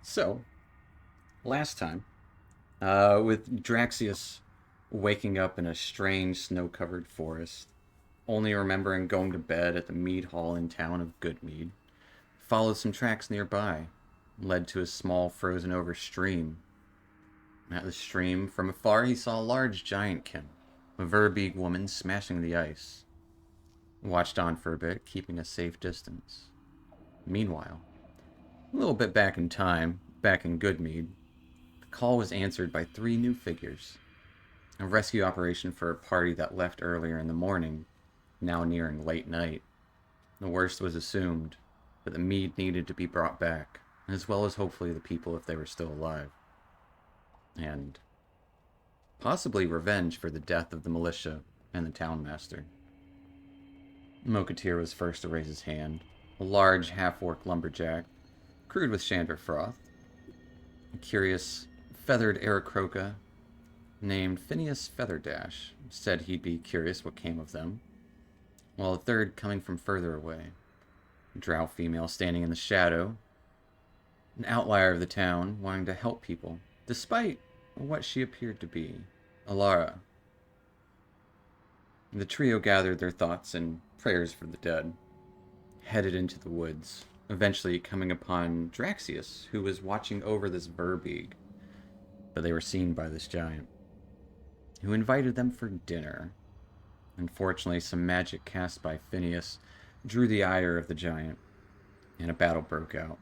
So, last time, with Draxius waking up in a strange snow covered forest, only remembering going to bed at the mead hall in town of Goodmead, followed some tracks nearby, led to a small frozen over stream. At the stream, from afar, he saw a large giantkin, a Verbeeg woman smashing the ice. Watched on for a bit, keeping a safe distance. Meanwhile, a little bit back in time, back in Goodmead, the call was answered by three new figures. A rescue operation for a party that left earlier in the morning, now nearing late night. The worst was assumed, but the mead needed to be brought back, as well as hopefully the people if they were still alive. And possibly revenge for the death of the militia and the townmaster. Mokatir was first to raise his hand, a large half-orc lumberjack, crude with Chandra froth. A curious, feathered Aarakocra named Phineas Featherdash said he'd be curious what came of them, while a third coming from further away. A drow female standing in the shadow, an outlier of the town wanting to help people, despite what she appeared to be, Alara. The trio gathered their thoughts and prayers for the dead, headed into the woods, eventually coming upon Draxius, who was watching over this Verbeeg, but they were seen by this giant, who invited them for dinner. Unfortunately, some magic cast by Phineas drew the ire of the giant, and a battle broke out.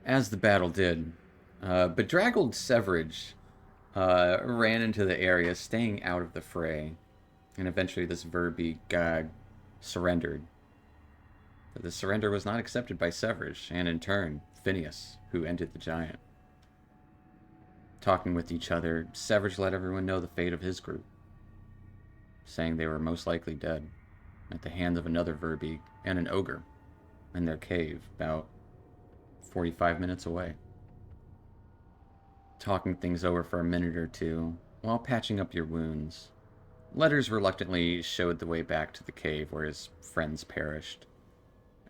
As the battle did, bedraggled Severage ran into the area, staying out of the fray, and eventually this Verbeeg gag surrendered. But the surrender was not accepted by Severage, and in turn, Phineas, who ended the giant. Talking with each other, Severage let everyone know the fate of his group, saying they were most likely dead at the hands of another Verbeeg and an ogre in their cave about 45 minutes away. Talking things over for a minute or two while patching up your wounds, Letters reluctantly showed the way back to the cave where his friends perished.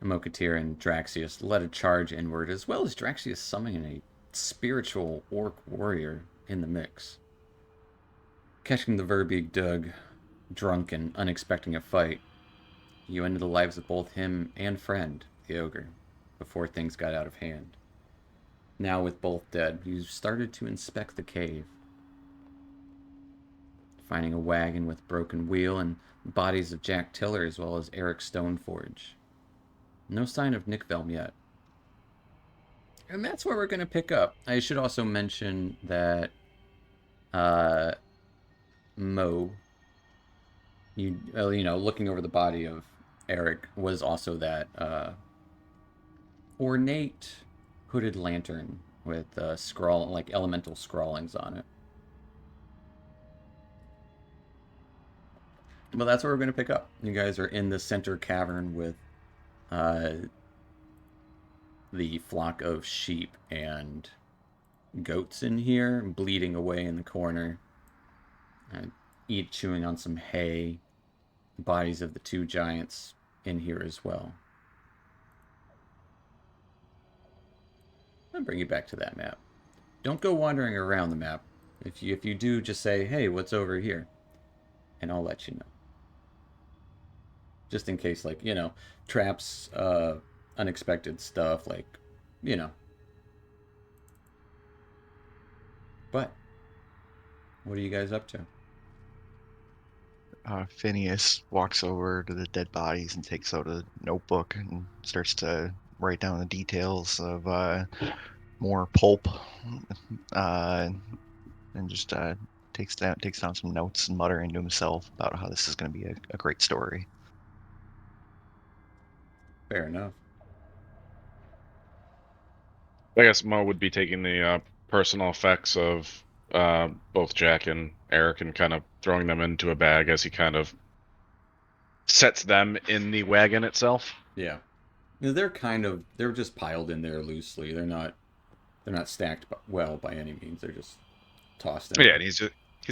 Mokatir and Draxius led a charge inward, as well as Draxius summoning a spiritual orc warrior in the mix. Catching the Verbeeg Dug, drunk and unexpecting a fight, you ended the lives of both him and friend, the ogre, before things got out of hand. Now, with both dead, you started to inspect the cave, finding a wagon with broken wheel and bodies of Jack Tiller as well as Eric Stoneforge. No sign of Nick Velm yet. And that's where we're going to pick up. I should also mention that Mo, looking over the body of Eric, was also that ornate hooded lantern with elemental scrawlings on it. But that's where we're going to pick up. You guys are in the center cavern with the flock of sheep and goats in here, bleeding away in the corner, each chewing on some hay. Bodies of the two giants in here as well. I'll bring you back to that map. Don't go wandering around the map. If you do, just say, hey, what's over here? And I'll let you know. Just in case, traps, unexpected stuff, But, what are you guys up to? Phineas walks over to the dead bodies and takes out a notebook and starts to write down the details of more pulp, and just takes down some notes and muttering to himself about how this is going to be a great story. Fair enough. I guess Mo would be taking the personal effects of both Jack and Eric and kind of throwing them into a bag as he kind of sets them in the wagon itself. Yeah. They're just piled in there loosely. They're not stacked well by any means. They're just tossed in. Yeah, and he's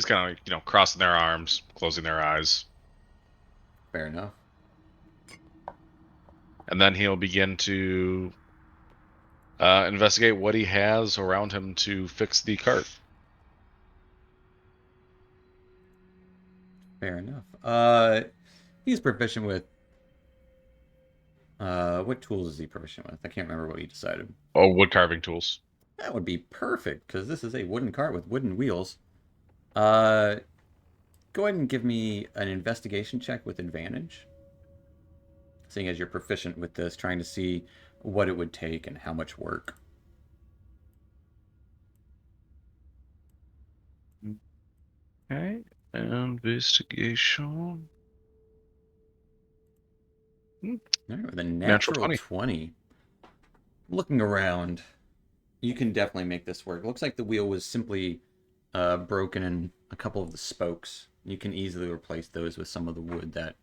kind of crossing their arms, closing their eyes. Fair enough. And then he'll begin to Investigate what he has around him to fix the cart. Fair enough. He's proficient with what tools is he proficient with? I can't remember what he decided. Oh, wood carving tools. That would be perfect because this is a wooden cart with wooden wheels. Uh, Go ahead and give me an investigation check with advantage, seeing as you're proficient with this, trying to see what it would take and how much work. Okay. Investigation. All right, with a Natural natural 20. 20. Looking around, you can definitely make this work. Looks like the wheel was simply broken in a couple of the spokes. You can easily replace those with some of the wood that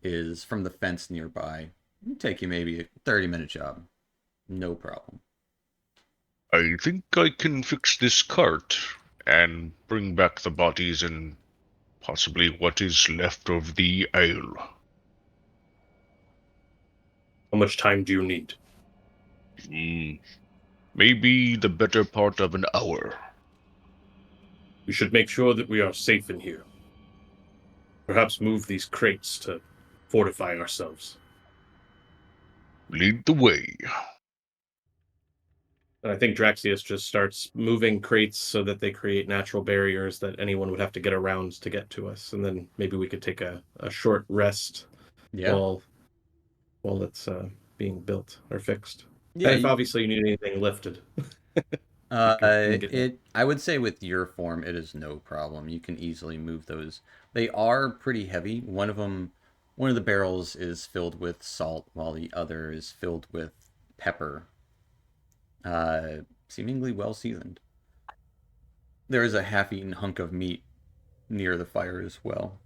is from the fence nearby. It'll take you maybe a 30-minute job. No problem. I think I can fix this cart and bring back the bodies and possibly what is left of the ale. How much time do you need? Maybe the better part of an hour. We should make sure that we are safe in here. Perhaps move these crates to fortify ourselves. Lead the way. And I think Draxius just starts moving crates so that they create natural barriers that anyone would have to get around to get to us. And then maybe we could take a short rest Yeah. while it's being built or fixed. Yeah, And if obviously you need anything lifted. I would say with your form, it is no problem. You can easily move those. They are pretty heavy. One of the barrels is filled with salt, while the other is filled with pepper. Seemingly well seasoned. There is a half-eaten hunk of meat near the fire as well.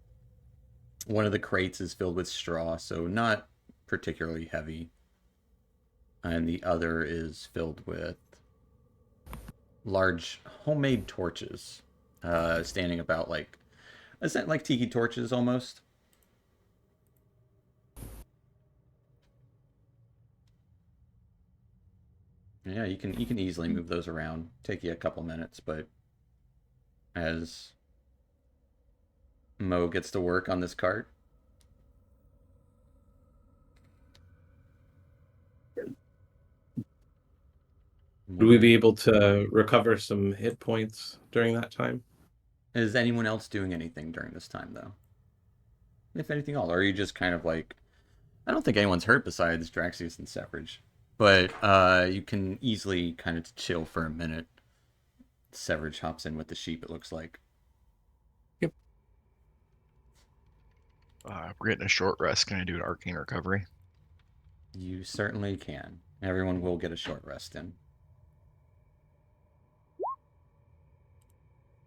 One of the crates is filled with straw, so not particularly heavy. And the other is filled with large homemade torches, standing about like tiki torches almost. Yeah, you can easily move those around. Take you a couple minutes, but as Mo gets to work on this cart. Would we be able to recover some hit points during that time? Is anyone else doing anything during this time, though? If anything else, or are you just kind of like, I don't think anyone's hurt besides Draxius and Severage, but you can easily kind of chill for a minute. Severage hops in with the sheep, it looks like. Yep. We're getting a short rest. Can I do an arcane recovery? You certainly can. Everyone will get a short rest in.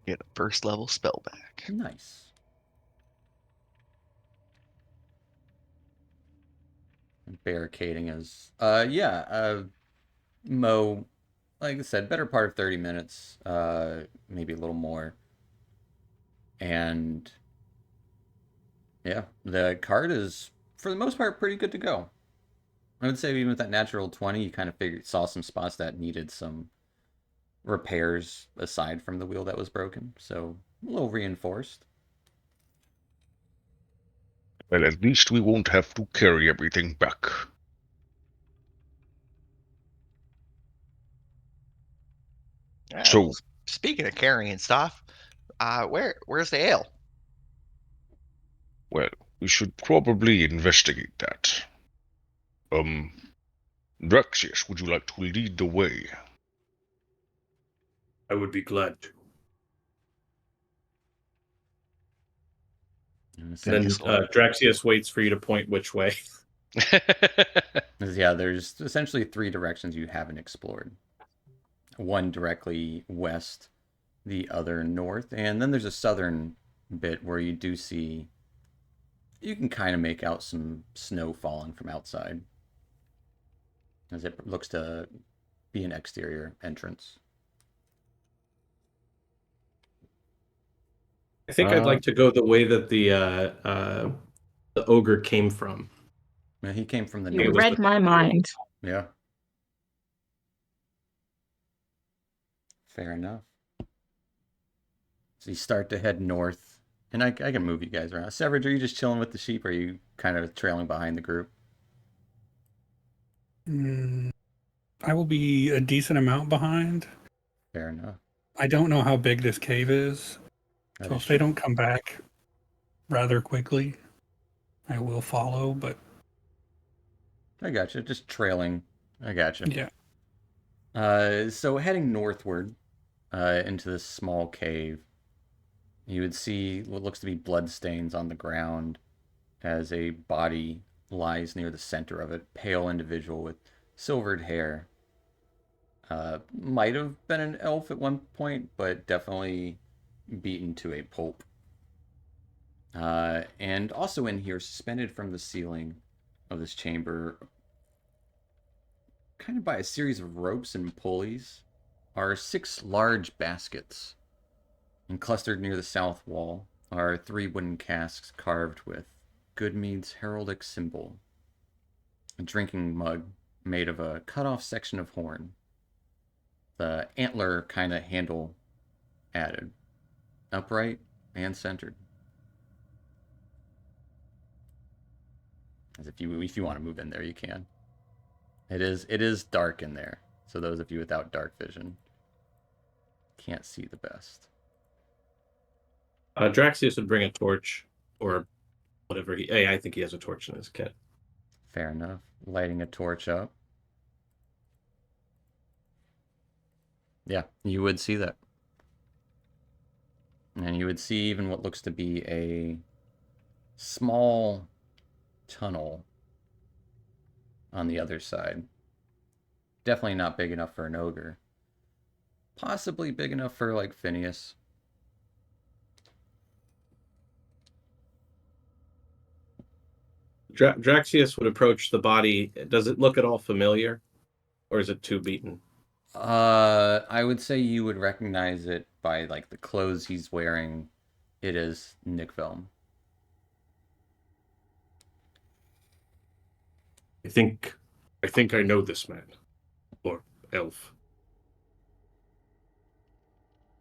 Get a first level spell back. Nice. Barricading is Mo, like I said, better part of 30 minutes, maybe a little more. And yeah, the card is for the most part pretty good to go. I would say even with that natural 20, you kind of saw some spots that needed some repairs aside from the wheel that was broken. So a little reinforced. Well, at least we won't have to carry everything back. So, Well, speaking of carrying stuff, where's the ale? well, we should probably investigate that. Draxius, would you like to lead the way? I would be glad to. And then Draxius waits for you to point which way. Yeah, there's essentially three directions you haven't explored. One directly west, the other north, and then there's a southern bit where you do see, you can kind of make out some snow falling from outside as it looks to be an exterior entrance. I think I'd like to go the way that the ogre came from. He came from the You north. read my mind. Yeah. Fair enough. So you start to head north, and I can move you guys around. Severage, are you just chilling with the sheep, or are you kind of trailing behind the group? I will be a decent amount behind. Fair enough. I don't know how big this cave is, That so is if they true. don't come back rather quickly, I will follow, but I got you. Just trailing. I got you. yeah. So heading northward into this small cave, you would see what looks to be bloodstains on the ground as a body lies near the center of it. Pale individual with silvered hair. Might have been an elf at one point, but definitely beaten to a pulp. And also in here, suspended from the ceiling of this chamber, kind of by a series of ropes and pulleys, are 6 large baskets. And clustered near the south wall are 3 wooden casks carved with Goodmead's heraldic symbol, a drinking mug made of a cut off section of horn, the antler kind of handle added, upright and centered. As if you want to move in there, you can. It is dark in there, so those of you without dark vision can't see the best. Draxius would bring a torch or whatever. Hey, I think he has a torch in his kit. Fair enough. Lighting a torch up. Yeah, you would see that. And you would see even what looks to be a small tunnel on the other side. Definitely not big enough for an ogre. Possibly big enough for, like, Phineas. Draxius would approach the body. Does it look at all familiar, or is it too beaten? I would say you would recognize it by, like, the clothes he's wearing. It is Nick Velm. I think I know this man, or elf.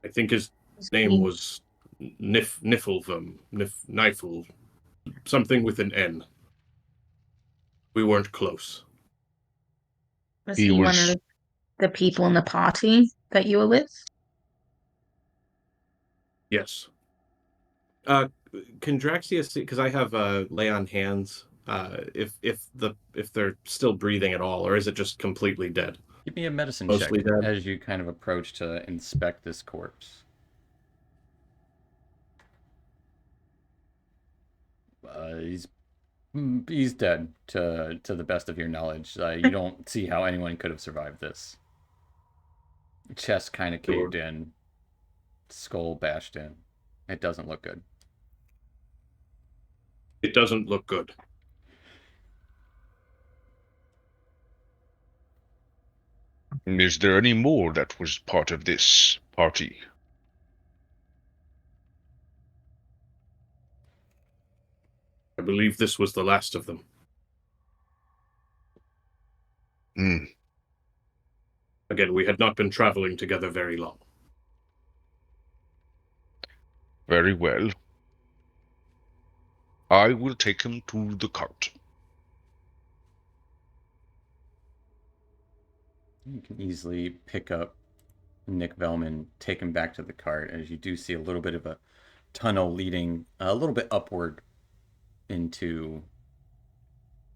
I think his name was Niflvam, Nifel, something with an N. We weren't close. Was He he one was- of the people in the party that you were with? Yes. Can Draxius see? Because I have lay on hands. If they're still breathing at all, or is it just completely dead? Give me a medicine Mostly check dead. as you kind of approach to inspect this corpse. He's dead to the best of your knowledge. You don't see how anyone could have survived this. Chest kind of caved in, skull bashed in. It doesn't look good. It doesn't look good. Is there any more that was part of this party? I believe this was the last of them. Hmm. Again, we had not been traveling together very long. Very well. I will take him to the cart. You can easily pick up Nick Velman, take him back to the cart, as you do see a little bit of a tunnel leading a little bit upward into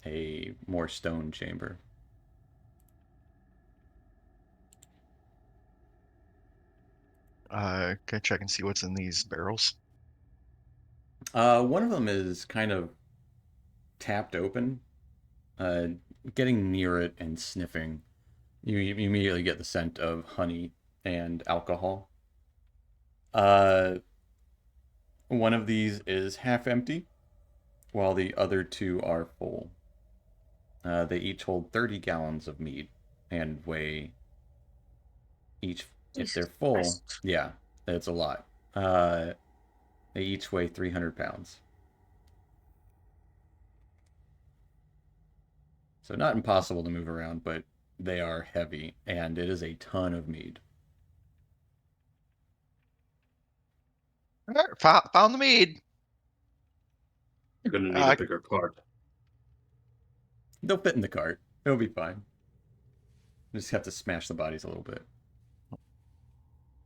a more stone chamber. Can I check and see what's in these barrels? One of them is kind of tapped open. Getting near it and sniffing, you immediately get the scent of honey and alcohol. One of these is half empty, while the other 2 are full. They each hold 30 gallons of mead and weigh each, if they're full, Christ. yeah, it's a lot. They each weigh 300 pounds. So not impossible to move around, but they are heavy, and it is a ton of mead. Found the mead. You're gonna need a bigger cart. They'll fit in the cart. It'll be fine. We just have to smash the bodies a little bit.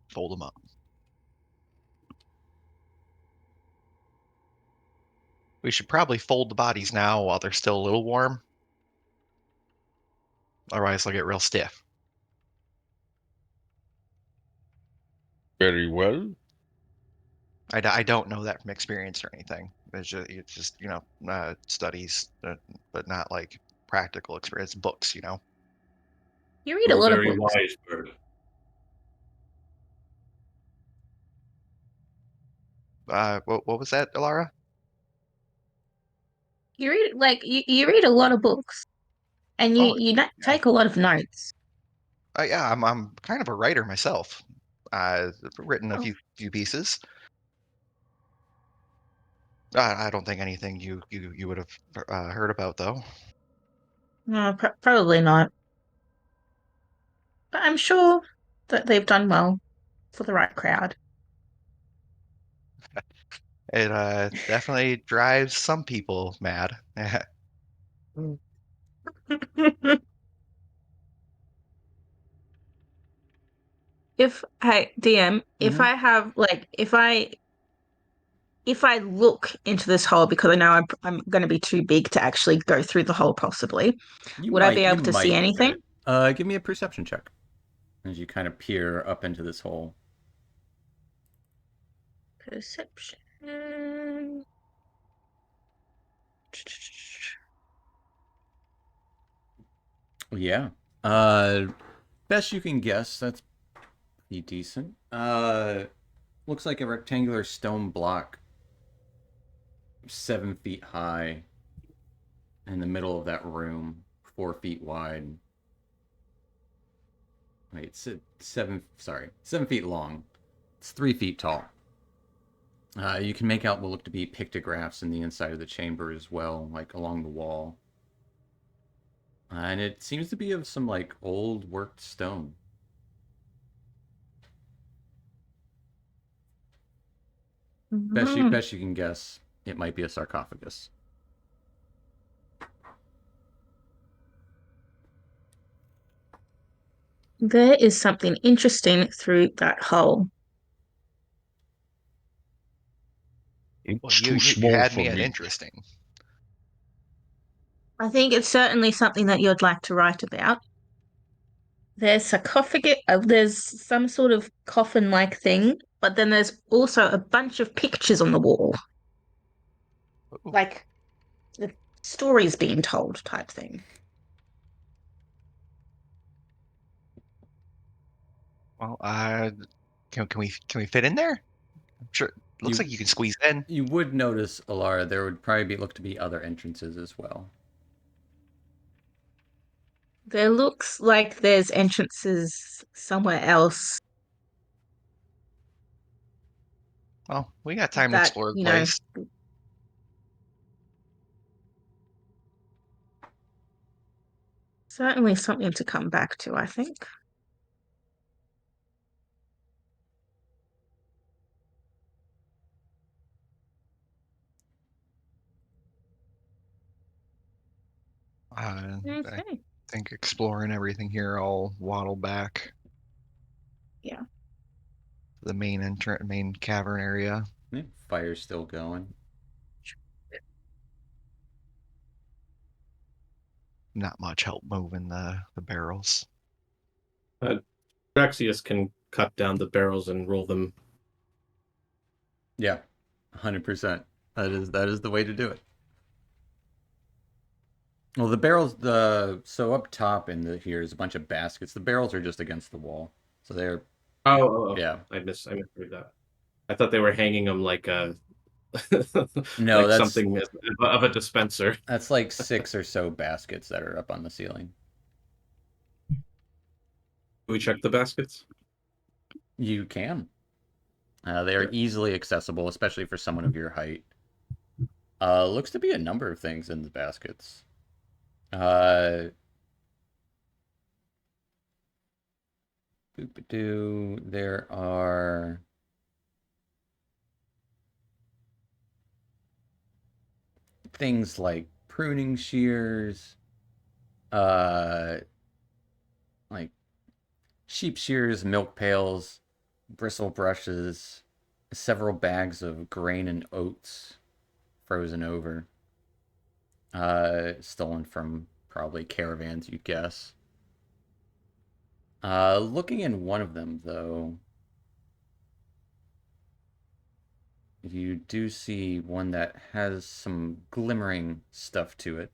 Fold them up. We should probably fold the bodies now while they're still a little warm. Otherwise, they'll get real stiff. Very well. I don't know that from experience or anything. It's just studies, but not like practical experience. Books, You read a You're a lot of very books. wise bird. What was that, Alara? You read you read a lot of books, and Oh, take a lot of notes. yeah, I'm kind of a writer myself. I've written a Oh, few pieces. I don't think anything you would have heard about though. no, probably not. But I'm sure that they've done well for the right crowd. It definitely drives some people mad. If hey DM, if Mhm. I have if I look into this hole because I know I'm going to be too big to actually go through the hole, possibly, would I be You able to see might anything? fit. Give me a perception check as you kind of peer up into this hole. Perception. Yeah. Best you can guess, that's pretty decent. Looks like a rectangular stone block, 7 feet high, in the middle of that room, 4 feet wide. Wait, it's 7 feet long. It's 3 feet tall. You can make out what look to be pictographs in the inside of the chamber as well, like along the wall. And it seems to be of some like old worked stone. Mhm. Best you can guess, it might be a sarcophagus. There is something interesting through that hole. Well, It's too you small had for me at me. interesting. I think it's certainly something that you'd like to write about. There's sarcophagus, there's some sort of coffin-like thing, but then there's also a bunch of pictures on the wall, Ooh, like the stories being told type thing. well, can we fit in there? I'm sure. Looks You like you can squeeze in. you would notice, Alara, there would probably look to be other entrances as well. There looks like there's entrances somewhere else Well, we got time to that, explore the place. certainly something to come back to, I think. I Okay. think exploring everything here, I'll waddle back Yeah. to the main cavern area. Yeah, fire's still going. Not much help moving the barrels. Draxius can cut down the barrels and roll them. Yeah, 100%. That is the way to do it. Well, the barrels, the so up top in the here is a bunch of baskets. The barrels are just against the wall, so they're Oh. yeah. I misread that. I thought they were hanging them like a No, like something of a dispenser. that's like 6 or so baskets that are up on the ceiling. We check the baskets. You can. They are Sure. easily accessible, especially for someone of your height. Looks to be a number of things in the baskets. Uh, Boop-a-doo. There are things like pruning shears, uh, like sheep shears, milk pails, bristle brushes, several bags of grain and oats frozen over, stolen from probably caravans, you'd guess. Looking in one of them, though, you do see one that has some glimmering stuff to it.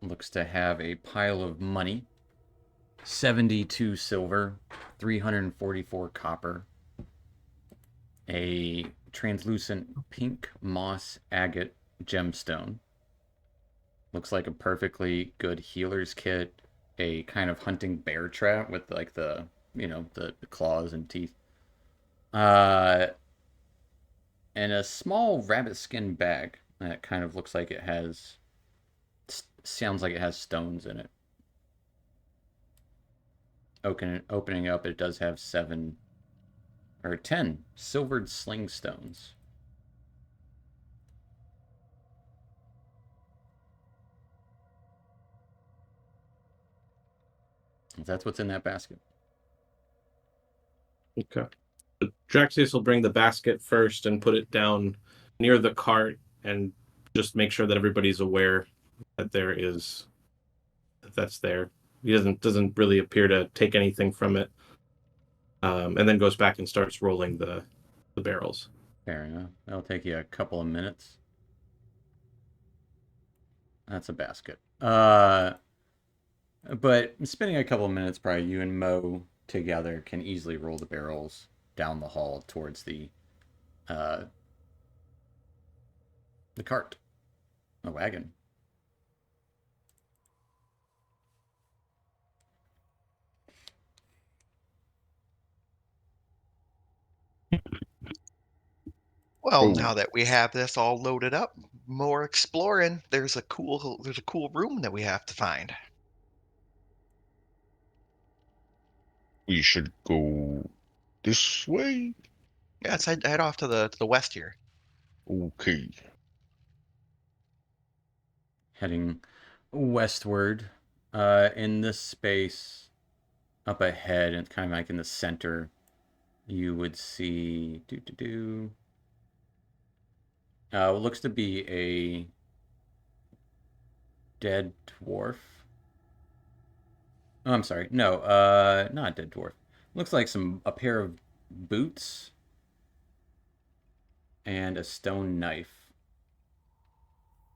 Looks to have a pile of money, 72 silver, 344 copper, a translucent pink moss agate gemstone. Looks like a perfectly good healer's kit, a kind of hunting bear trap with like the claws and teeth. Uh, and a small rabbit skin bag that kind of looks like it has, sounds like it has stones in it. Opening up, it does have 10 silvered sling stones. That's what's in that basket. Okay. Draxius will bring the basket first and put it down near the cart and just make sure that everybody's aware that that's there. He doesn't really appear to take anything from it. And then goes back and starts rolling the barrels. Fair enough. That'll take you a couple of minutes. That's a basket. But spending a couple of minutes, probably you and Mo together can easily roll the barrels down the hall towards the cart, the wagon. Well, Oh, now that we have this all loaded up, more exploring. There's a cool room that we have to find. we should go this way. Yeah, let's head off to the west here. Okay. Heading westward, in this space up ahead, and kind of like in the center, you would see what looks to be a dead dwarf. Oh, I'm sorry. No, not a dead dwarf. Looks like a pair of boots and a stone knife.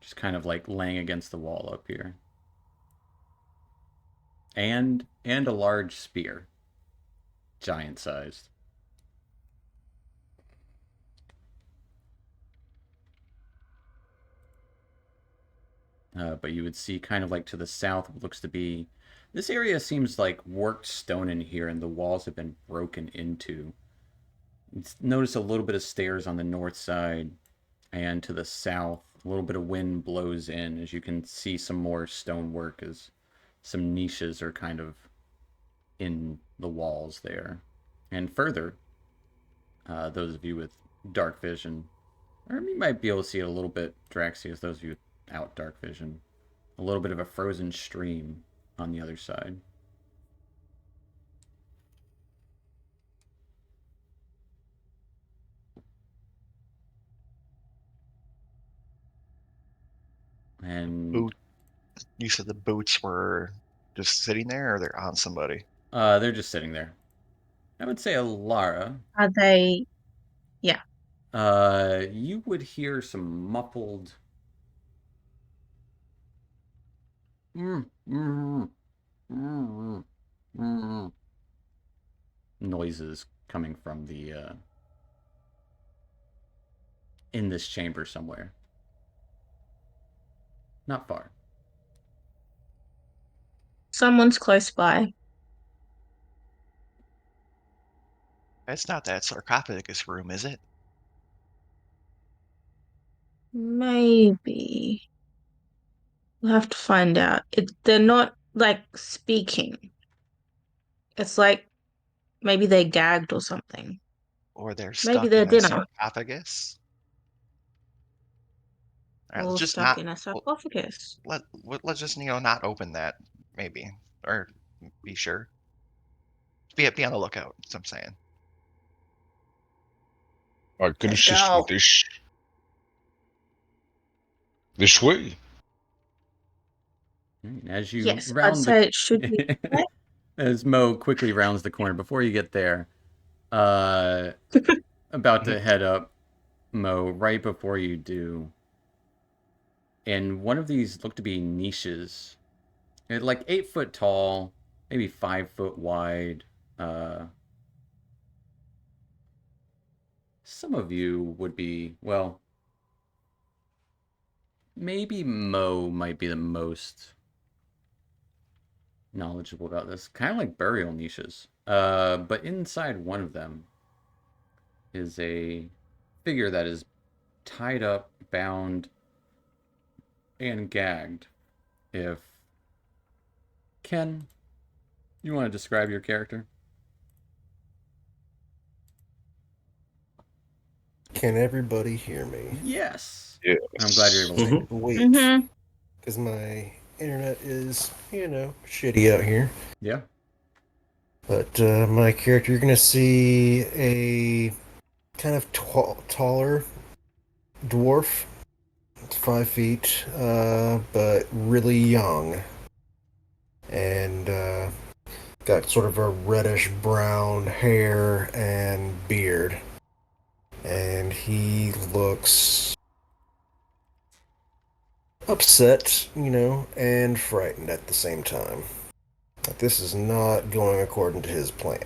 Just kind of like laying against the wall up here. And a large spear. Giant sized. But you would see kind of like to the south, what looks to be. This area seems like worked stone in here, and the walls have been broken into. Notice a little bit of stairs on the north side, and to the south, a little bit of wind blows in as you can see some more stonework as some niches are kind of in the walls there. And further, those of you with dark vision, or you might be able to see it a little bit, Draxius, those of you without dark vision, a little bit of a frozen stream on the other side. And Boot. You said the boots were just sitting there, or they're on somebody? they're just sitting there. I would say, Alara, Are they? Yeah. you would hear some muffled mm, mm, mm, mm, noises coming from the in this chamber somewhere. Not far. Someone's close by. It's not that sarcophagus room, is it? Maybe. We'll have to find out. They're not like speaking. It's like maybe they're gagged or something. Or they're Maybe stuck their in a dinner. sarcophagus. All right, let's Or just stuck not. in a sarcophagus. Let's just not open that, maybe, or be sure. Be on the lookout. That's what I'm saying. I can Let's assist with go. this. This way. As you Yes, I'd round say it should be. the as Mo quickly rounds the corner before you get there, about to head up, Mo, right before you do, and one of these look to be niches. Like 8 foot tall, maybe 5 foot wide. Some of you would be, well, maybe Mo might be the most knowledgeable about this. Kind of like burial niches. But inside one of them is a figure that is tied up, bound, and gagged. If Ken, you want to describe your character? Can everybody hear me? Yes. Yes. I'm glad you're able to make it. Wait, Mm-hmm. because my internet is, shitty out here. Yeah. But my character, you're gonna see a kind of taller dwarf, 5 feet, but really young, and got sort of a reddish brown hair and beard, and he looks upset, and frightened at the same time. Like this is not going according to his plan.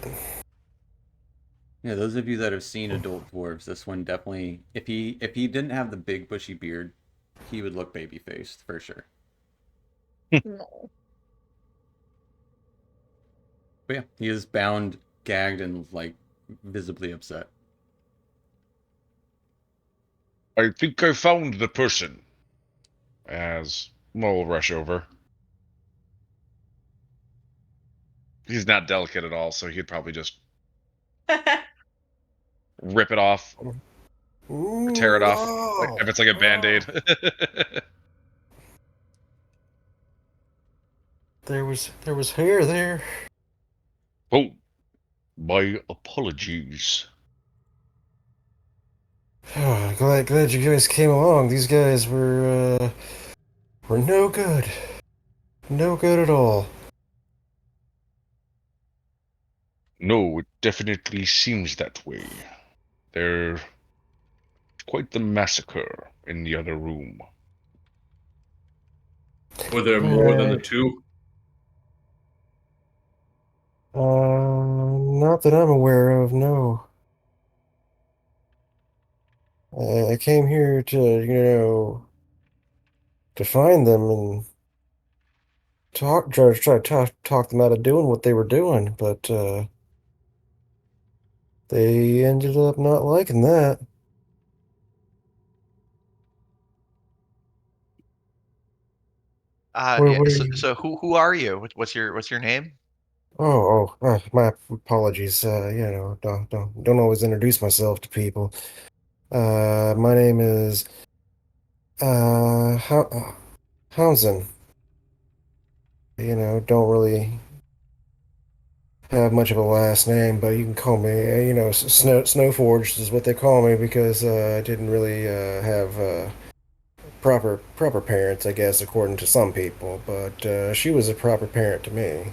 Yeah, those of you that have seen adult dwarves, this one definitely, if he didn't have the big bushy beard, he would look baby faced for sure. No. But yeah, he is bound, gagged, and like visibly upset. I think I found the person. As Mo will rush over. He's not delicate at all, so he'd probably just rip it off or tear it Ooh, off. Like oh, if it's like a band-aid. there was hair there. Oh, my apologies. Oh, glad you guys came along. These guys were no good. No good at all. No, it definitely seems that way. There's quite the massacre in the other room. Were there more than the Uh, two? not that I'm aware of, no. I came here to find them and try to talk them out of doing what they were doing, but they ended up not liking that. Yeah. What are So, you? so who are you? What's your name? My apologies. Don't always introduce myself to people. My name is Hounsen. Don't really have much of a last name, but you can call me, Snowforged is what they call me because I didn't really have proper parents, I guess, according to some people. But she was a proper parent to me.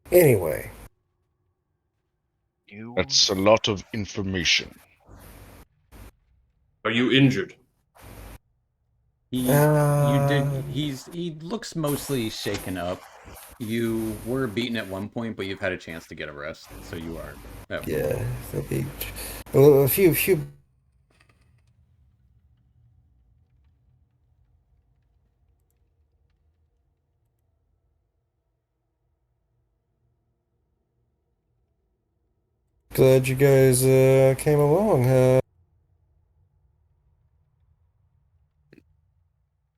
Anyway, You. That's a lot of information. Are you injured? He looks mostly shaken up. You were beaten at one point, but you've had a chance to get a rest, so you are at full yeah, health. a few. Glad you guys came along.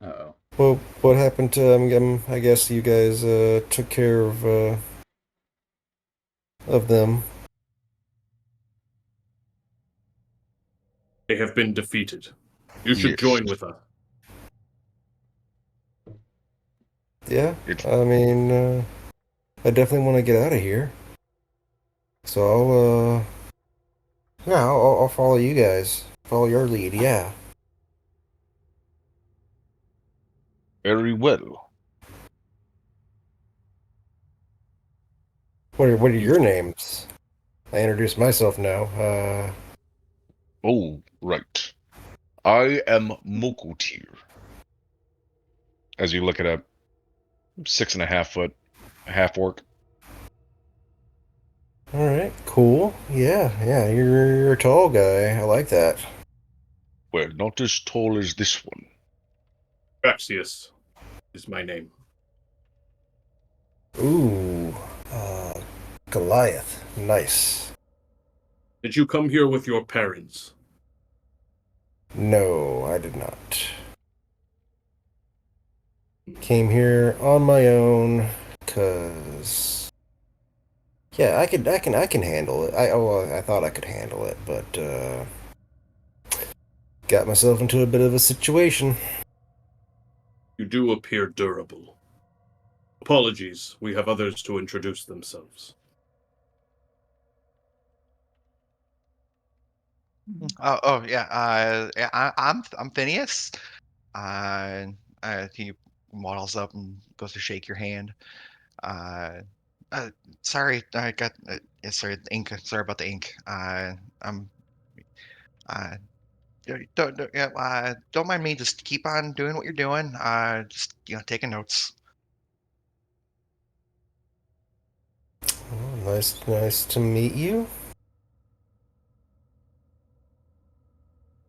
Uh-oh. Well, what happened to? I guess you guys took care of them. They have been defeated. You should Yes. join with us. Yeah, It- I mean, I definitely want to get out of here. So yeah, I'll follow you guys. Follow your lead, yeah. Very well. What are You. your names? I introduced myself now. Oh, right. I am Mokotir. As you look at a 6.5 foot half orc. All right, cool. Yeah, you're a tall guy. I like that. Well, not as tall as this one. Graxius is my name. Ooh, Goliath. Nice. Did you come here with your parents? No, I did not. Came here on my own, cause yeah, I can handle it. I thought I could handle it, but got myself into a bit of a situation. You do appear durable. Apologies, we have others to introduce themselves. Oh yeah. Yeah. I'm Phineas. He waddles up and goes to shake your hand. Uh, uh sorry, I got yeah, sorry, the ink. Sorry about the ink. I'm uh don't mind me. Just keep on doing what you're doing. Just taking notes. Oh, nice to meet you.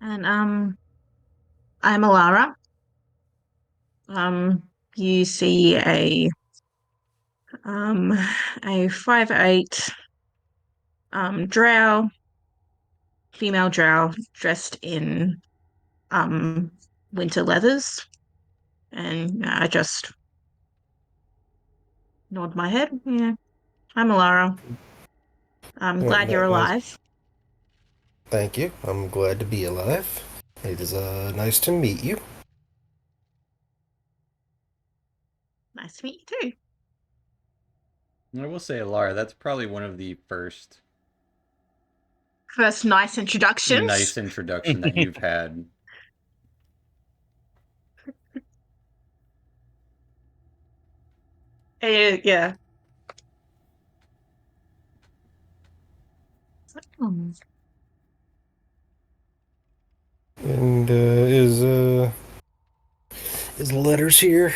And I'm Alara. You see um a 5'8" drow, female drow dressed in um winter leathers, and I just nod my head. Yeah, I'm Alara. I'm glad you're Nice. alive. Thank you. I'm glad to be alive. It is nice to meet you. Nice to meet you too. I will say, Laura, that's probably one of the first First nice introductions. nice introduction that you've had. Yeah. Hmm. And is Letters here?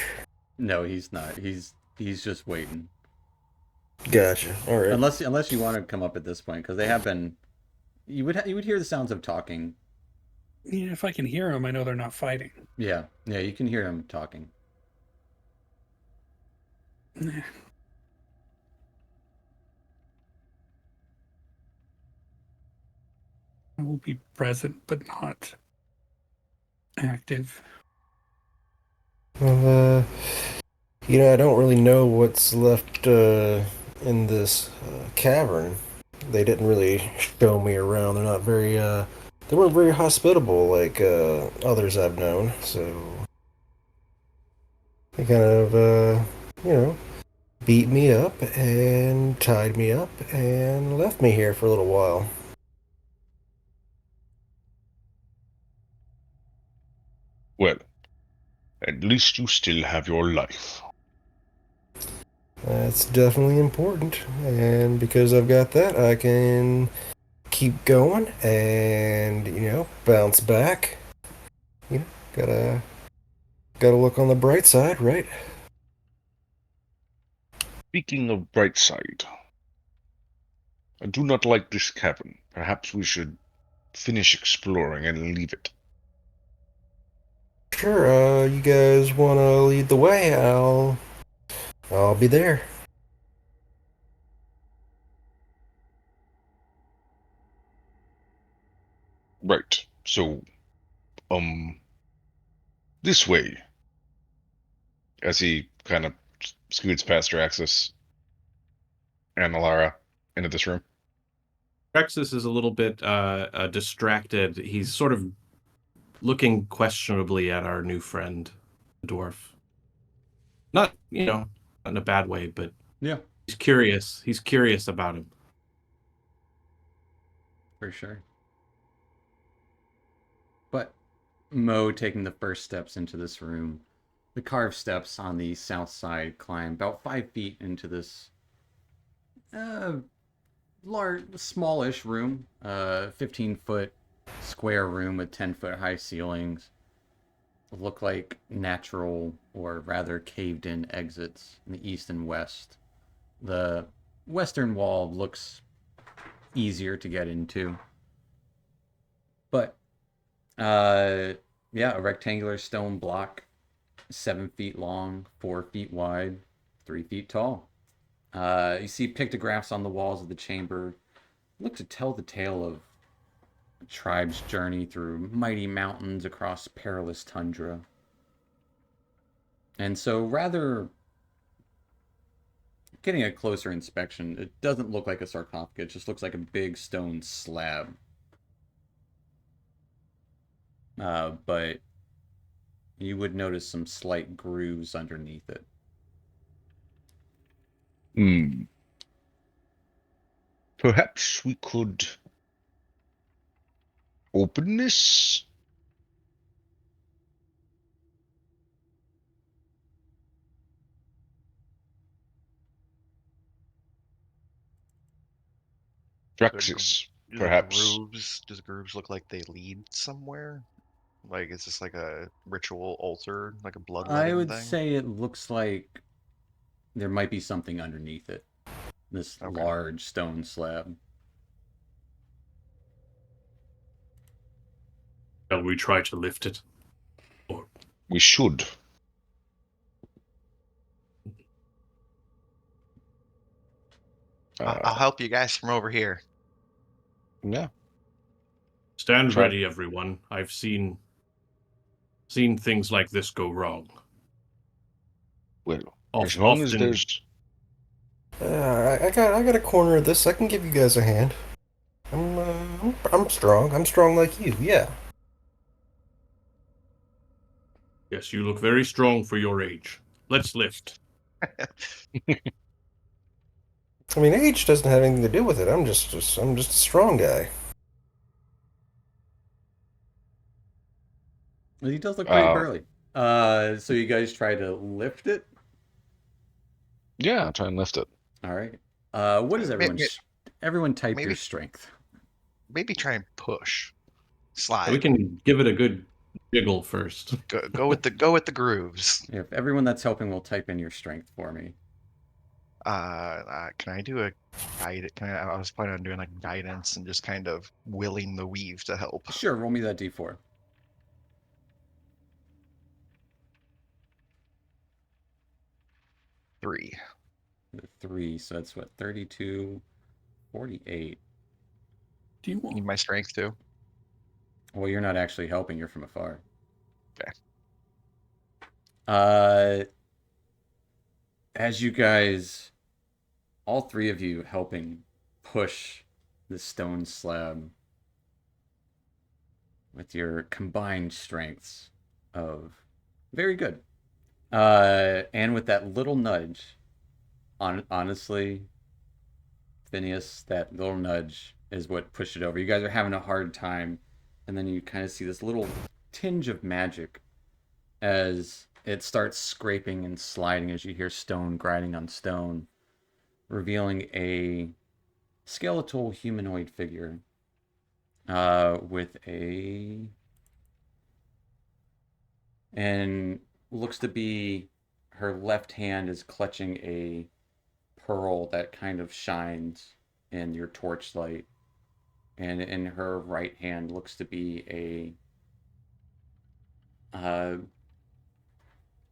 No, he's not. He's just waiting. Gotcha. All right. Unless you want to come up at this point, because they have been. You would hear the sounds of talking. Yeah, if I can hear them, I know they're not fighting. Yeah, you can hear him talking. Nah. I will be present, but not active. Well, I don't really know what's left in this cavern. They didn't really show me around. They're not very they weren't very hospitable like others I've known. So they kind of you know, beat me up and tied me up and left me here for a little while. Well, at least you still have your life. That's definitely important, and because I've got that, I can keep going and bounce back. You know, gotta look on the bright side, right? Speaking of bright side, I do not like this cavern. Perhaps we should finish exploring and leave it. Sure. You guys want to lead the way? I'll be there. Right. So, this way. As he kind of scoots past Draxus and Alara into this room. Rexus is a little bit distracted. He's sort of looking questionably at our new friend, the dwarf. Not, not in a bad way, but Yeah, he's curious. He's curious about him. for sure. But Mo taking the first steps into this room, the carved steps on the south side climb about 5 feet into this large, smallish room, 15-foot square room with 10-foot high ceilings. Look like natural, or rather caved in exits in the east and west. The western wall looks easier to get into. But, yeah, a rectangular stone block, 7 feet long, 4 feet wide, 3 feet tall. You see pictographs on the walls of the chamber. Look to tell the tale of a tribe's journey through mighty mountains across perilous tundra. And so, rather getting a closer inspection, it doesn't look like a sarcophagus. It just looks like a big stone slab. But you would notice some slight grooves underneath it. Perhaps we could open this? Draxus, Do perhaps. does the grooves look like they lead somewhere? Like, is this like a ritual altar, like a I bloodletting would thing? say it looks like there might be something underneath it. This Okay. large stone slab. Shall we try to lift it? We should. I'll help you guys from over here. Yeah. Stand Try- ready, everyone. I've seen things like this go wrong. Well, Of- as long as often- there's... I got a corner of this. I can give you guys a hand. I'm strong. I'm strong like you. Yeah. Yes, you look very strong for your age. Let's lift. I mean, age doesn't have anything to do with it. I'm just a strong guy. Well, he does look pretty burly. So you guys try to lift it? Yeah, try and lift it. All right. What is everyone type your maybe- strength? Maybe try and push, slide. We can give it a good jiggle first. go with the grooves. If everyone that's helping will type in your strength for me. Can I do a guide? I was planning on doing like guidance and just kind of willing the weave to help. Sure, roll me that d4. 3. 3, so that's what, 32, 48. Do you want? Need my strength too. Well, you're not actually helping, you're from afar. Okay. As you guys, all three of you helping push the stone slab with your combined strengths of very good. And with that little nudge, honestly, Phineas, that little nudge is what pushed it over. You guys are having a hard time, and then you kind of see this little tinge of magic as it starts scraping and sliding as you hear stone grinding on stone, revealing a skeletal humanoid figure with and looks to be her left hand is clutching a pearl that kind of shines in your torchlight, and in her right hand looks to be a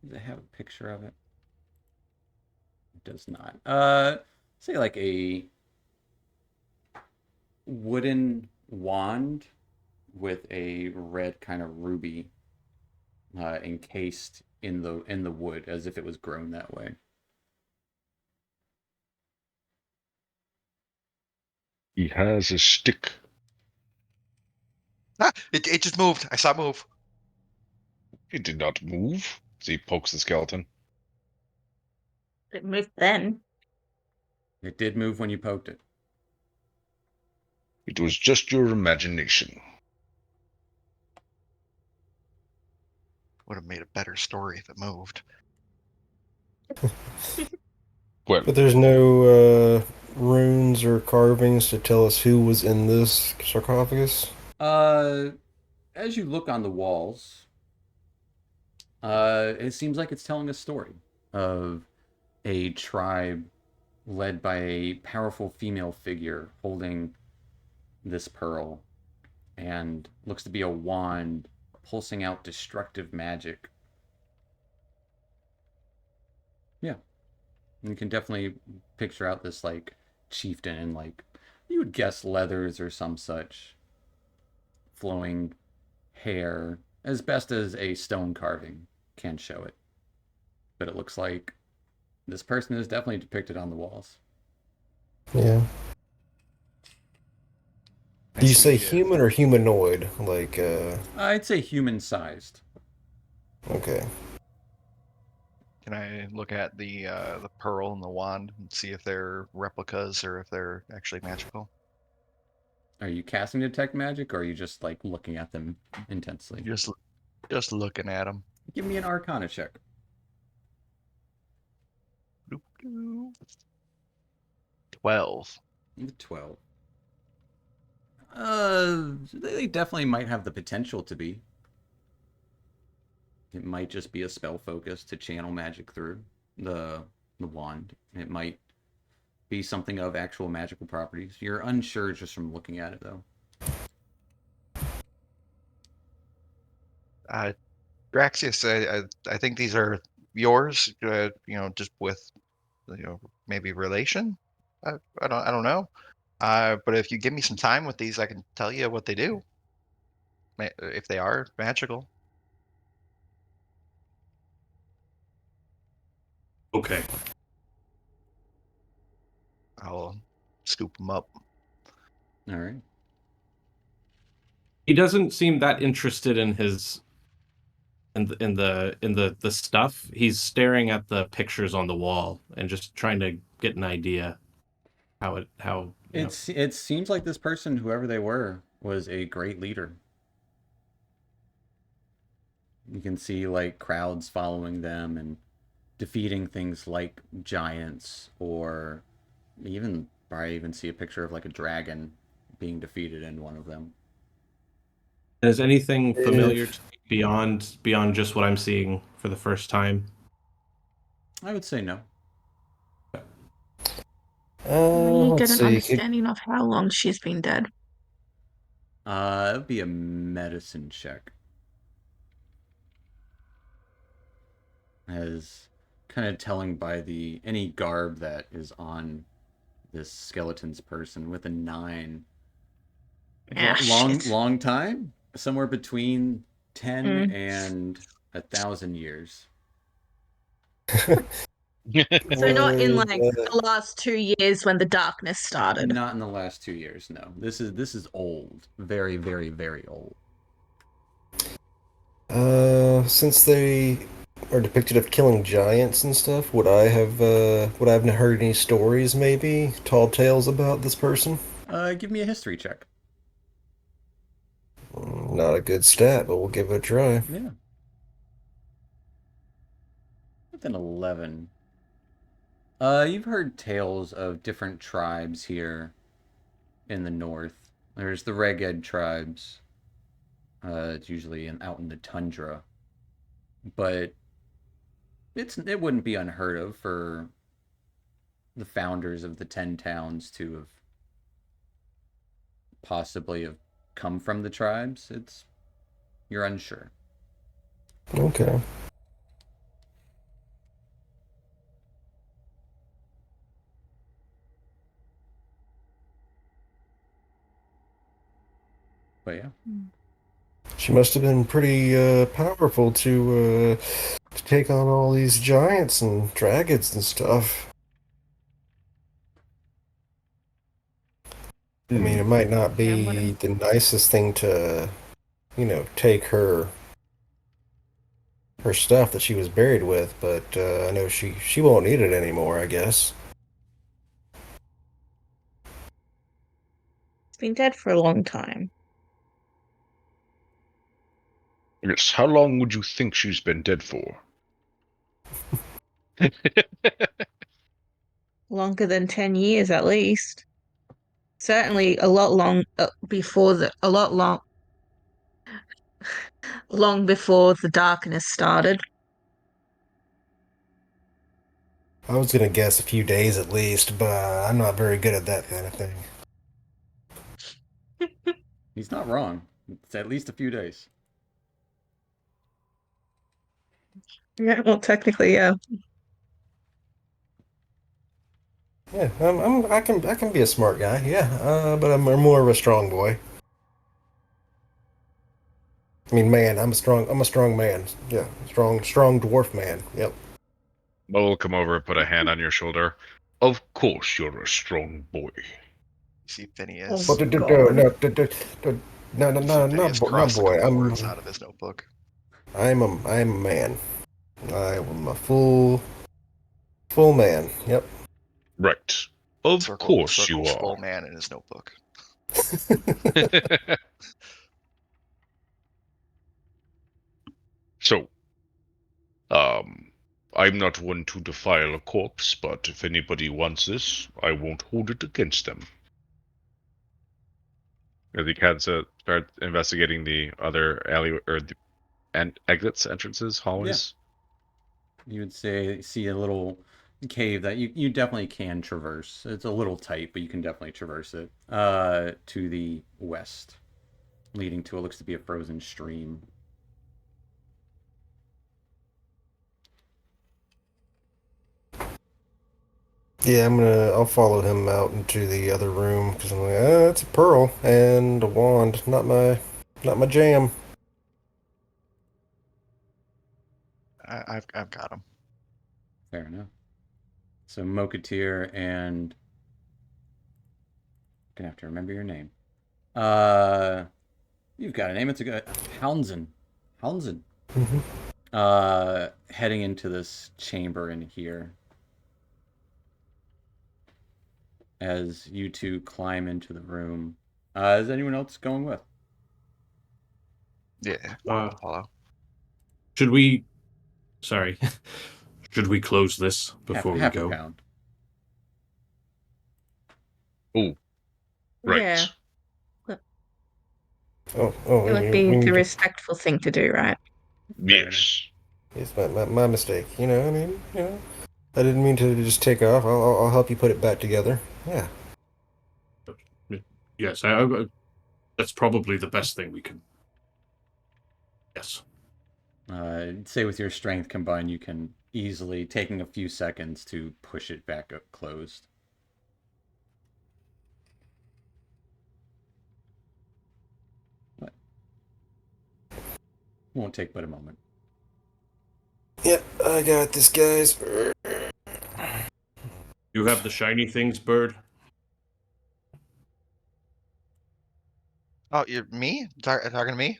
does it have a picture of it? It does not. Say like a wooden wand with a red kind of ruby encased in the wood, as if it was grown that way. He has a stick. Ah, it just moved. I saw it move. It did not move. As he pokes the skeleton. It moved then. It did move when you poked it. It was just your imagination. Would have made a better story if it moved. Well, But there's no runes or carvings to tell us who was in this sarcophagus. As you look on the walls, it seems like it's telling a story of a tribe led by a powerful female figure holding this pearl and looks to be a wand pulsing out destructive magic. Yeah. You can definitely picture out this like chieftain in like you would guess leathers or some such flowing hair as best as a stone carving can show it. But it looks like this person is definitely depicted on the walls. Yeah. I Do you say see, human or humanoid? Like, I'd say human sized. okay. Can I look at the pearl and the wand and see if they're replicas or if they're actually magical? Are you casting detect magic or are you just like looking at them intensely? Just looking at them. Give me an arcana check. 12. 12. They definitely might have the potential to be. It might just be a spell focus to channel magic through the wand. It might be something of actual magical properties. You're unsure just from looking at it, though. Draxius, I think these are yours. Just with, maybe relation. I don't know. But if you give me some time with these, I can tell you what they do. If they are magical. Okay. I'll scoop them up. All right. He doesn't seem that interested in his in the stuff. He's staring at the pictures on the wall and just trying to get an idea how It seems like this person, whoever they were, was a great leader. You can see like crowds following them and defeating things like giants, or even probably even see a picture of like a dragon being defeated in one of them. Is anything familiar If- to me beyond just what I'm seeing for the first time? I would say no. You get Let's an see. understanding of how long she's been dead. It would be a medicine check. As kind of telling by the any garb that is on this skeleton's person with a 9. Ah, shit. Long time, somewhere between 10 Mm. and 1,000 years. So not in like Uh, the last 2 years when the darkness started. Not in the last 2 years, no. This is old, very, very, very old. Since they are depicted of killing giants and stuff, would I have heard any stories, maybe tall tales about this person? Give me a history check. Not a good stat, but we'll give it a try. Yeah. With an 11. You've heard tales of different tribes here in the north. There's the Reged tribes. It's usually out in the tundra, but it wouldn't be unheard of for the founders of the 10 towns to have possibly have come from the tribes. You're unsure. Okay. But yeah. She must have been pretty powerful to take on all these giants and dragons and stuff. I mean, it might not Yeah, I'm gonna- be the nicest thing to, take her stuff that she was buried with, but I know she won't need it anymore, I guess. It's been dead for a long time. Yes. How long would you think she's been dead for? Longer than 10 years at least. Certainly a lot long before a lot long before the darkness started. I was gonna guess a few days at least, but I'm not very good at that kind of thing. He's not wrong. It's at least a few days. Yeah, well, technically, yeah. Yeah, I can be a smart guy, yeah, but I'm more of a strong boy. I mean, man, I'm a strong man. Yeah, strong dwarf man. Yep. Mo will come over and put a hand on your shoulder. Of course, you're a strong boy. You see Oh, Phineas. No, God. no, You see no, Phineas not cross a boy. couple words out of his notebook. I'm a man. I'm a full man. Yep. Right. Of course you Circles full are. man in his notebook. So, I'm not one to defile a corpse, but if anybody wants this, I won't hold it against them. As he kind of start investigating the other alley or the exits, entrances, hallways. You would see a little cave that you definitely can traverse. It's a little tight, but you can definitely traverse it. To the west, leading to what looks to be a frozen stream. Yeah, I'll follow him out into the other room because I'm like, it's a pearl and a wand, not my jam. I've got him. Fair enough. So Mokatir and gonna have to remember your name. You've got a name. It's a good Houndzin. Houndzin. Mm-hmm. Heading into this chamber in here. As you two climb into the room. Is anyone else going with? Yeah, Uh, follow. should we? Sorry. Should we close this before we Half a go? pound. Oh, right. Yeah, Oh, it would be the respectful thing to do, right? Fair enough. Yes. it's my mistake. I mean, I didn't mean to just take off. I'll help you put it back together. Yeah. Yes, that's probably the best thing we can. Yes. I'd say with your strength combined, you can easily, taking a few seconds to push it back up closed. But won't take but a moment. Yep, I got this, guys. You have the shiny things, Bird? Oh, you're me? Talking to me?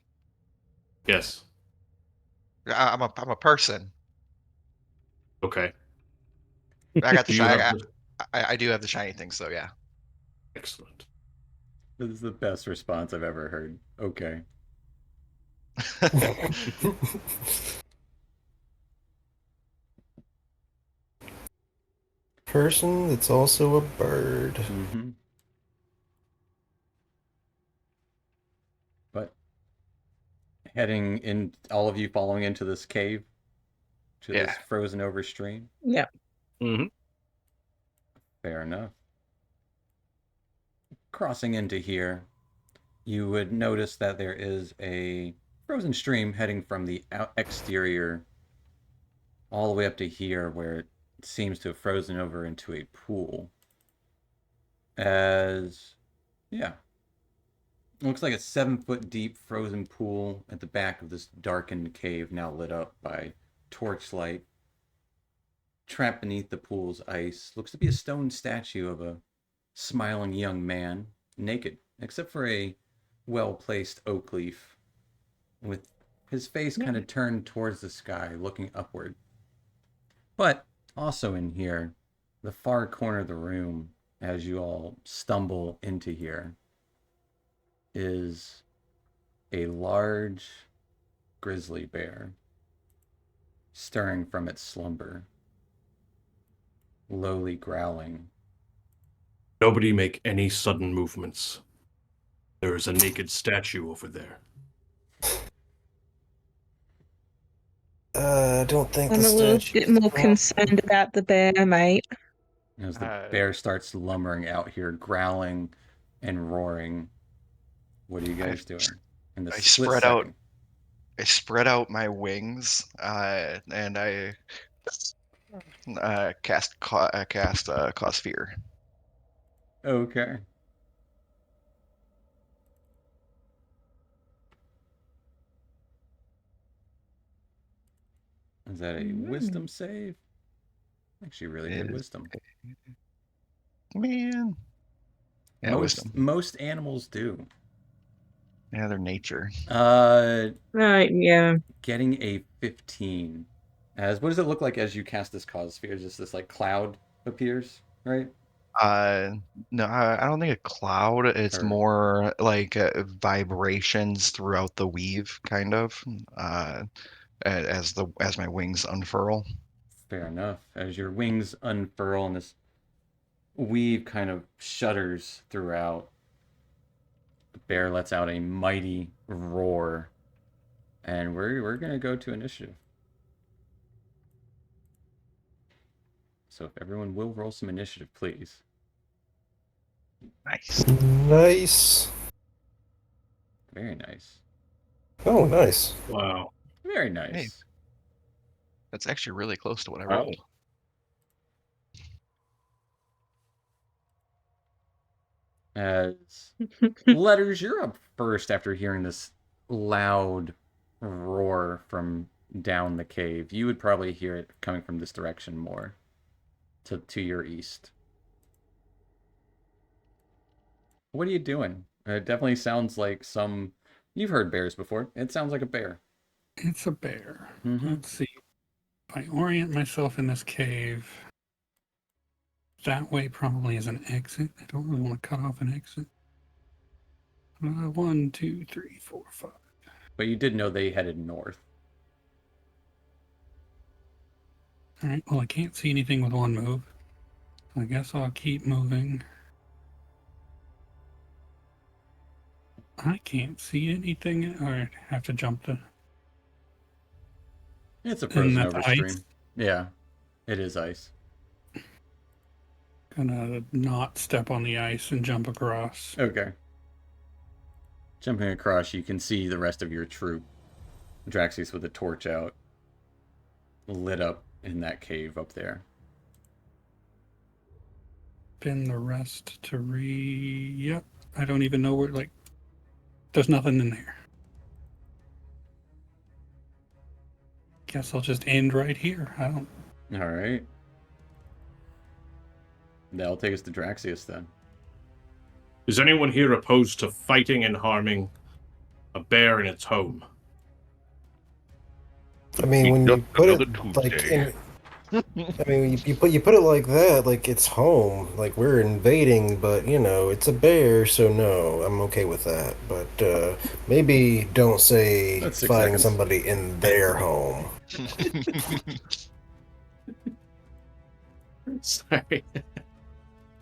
Yes. I'm a person. Okay. I got the Do you have shiny. the... I do have the shiny things, so yeah. Excellent. This is the best response I've ever heard. Okay. Person that's also a bird. Mm-hmm. But heading in, all of you following into this cave, to Yeah. this frozen over stream. Yeah. Mm-hmm. Fair enough. Crossing into here, you would notice that there is a frozen stream heading from the exterior all the way up to here, where it seems to have frozen over into a pool. As, yeah, it looks like a 7 foot deep frozen pool at the back of this darkened cave, now lit up by torchlight. Trapped beneath the pool's ice looks to be a stone statue of a smiling young man naked, except for a well-placed oak leaf, with his face kind of turned towards the sky, looking upward. But also in here, the far corner of the room, as you all stumble into here, is a large grizzly bear stirring from its slumber, lowly growling. Nobody make any sudden movements. There is a naked statue over there. I don't think I'm the a little statue bit is more concerned about the bear, mate. As the Uh, bear starts lumbering out here, growling and roaring. What are you guys doing? In the I split spread out. second. I spread out my wings, and I cause fear. Okay. Is that a wisdom save? Actually, really good Is wisdom. man, yeah, wisdom. Most animals do. Yeah, their nature. Right, yeah. Getting a 15. What does it look like as you cast this cause sphere? Just this like cloud appears, right? No, I don't think a cloud. It's Or more like vibrations throughout the weave, kind of. As my wings unfurl. fair enough. As your wings unfurl and this weave kind of shudders throughout, the bear lets out a mighty roar, and we're gonna go to initiative. So if everyone will roll some initiative, please. Nice. Nice. Very nice. Oh, nice. Wow. Very nice. Hey. That's actually really close to what I Wow. rolled. As Letters, you're up first after hearing this loud roar from down the cave. You would probably hear it coming from this direction more, to your east. What are you doing? It definitely sounds like some. You've heard bears before. It sounds like a bear. It's a bear. Mm-hmm. Let's see. If I orient myself in this cave, that way probably is an exit. I don't really want to cut off an exit. 1, 2, 3, 4, 5. But you did know they headed north. All right. Well, I can't see anything with one move. I guess I'll keep moving. I can't see anything, or I have to jump to. It's a And frozen that's over ice. stream. Yeah, it is ice. Gonna not step on the ice and jump across. Okay. Jumping across, you can see the rest of your troop. Draxius with a torch out, lit up in that cave up there. Spin the rest to Yep. I don't even know where. Like, there's nothing in there. Guess I'll just end right here. I don't. All right. That'll take us to Draxius then. Is anyone here opposed to fighting and harming a bear in its home? I mean, when you put Another it like Tuesday. I mean, you put it like that, like it's home, like we're invading, but you know, it's a bear, so no, I'm okay with that. But maybe don't say That's 6 fighting seconds. somebody in their home. Sorry.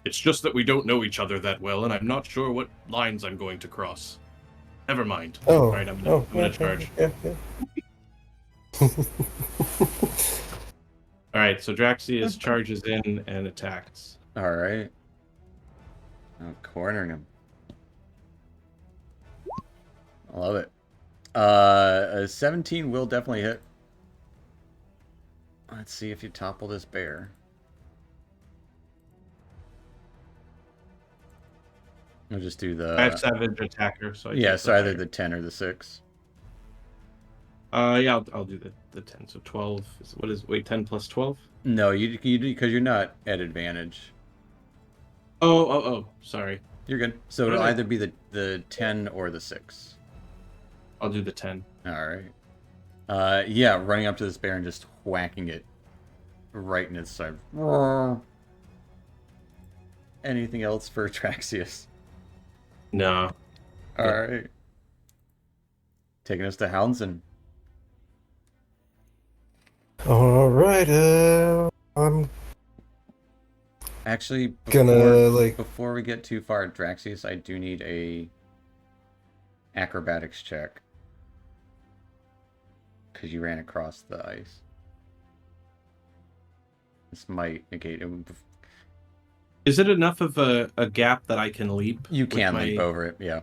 It's just that we don't know each other that well, and I'm not sure what lines I'm going to cross. Never mind. Oh, All right, I'm gonna charge. Yeah. All right, so Draxius charges in and attacks. All right. I'm cornering him. I love it. A 17 will definitely hit. Let's see if you topple this bear. I'll just do the. I have savage attacker, so I Yeah, take so the either higher. the 10 or the 6. Yeah, I'll do the 10. So 12. Wait, 10 plus 12? No, you because you're not at advantage. Oh, sorry. You're good. So it'll Alright. either be the 10 or the 6. I'll do the 10. All right. Yeah, running up to this bear and just whacking it right in its side. Anything else for Traxius? No. All right. Taking us to Houndson. All right. I'm Actually, gonna before we get too far, Draxius, I do need a acrobatics check because you ran across the ice. This might negate it. Is it enough of a gap that I can leap? You with can my- leap over it. Yeah.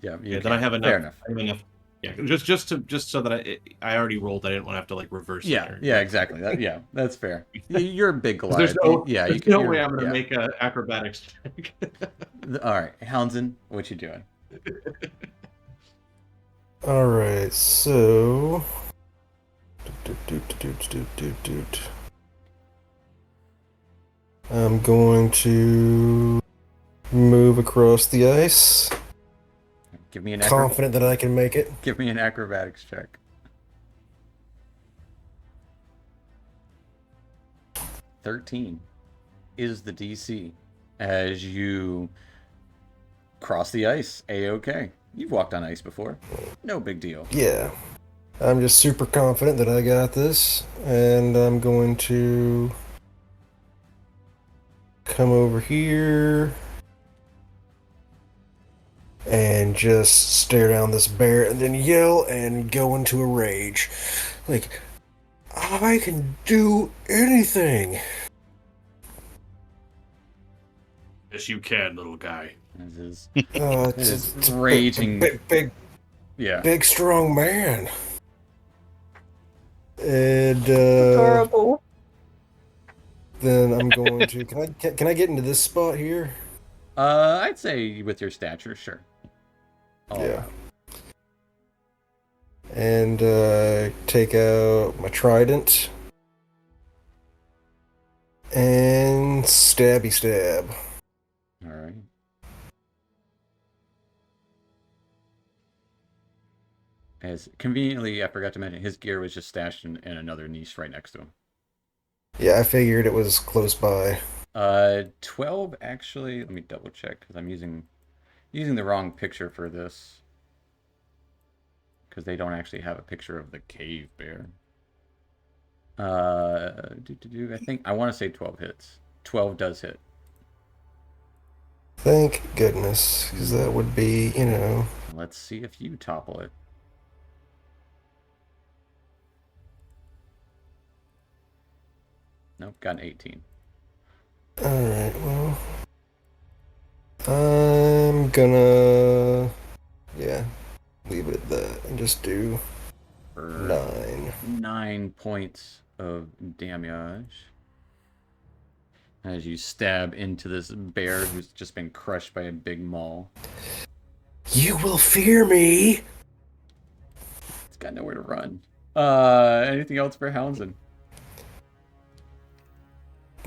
Yeah. You Yeah, can. then I have enough. Fair enough. I have enough. Yeah, just so that I already rolled. I didn't want to have to like reverse. Yeah. it or, Yeah. Exactly. Yeah. That's fair. You're a big Goliath. There's no, Yeah. there's no way I'm gonna make an acrobatics check. All right, Houndson, what you doing? All right. So. I'm going to move across the ice. Give me an Confident that I can make it. Give me an acrobatics check. 13 is the DC as you cross the ice. A-okay. You've walked on ice before. No big deal. Yeah. I'm just super confident that I got this, and I'm going to come over here and just stare down this bear and then yell and go into a rage. Like, I can do anything. Yes, you can, little guy. This is It's a raging. big, Yeah. strong man. And Adorable. then I'm going to. Can I get into this spot here? I'd say with your stature, sure. Yeah. And take out my trident. And stabby stab. All right. As conveniently, I forgot to mention, his gear was just stashed in another niche right next to him. Yeah, I figured it was close by. 12 actually. Let me double check because I'm using the wrong picture for this. Because they don't actually have a picture of the cave bear. I think I want to say 12 hits. 12 does hit. Thank goodness, because that would be, Let's see if you topple it. Nope, got an 18. Alright, well. I'm gonna. Yeah, leave it at that and just do For 9. 9 points of damage. As you stab into this bear who's just been crushed by a big maul. You will fear me! It's got nowhere to run. Anything else for Houndson?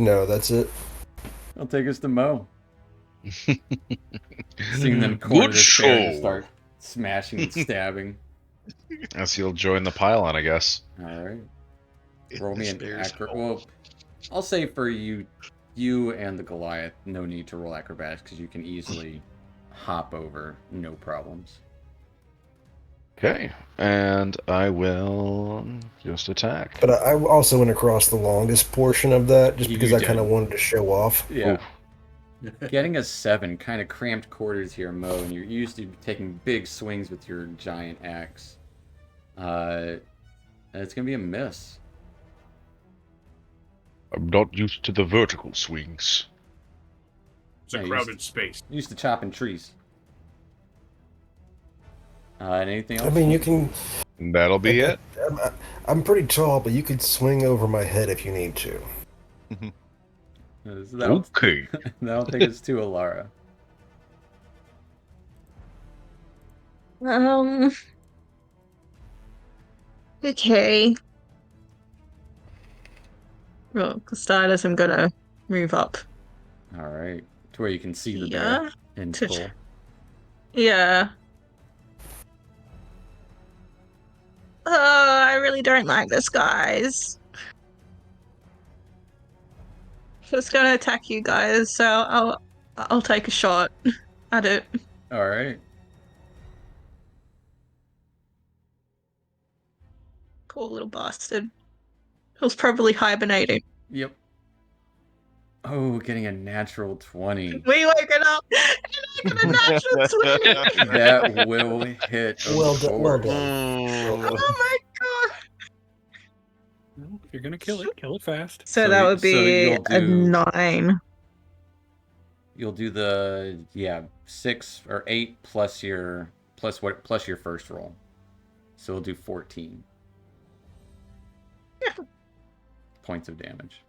No, that's it. I'll take us to Mo. Seeing them corner Good this bear and show. start smashing and stabbing. As he'll join the pylon, I guess. All right. Roll me This an bear's acro. home. Well, I'll say for you and the Goliath, no need to roll acrobatics because you can easily hop over, no problems. Okay, and I will just attack. But I also went across the longest portion of that just You because I did. kind of wanted to show off. Yeah. Getting a 7, kind of cramped quarters here, Mo, and you're used to taking big swings with your giant axe. And it's gonna be a miss. I'm not used to the vertical swings. It's a Yeah, crowded space. Used to chopping trees. And anything else? I mean, you can. That'll be it. I'm pretty tall, but you could swing over my head if you need to. That'll Okay. take us to Alara. Okay. Well, for starters, I'm gonna move up. All right. to where you can see the bear Yeah. in To- full. Yeah. I really don't like this, guys. It's gonna attack you guys, so I'll take a shot at it. All right. Poor little bastard. He was probably hibernating. Yep. Oh, getting a natural 20. We woke it up and I got a natural 20. That will hit, of Well done. Well course. done. Oh my god. Well, if you're gonna kill it fast. So that would so be you'll a do 9. you'll do the 6 or 8 plus your first roll. So we'll do 14 points of damage.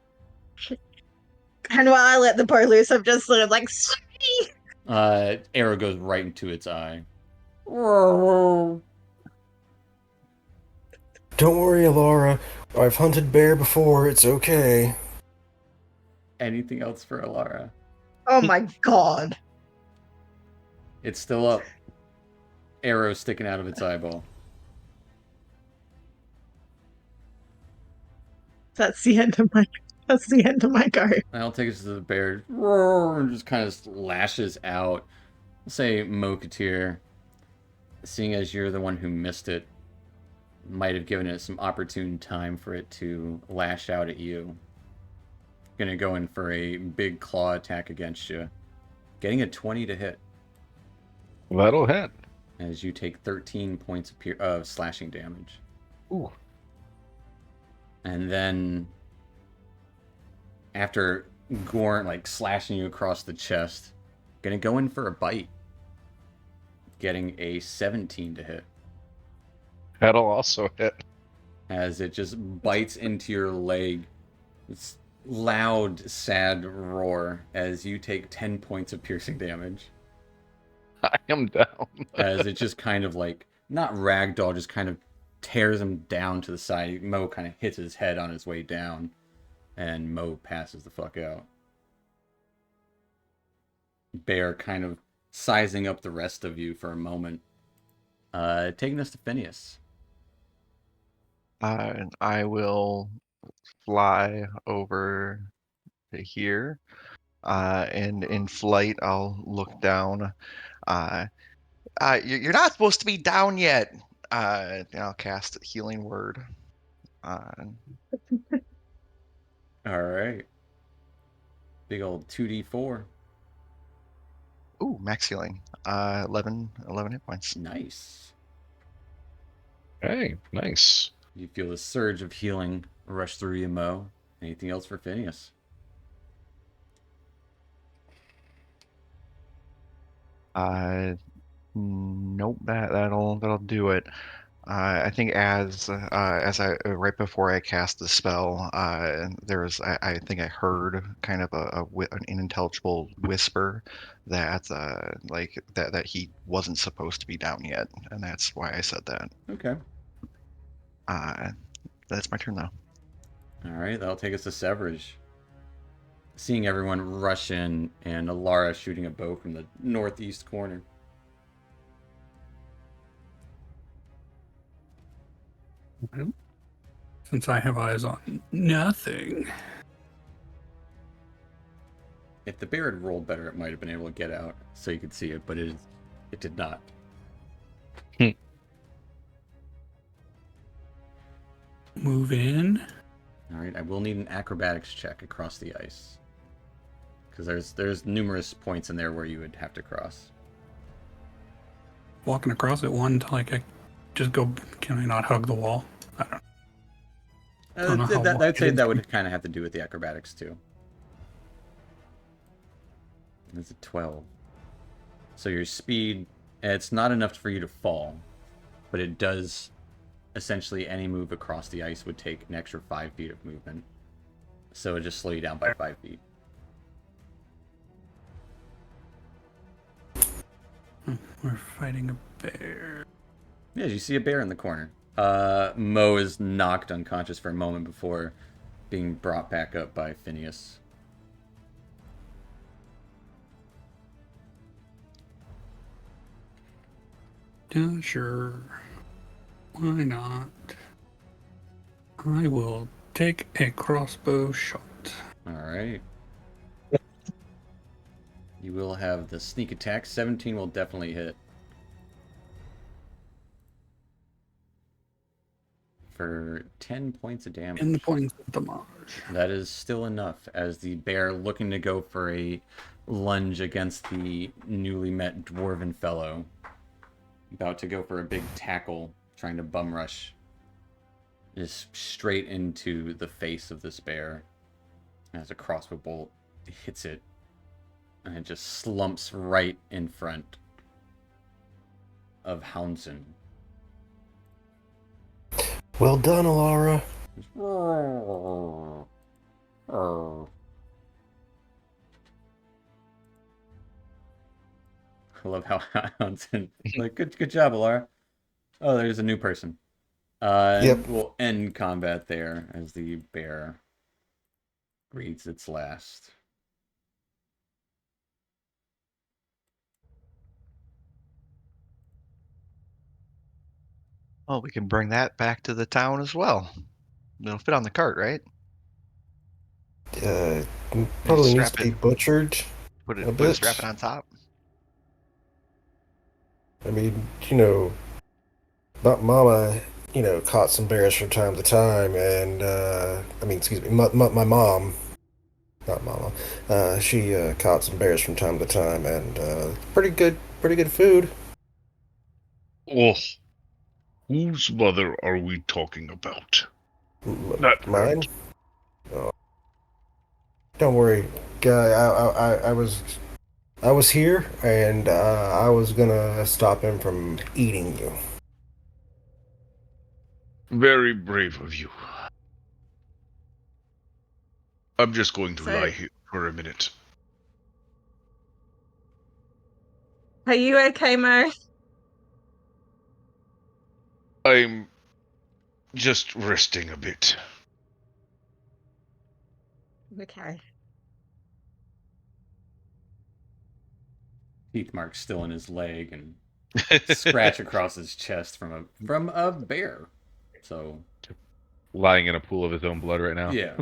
And while I let the bow loose, I'm just sort of like, "Sweet." Arrow goes right into its eye. Don't worry, Alara. I've hunted bear before. It's okay. Anything else for Alara? Oh my god. It's still up. Arrow sticking out of its eyeball. That's the end of my go. I'll take us to the bear. And just kind of lashes out. I'll say Mokatir, seeing as you're the one who missed it, might have given it some opportune time for it to lash out at you. Gonna go in for a big claw attack against you. Getting a 20 to hit That'll hit. as you take 13 points of slashing damage. Ooh. And then after Gorn slashing you across the chest, gonna go in for a bite. Getting a 17 to hit. That'll also hit. As it just bites into your leg. It's loud, sad roar as you take 10 points of piercing damage. I am down. As it just kind of not ragdoll, just kind of tears him down to the side. Mo kind of hits his head on his way down, and Mo passes the fuck out. Bear kind of sizing up the rest of you for a moment. Taking us to Phineas. I will fly over to here, and in flight, I'll look down. You're not supposed to be down yet. And I'll cast Healing Word. All right. Big old 2d4. Ooh, max healing. 11 hit points. Nice. Hey, nice. You feel a surge of healing rush through you, Mo. Anything else for Phineas? Nope. That'll do it. I think as I right before I cast the spell, I think I heard kind of an unintelligible whisper that that he wasn't supposed to be down yet, and that's why I said that. Okay. That's my turn though. All right, that'll take us to Severage. Seeing everyone rush in and Alara shooting a bow from the northeast corner. Well, since I have eyes on nothing. If the bear had rolled better, it might have been able to get out so you could see it, but it did not. Move in. All right, I will need an acrobatics check across the ice. Because there's numerous points in there where you would have to cross. Walking across it one to I just go. Can I not hug the wall? I don't know. Don't know how I'd say wide that it would is. kind of have to do with the acrobatics too. It's a 12. So your speed, it's not enough for you to fall, but it does essentially any move across the ice would take an extra 5 feet of movement. So it just slow you down by 5 feet. We're fighting a bear. Yeah, you see a bear in the corner. Mo is knocked unconscious for a moment before being brought back up by Phineas. Yeah, sure. Why not? I will take a crossbow shot. All right. You will have the sneak attack. 17 will definitely hit. For 10 points of damage. And the points of damage. That is still enough as the bear looking to go for a lunge against the newly met dwarven fellow. About to go for a big tackle, trying to bum rush. Just straight into the face of this bear. As a crossbow bolt hits it. And it just slumps right in front of Houndson. Well done, Alara. I love how Houndson like good job, Alara. Oh, there's a new person. Yep. And we'll end combat there as the bear breathes its last. Well, we can bring that back to the town as well. It'll fit on the cart, right? Probably needs strap to be it- butchered Put a it bit. strap it on top. I mean, Mama, caught some bears from time to time, and excuse me, my mom, not Mama, she caught some bears from time to time, and pretty good food. Oh, whose mother are we talking about? Not Mine. right. Oh, don't worry, guy. I was here, and I was gonna stop him from eating you. Very brave of you. I'm just going to So- lie here for a minute. Are you okay, Mo? I'm just resting a bit. Okay. Teeth marks still in his leg and scratch across his chest from a bear. So Lying in a pool of his own blood right now. yeah.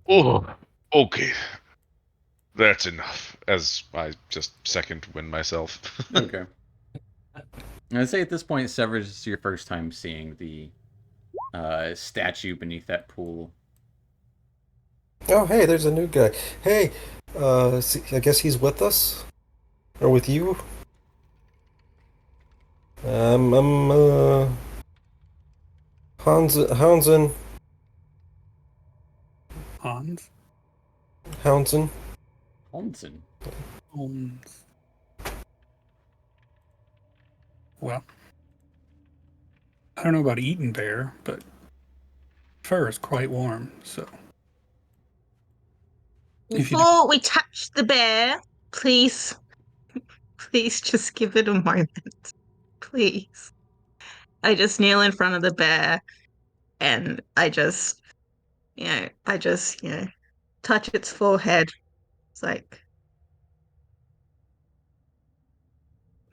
Oh, okay. That's enough. As I just second win myself. Okay. I'd say at this point, Severus, it's your first time seeing the statue beneath that pool. Oh, hey, there's a new guy. Hey, I guess he's with us, or with you. I'm Houndson. Houndson. Holmson. Holmes. Well, I don't know about eating bear, but fur is quite warm, so. If you do- Before we touch the bear, please, please just give it a moment. Please. I just kneel in front of the bear and I just, touch its forehead. It's like,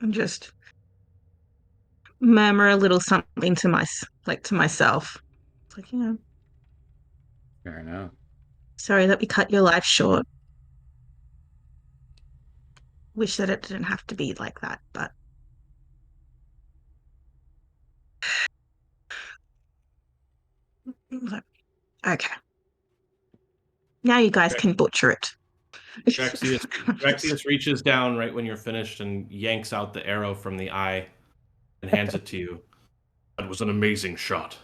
and just murmur a little something to myself. It's like, Fair enough. sorry that we cut your life short. Wish that it didn't have to be like that, but okay. Now you guys can butcher it. Draxius reaches down right when you're finished and yanks out the arrow from the eye and hands it to you. That was an amazing shot.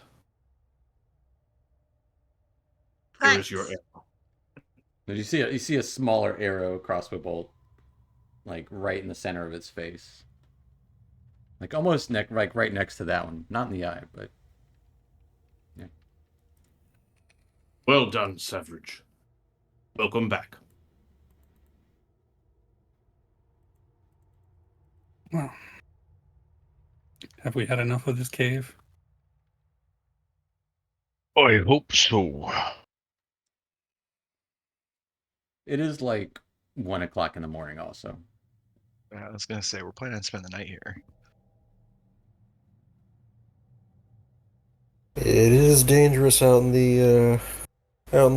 Here is your Thanks. arrow. Did you see a smaller arrow crossbow bolt, like right in the center of its face, like almost right next to that one, not in the eye, but yeah. Well done, Savage. Welcome back. Well, have we had enough of this cave? I hope so. It is like 1 o'clock in the morning also. I was gonna say we're planning on spending the night here. It is dangerous out in the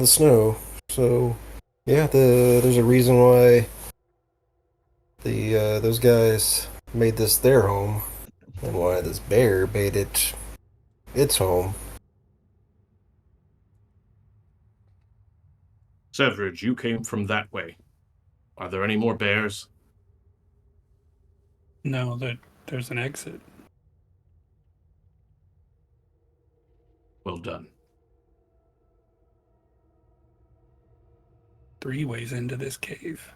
snow. So, yeah, there's a reason why those guys made this their home, and why this bear made it its home. Severidge, you came from that way. Are there any more bears? No, there's an exit. Well done. 3 ways into this cave.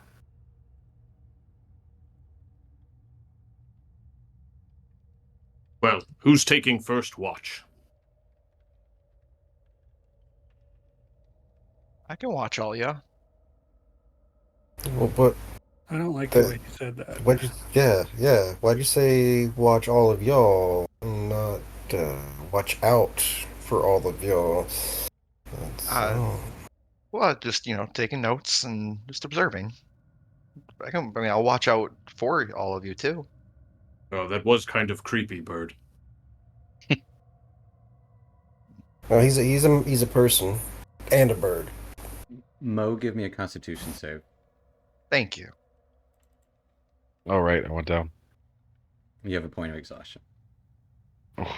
Well, who's taking first watch? I can watch all ya. Well, but I don't like The- the way you said that. yeah. Why'd you say watch all of y'all, and not watch out for all of y'all? Well, just taking notes and just observing. I'll watch out for all of you too. Oh, that was kind of creepy, Bird. No, he's a person and a bird. Mo, give me a Constitution save. Thank you. All right, I went down. You have a point of exhaustion. Oh,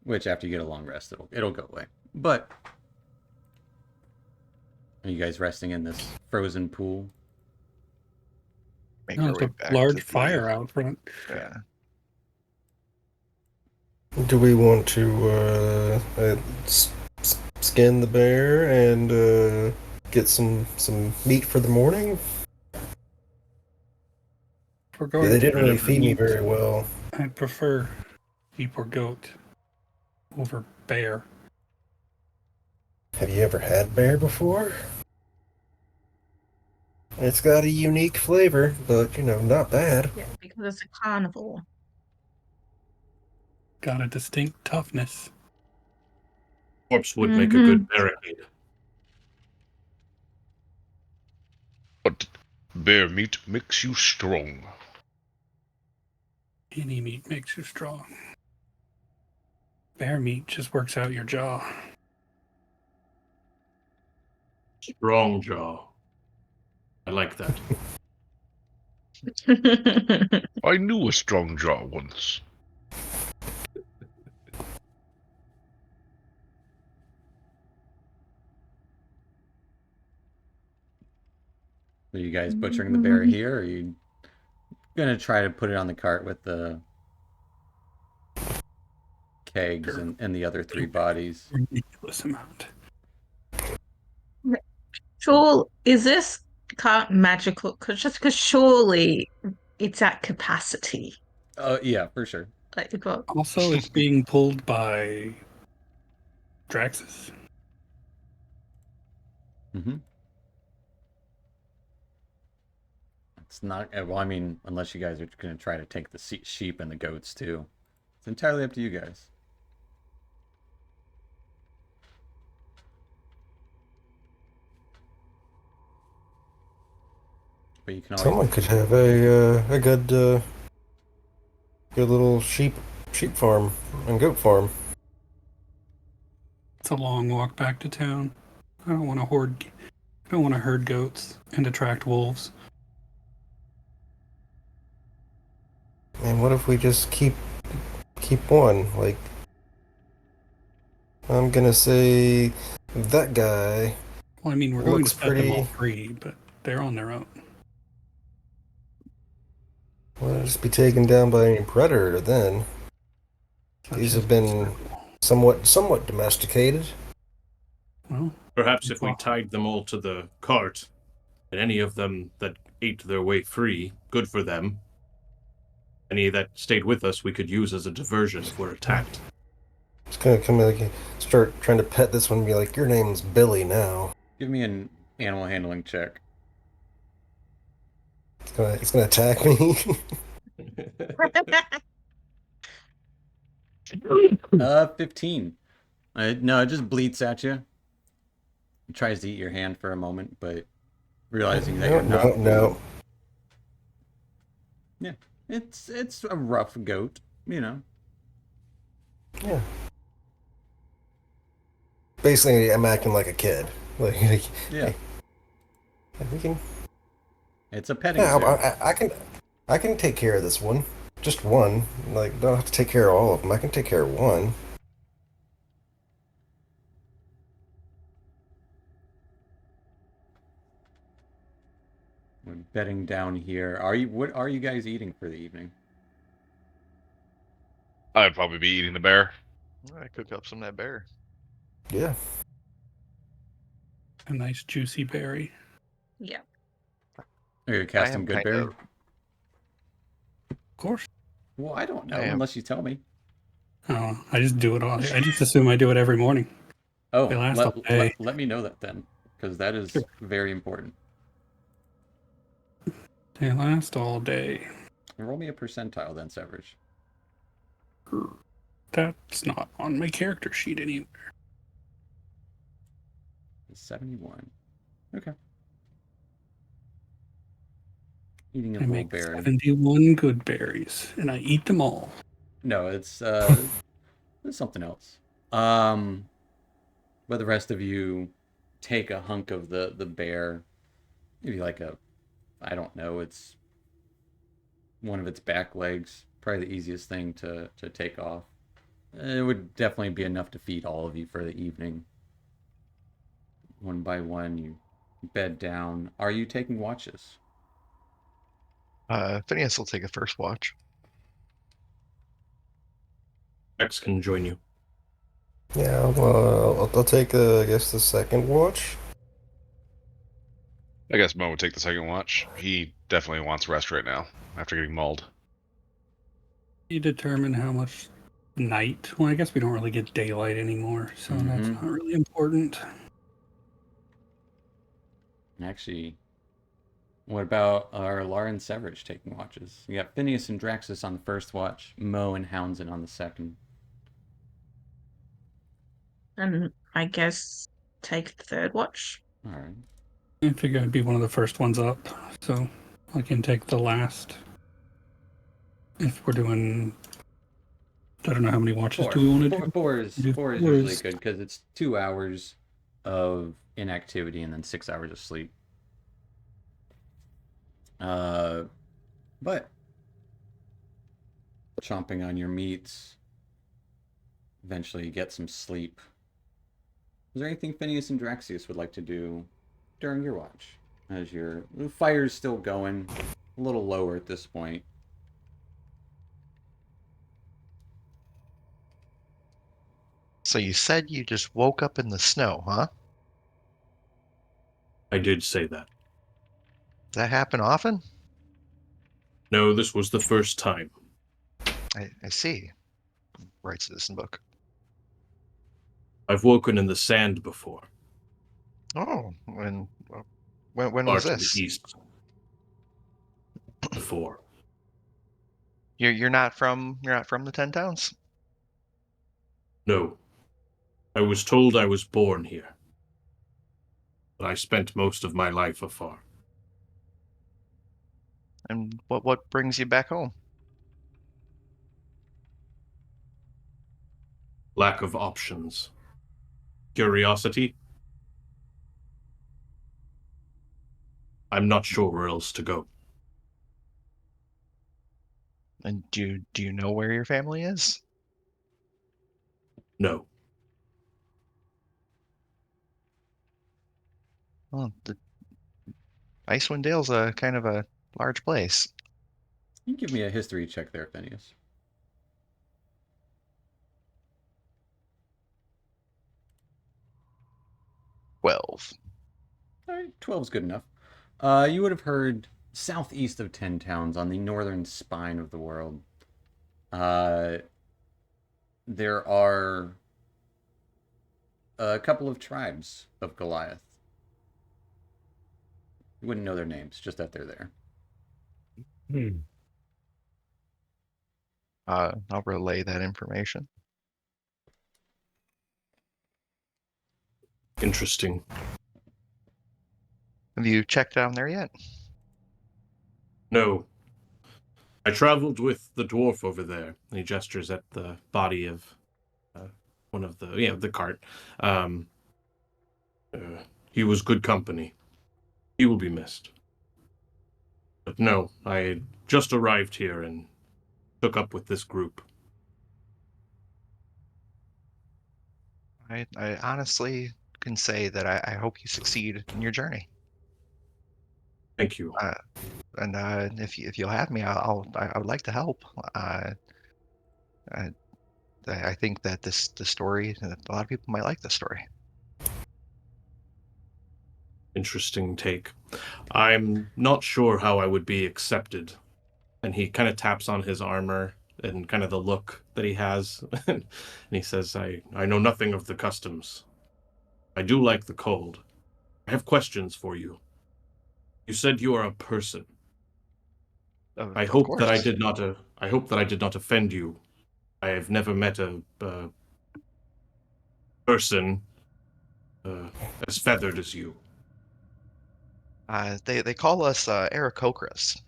Which, after you get a long rest, it'll go away. But are you guys resting in this frozen pool? Make No, our there's way a back large to fire out front. Yeah. Do we want to skin the bear and get some meat for the morning? If we're going They to didn't really eat feed me meat, very well. I'd prefer sheep or goat over bear. Have you ever had bear before? It's got a unique flavor, but not bad. Yeah, because it's a carnivore. Got a distinct toughness. Corpse would make a good barricade. But bear meat makes you strong. Any meat makes you strong. Bear meat just works out your jaw. Strong jaw. I like that. I knew a strong jaw once. Are you guys butchering the bear here, or are you gonna try to put it on the cart with the kegs and the other 3 bodies? Ridiculous amount. Sure, is this cart magical? Because surely it's at capacity. Oh, yeah, for sure. Like you've got Also, it's being pulled by Draxus. Mm-hmm. It's not, well, I mean, unless you guys are gonna try to take the sheep and the goats too. It's entirely up to you guys. But you can always Someone could have a good little sheep farm and goat farm. It's a long walk back to town. I don't want to herd goats and attract wolves. And what if we just keep one? Like, I'm gonna say that guy. Well, I mean, we're going to Looks set them all pretty- free, but they're on their own. Will just be taken down by any predator then. Such These as have been somewhat domesticated. Well, Perhaps if we tied them all to the cart, and any of them that ate their way free, good for them. Any that stayed with us, we could use as a diversion if we're attacked. It's gonna come like start trying to pet this one and be like, your name's Billy now. give me an animal handling check. It's gonna attack me. 15. No, it just bleats at you. It tries to eat your hand for a moment, but realizing that No, you're not no, no. full. Yeah, it's a rough goat, you know. Yeah. Basically, I'm acting like a kid. Like, Yeah, hey, we can. it's a petting Yeah, zoo. I can take care of this one. Just one. Like, don't have to take care of all of them. I can take care of one. We're bedding down here. What are you guys eating for the evening? I'd probably be eating the bear. I cook up some of that bear. Yeah. A nice juicy berry. Yeah. Are you I casting am kind Goodberry? of. Of course. Well, I don't I know am. unless you tell me. Oh, I just do it all. I just assume I do it every morning. They Oh, last all day. let me know that then, because that Sure. is very important. They last all day. Roll me a percentile then, Severage. That's not on my character sheet anywhere. 71. Okay. Eating a I little make berry. 71 good berries, and I eat them all. No, it's something else. But the rest of you take a hunk of the bear, maybe like a, I don't know, it's one of its back legs, probably the easiest thing to take off. It would definitely be enough to feed all of you for the evening. One by one, you bed down. Are you taking watches? Phineas will take a first watch. X can join you. Yeah, I'll take, I guess, the second watch. I guess Mo would take the second watch. He definitely wants rest right now after getting mauled. You determine how much night. Well, I guess we don't really get daylight anymore, so that's not really important. Actually, what about our Lar and Severage taking watches? You got Phineas and Draxus on the first watch, Mo and Houndsdon on the second. And I guess take the third watch. All right. I figure I'd be one of the first ones up, so I can take the last. If we're doing, I don't know how many watches do we want to do. Four is usually good because it's 2 hours of inactivity and then 6 hours of sleep. But chomping on your meats, eventually you get some sleep. Is there anything Phineas and Draxius would like to do during your watch? As the fire's still going, a little lower at this point. So you said you just woke up in the snow, huh? I did say that. Does that happen often? No, this was the first time. I see. Right citizen book. I've woken in the sand before, Oh, when far was to the this? east. Before. You're not from the Ten Towns? No. I was told I was born here, but I spent most of my life afar. And what brings you back home? Lack of options. Curiosity? I'm not sure where else to go. And do you know where your family is? No. Well, the Icewind Dale's a kind of a large place. You can give me a history check there, Phineas. 12. All right, 12 is good enough. You would have heard southeast of 10 towns on the northern spine of the world. Uh, there are a couple of tribes of Goliath. You wouldn't know their names, just that they're there. I'll relay that information. Interesting. Have you checked down there yet? No. I traveled with the dwarf over there. And he gestures at the body of one of the cart. Um, he was good company. He will be missed. But no, I just arrived here and took up with this group. I honestly can say that I hope you succeed in your journey. Thank you. And if you'll have me, I would like to help. I think that the story, a lot of people might like this story. Interesting take. I'm not sure how I would be accepted. And he kind of taps on his armor and kind of the look that he has. And he says, I know nothing of the customs. I do like the cold. I have questions for you. You said you are a person. I Of hope that I course. did not. I hope that I did not offend you. I have never met a person as feathered as you. They call us Aarakocras.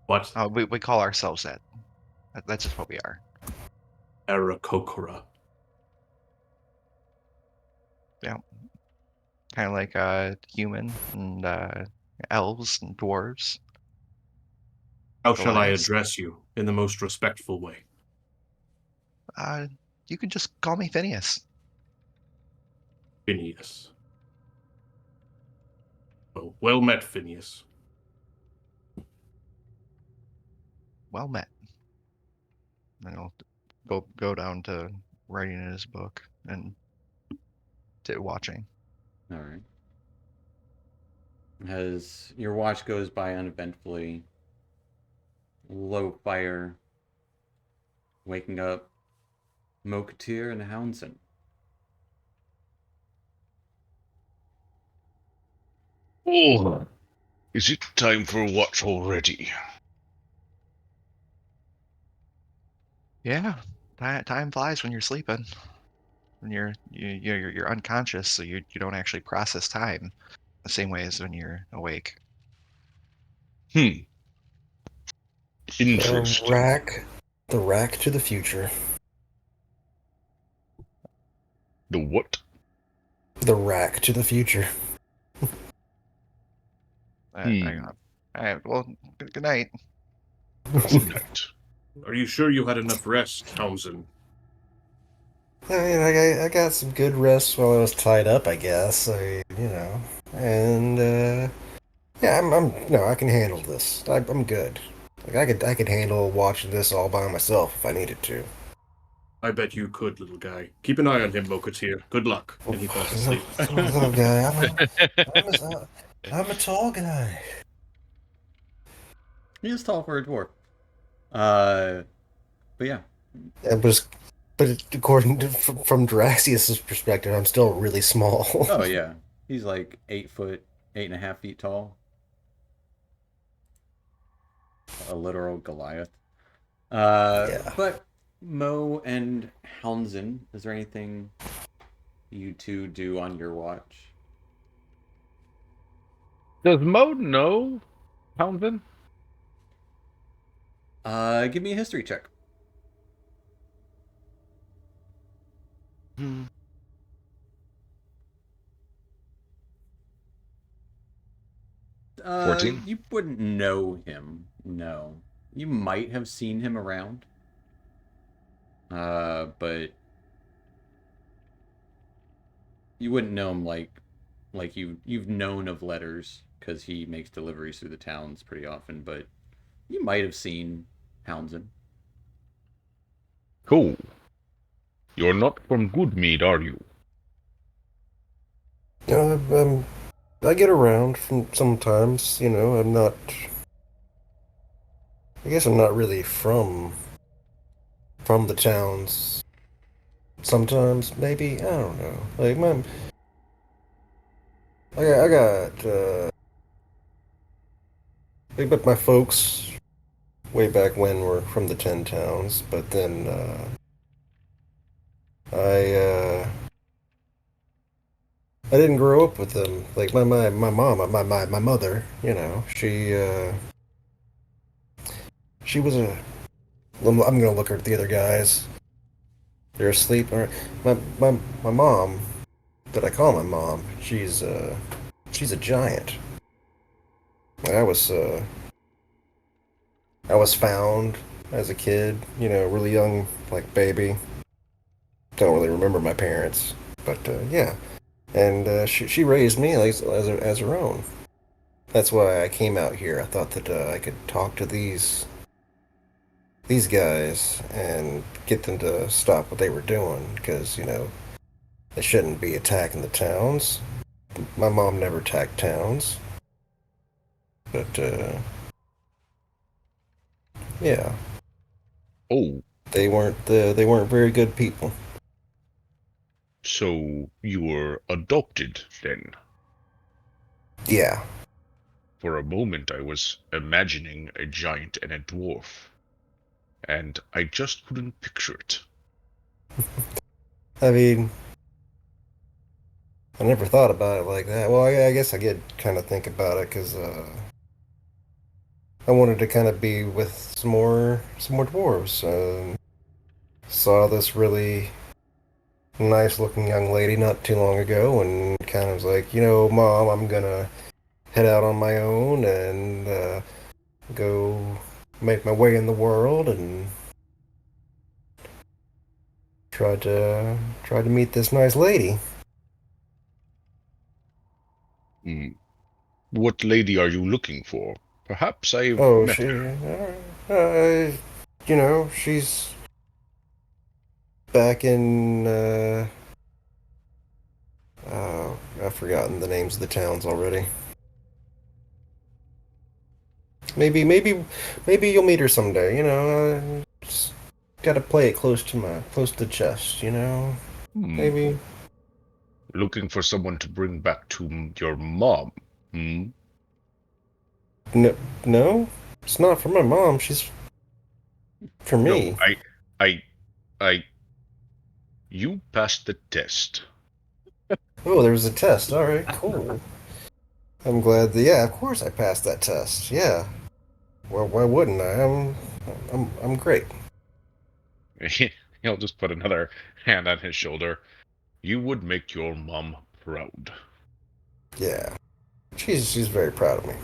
What? We call ourselves that. That's just what we are. Aarakocra. Yeah. Kind of like human and elves and dwarves. How shall I Goliaths. address you in the most respectful way? You can just call me Phineas. Phineas. Oh, well met, Phineas. Well met. And I'll go down to writing in his book and to watching. All right. As your watch goes by uneventfully, low fire, waking up, Moketeer and Houndson. Oh, is it time for a watch already? Yeah, time flies when you're sleeping. When you're unconscious, so you don't actually process time the same way as when you're awake. Hmm. The Interesting. rack to the future. The what? The rack to the future. All right, well, good night. Good night. Are you sure you had enough rest, Townsend? I mean, I got some good rest while I was tied up, I guess. And yeah, no, I can handle this. I'm good. Like I could handle watching this all by myself if I needed to. I bet you could, little guy. Keep an eye on him, Moketeer. Good luck. And he falls asleep. Little guy, I'm a tall guy. He is tall for a dwarf. But yeah. Yeah, but according to from Draxius's perspective, I'm still really small. Oh yeah. He's like 8 foot, 8.5 feet tall. A literal Goliath. Yeah. But Mo and Houndson, is there anything you two do on your watch? Does Mo know Townsend? Give me a history check. Hmm. Uh, 14? you wouldn't know him. No. You might have seen him around. But you wouldn't know him like you've known of letters because he makes deliveries through the towns pretty often, but you might have seen Houndson. Cool. You're not from Goodmead, are you? I get around from sometimes. I'm not. I guess I'm not really from the towns. Sometimes, maybe, I don't know. Like I got but my folks way back when were from the 10 towns, but then I I didn't grow up with them. Like my mom, my mother. You know, she was a. I'm gonna look at the other guys. They're asleep. All right. My mom, that I call my mom. She's a giant. I was I was found as a kid. You know, really young, like baby. Don't really remember my parents, but yeah. And she raised me like as her own. That's why I came out here. I thought that I could talk to these guys and get them to stop what they were doing because you know they shouldn't be attacking the towns. My mom never attacked towns, but yeah, Oh, they weren't very good people. so you were adopted then? Yeah, For a moment I was imagining a giant and a dwarf, and I just couldn't picture it. I mean, I never thought about it like that. Well, I guess I did kind of think about it because I wanted to kind of be with some more dwarves. Saw this really nice looking young lady not too long ago and kind of was like, you know, Mom, I'm gonna head out on my own and go make my way in the world and try to meet this nice lady. Hmm. What lady are you looking for? Perhaps I've Oh, met her. you know, she's back in I've forgotten the names of the towns already. Maybe you'll meet her someday. You know, just gotta play it close to the chest. You know, Hmm. maybe. Looking for someone to bring back to your mom. Hmm? No, no, it's not for my mom. She's for No, me. I, I. You passed the test. Oh, there was a test. All right, cool. I'm glad that. Yeah, of course I passed that test. Yeah. Well, why wouldn't I? I'm great. He'll just put another hand on his shoulder. You would make your mom proud. Yeah. She's very proud of me.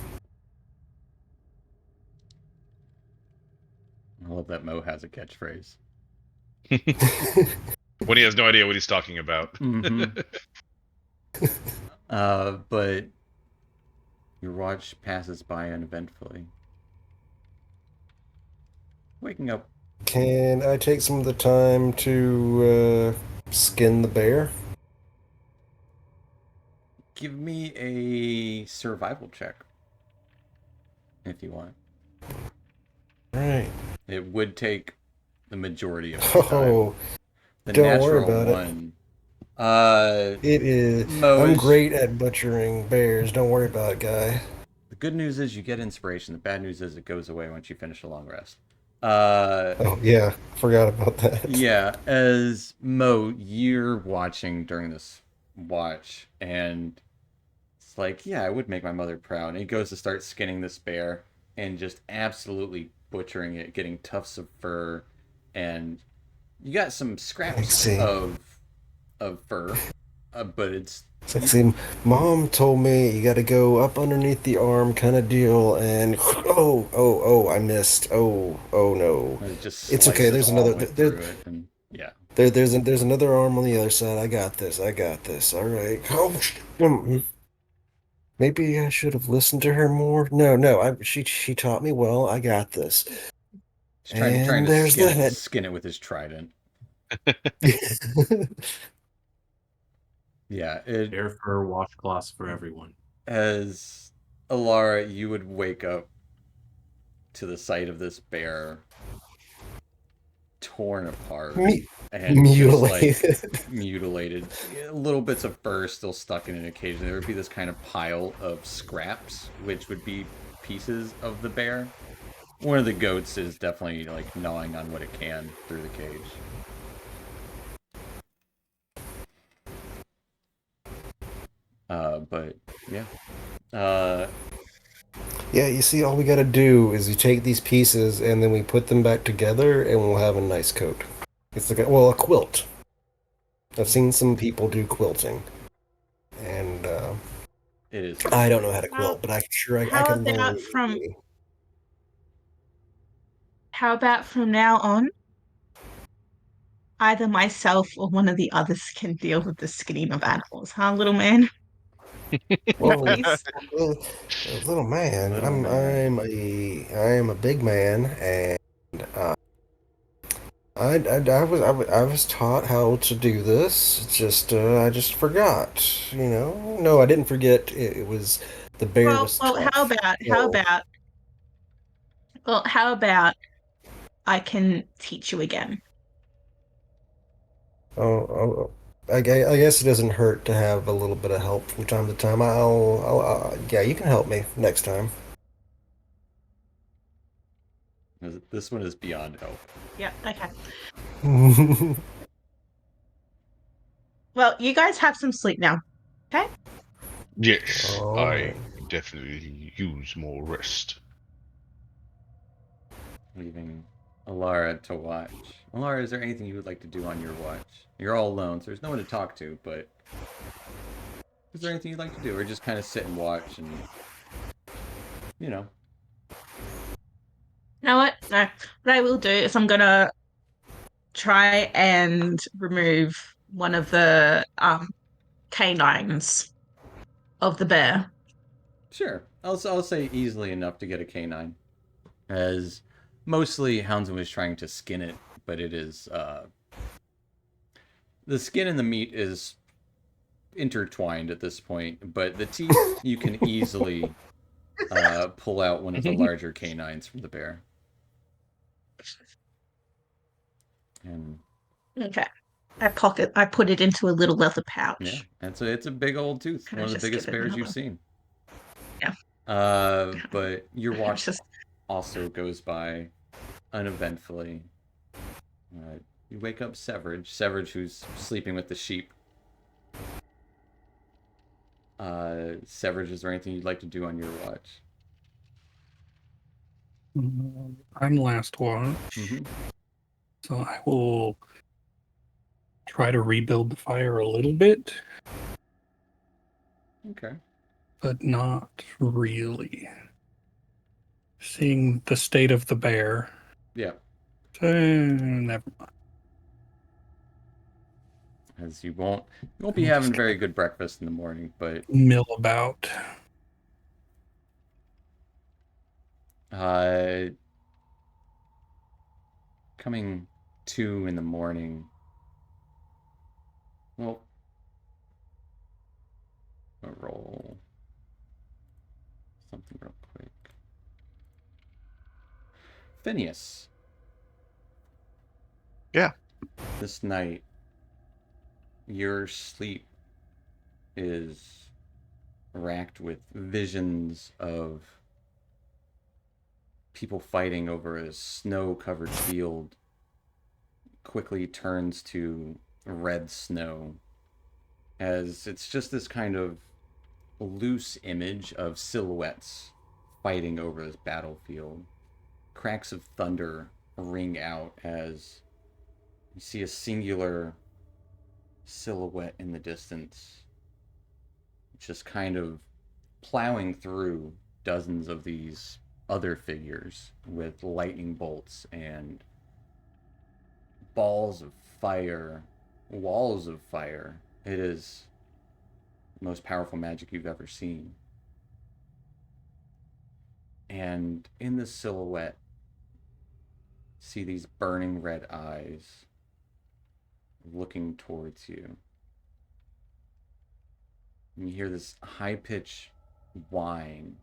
I love that Mo has a catchphrase. When he has no idea what he's talking about. Mm-hmm. But your watch passes by uneventfully. Waking up, Can I take some of the time to skin the bear? give me a survival check if you want. All right. It would take the majority of your time. Oh, The don't worry natural about it. one. It is. Mo I'm is. great at butchering bears. Don't worry about it, guy. The good news is you get inspiration. The bad news is it goes away once you finish a long rest. Oh yeah, forgot about that. Yeah, as Mo, you're watching during this watch, and it's like, yeah, I would make my mother proud. And he goes to start skinning this bear and just absolutely butchering it, getting tufts of fur, and you got some scraps See, of fur, but it's see, Mom told me you got to go up underneath the arm, kind of deal, and oh, I missed. Oh no, it just it's okay. slices There's all another the way through it, and yeah. there's another arm on the other side. I got this. I got this. All right. Oh, maybe I should have listened to her more. No, she taught me well. I got this. He's trying And to there's that. skin it with his trident. Yeah, it Air fur washcloths for everyone. as Alara, you would wake up to the sight of this bear torn apart Me- and just like mutilated. mutilated. Little bits of fur still stuck in it occasionally. There would be this kind of pile of scraps, which would be pieces of the bear. One of the goats is definitely like gnawing on what it can through the cage. But yeah. Yeah, you see, all we gotta do is you take these pieces and then we put them back together, and we'll have a nice coat. It's like a quilt. I've seen some people do quilting, and It is. I don't know how to How, quilt, but I'm sure I how can learn. about from now on, either myself or one of the others can deal with the skinning of animals, huh, little man? Whoa, Please. little man, Little man. I am a big man, and uh, I was taught how to do this. It's just I just forgot. No, I didn't forget. It was the bear Well, was well, tough. No. how about I can teach you again? Oh, I guess it doesn't hurt to have a little bit of help from time to time. Yeah, you can help me next time. This one is beyond help. Yep, okay. Well, you guys have some sleep now, okay? Yes, All I right. definitely use more rest. Leaving Alara to watch. Alara, is there anything you would like to do on your watch? You're all alone, so there's no one to talk to, but is there anything you'd like to do? Or just kind of sit and watch and, you know. You know what? No. What I will do is I'm gonna try and remove one of the canines of the bear. Sure. I'll say easily enough to get a canine. As mostly Houndsman was trying to skin it, but it is, the skin and the meat is intertwined at this point, but the teeth you can easily pull out one of the larger canines from the bear. And Okay. I put it into a little leather yeah, pouch. it's a big old tooth, Can one I of the just give biggest it bears you've another? seen. Yeah. But your watch Just also goes by uneventfully. You wake up Severage, who's sleeping with the sheep. Severage, is there anything you'd like to do on your watch? I'm last watch, Mm-hmm. so I will try to rebuild the fire a little bit, Okay. but not really. Seeing the state of the bear, Yeah. never mind. As you won't be I'm having just very gonna good breakfast in the morning, but mill about. uh coming 2 in the morning. Well, I'll roll something real quick. Phineas. Yeah. This night, your sleep is racked with visions of people fighting over a snow-covered field. Quickly turns to red snow, as it's just this kind of loose image of silhouettes fighting over this battlefield. Cracks of thunder ring out as you see a singular silhouette in the distance, just kind of plowing through dozens of these other figures with lightning bolts and balls of fire, walls of fire. It is the most powerful magic you've ever seen. And in the silhouette, see these burning red eyes looking towards you. And you hear this high pitched whine.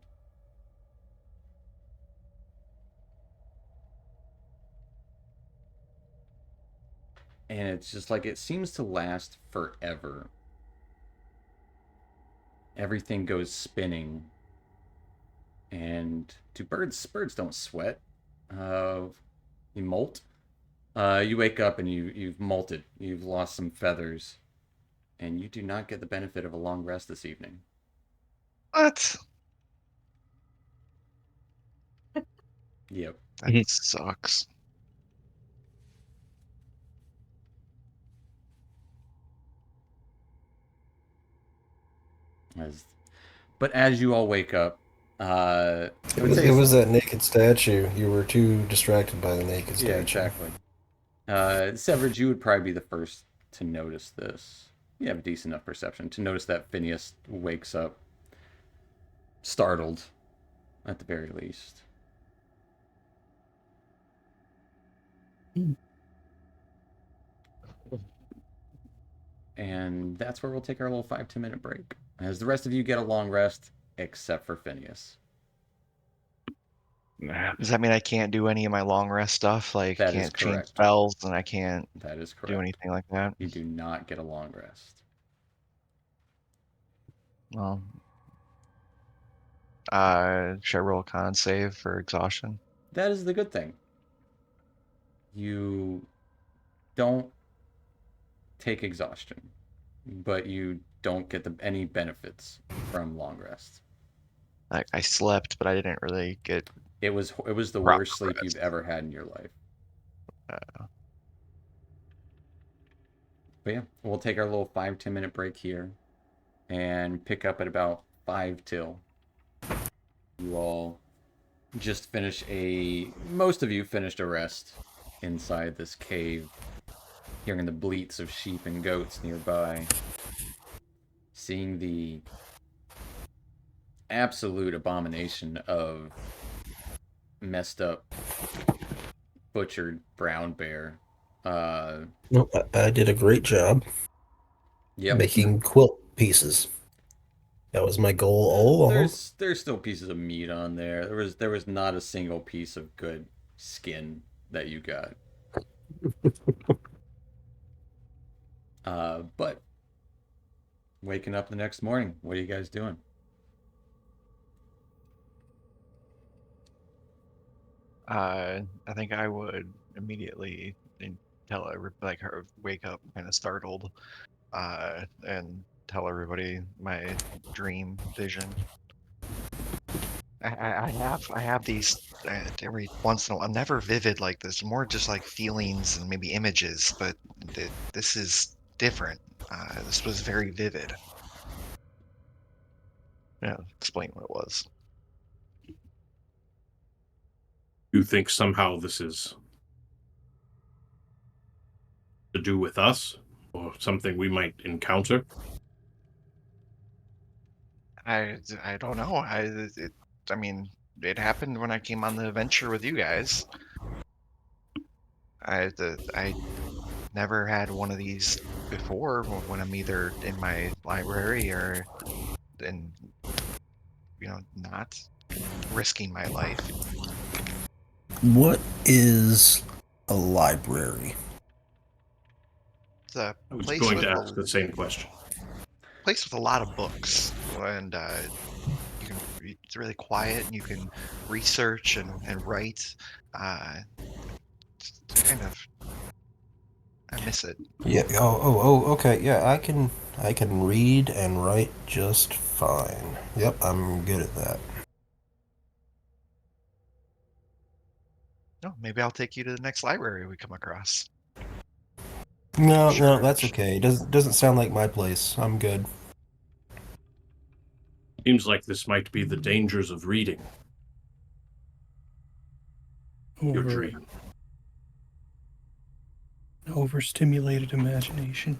And it's just like it seems to last forever. Everything goes spinning. And do birds don't sweat. You molt. You wake up and you've molted. You've lost some feathers. And you do not get the benefit of a long rest this evening. What? Yep. That sucks. But as you all wake up, I would say It was that naked statue. You were too distracted by the naked statue. yeah, exactly. Severage, you would probably be the first to notice this. You have a decent enough perception to notice that Phineas wakes up startled, at the very least. And that's where we'll take our little 5-10 minute break. As the rest of you get a long rest, except for Phineas. Nah. Does that mean I can't do any of my long rest stuff? Like, That is can't change correct. spells and I can't That is do correct. anything like that? You do not get a long rest. Well, should I roll a con save for exhaustion? That is the good thing. You don't take exhaustion, but you don't get any benefits from long rest. I slept, but I didn't really get It was the proper worst sleep you've rest. ever had in your life. But yeah, we'll take our little 5-10 minute break here and pick up at about 5 till. You all just most of you finished a rest inside this cave, hearing the bleats of sheep and goats nearby, seeing the absolute abomination of messed up, butchered brown bear. No, I did a great job Yep. making quilt pieces. That was my goal all along. There's still pieces of meat on there. There was not a single piece of good skin that you got. But waking up the next morning, what are you guys doing? I think I would immediately tell her wake up kind of startled, and tell everybody my dream vision. I have these every once in a while, never vivid like this, more just like feelings and maybe images, but this is different. This was very vivid. Yeah, explain what it was. You think somehow this is to do with us or something we might encounter? I don't know. I mean, it happened when I came on the adventure with you guys. I never had one of these before when I'm either in my library or in, not risking my life. What is a library? It's a I was place going with to ask the same question. place with a lot of books, and it's really quiet, and you can research and write. It's kind of, I miss it. Yeah. Okay. Yeah, I can read and write just fine. Yep, I'm good at that. No, maybe I'll take you to the next library we come across. No, Sure. that's okay. It doesn't sound like my place. I'm good. Seems like this might be the dangers of reading. Your dream. Overstimulated imagination.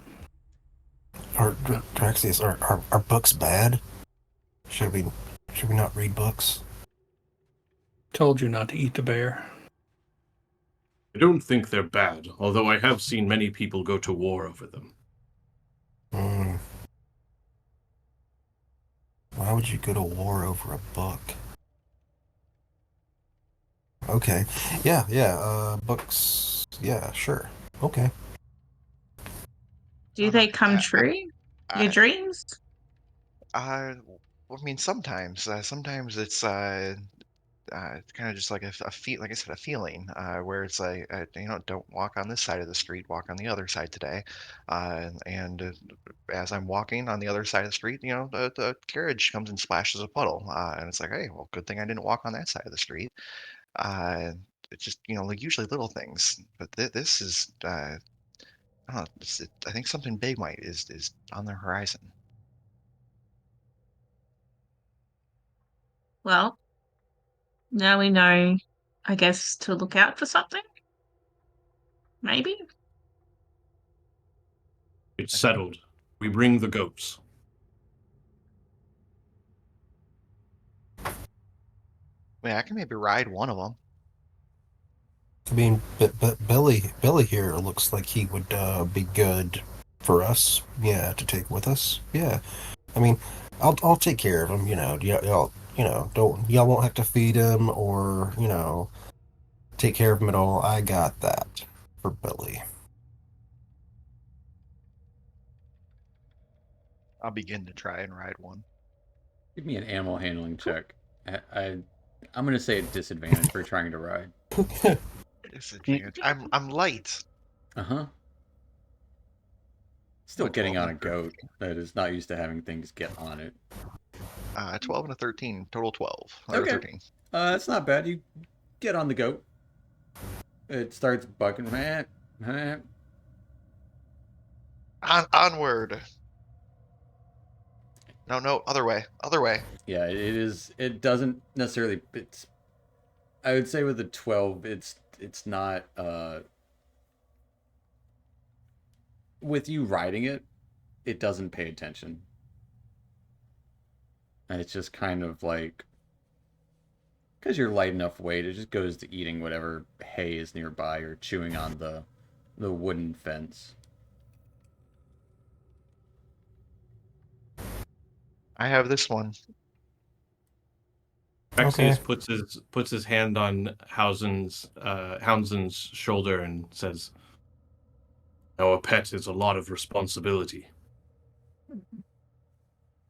Draxius, are books bad? Should we not read books? Told you not to eat the bear. I don't think they're bad, although I have seen many people go to war over them. Why would you go to war over a book? Okay. Yeah. Books. Yeah, sure. Okay. Do they come true? Your I- dreams? I mean, sometimes. Sometimes it's it's kind of just like a feel, like I said, a feeling where it's like, don't walk on this side of the street, walk on the other side today. And as I'm walking on the other side of the street, the carriage comes and splashes a puddle, and it's like, hey, well, good thing I didn't walk on that side of the street. Uh, it's just, like usually little things, but this is, I don't know, I think something big is on the horizon. Well, now we know, I guess, to look out for something. Maybe. It's settled. We bring the goats. I mean, I can maybe ride one of them. I mean, but Billy here looks like he would be good for us. Yeah, to take with us. Yeah, I mean, I'll take care of him. Y'all y'all won't have to feed him or take care of him at all. I got that for Billy. I'll begin to try and ride one. Give me an animal handling check. I'm gonna say a disadvantage for trying to ride. Disadvantage. I'm light. Uh-huh. Still What, getting 12 on a and goat that is not used to having things get on it. 12 and a 13, total 12 or Okay. 13. That's not bad. You get on the goat. It starts bucking. Onward. No, other way. Yeah, it is. It doesn't necessarily. I would say with the 12, it's not. With you riding it, it doesn't pay attention. And it's just kind of like, because you're light enough weight, it just goes to eating whatever hay is nearby or chewing on the wooden fence. I have this one. Okay. Rexius puts his hand on Houndson's shoulder and says, "Now a pet is a lot of responsibility."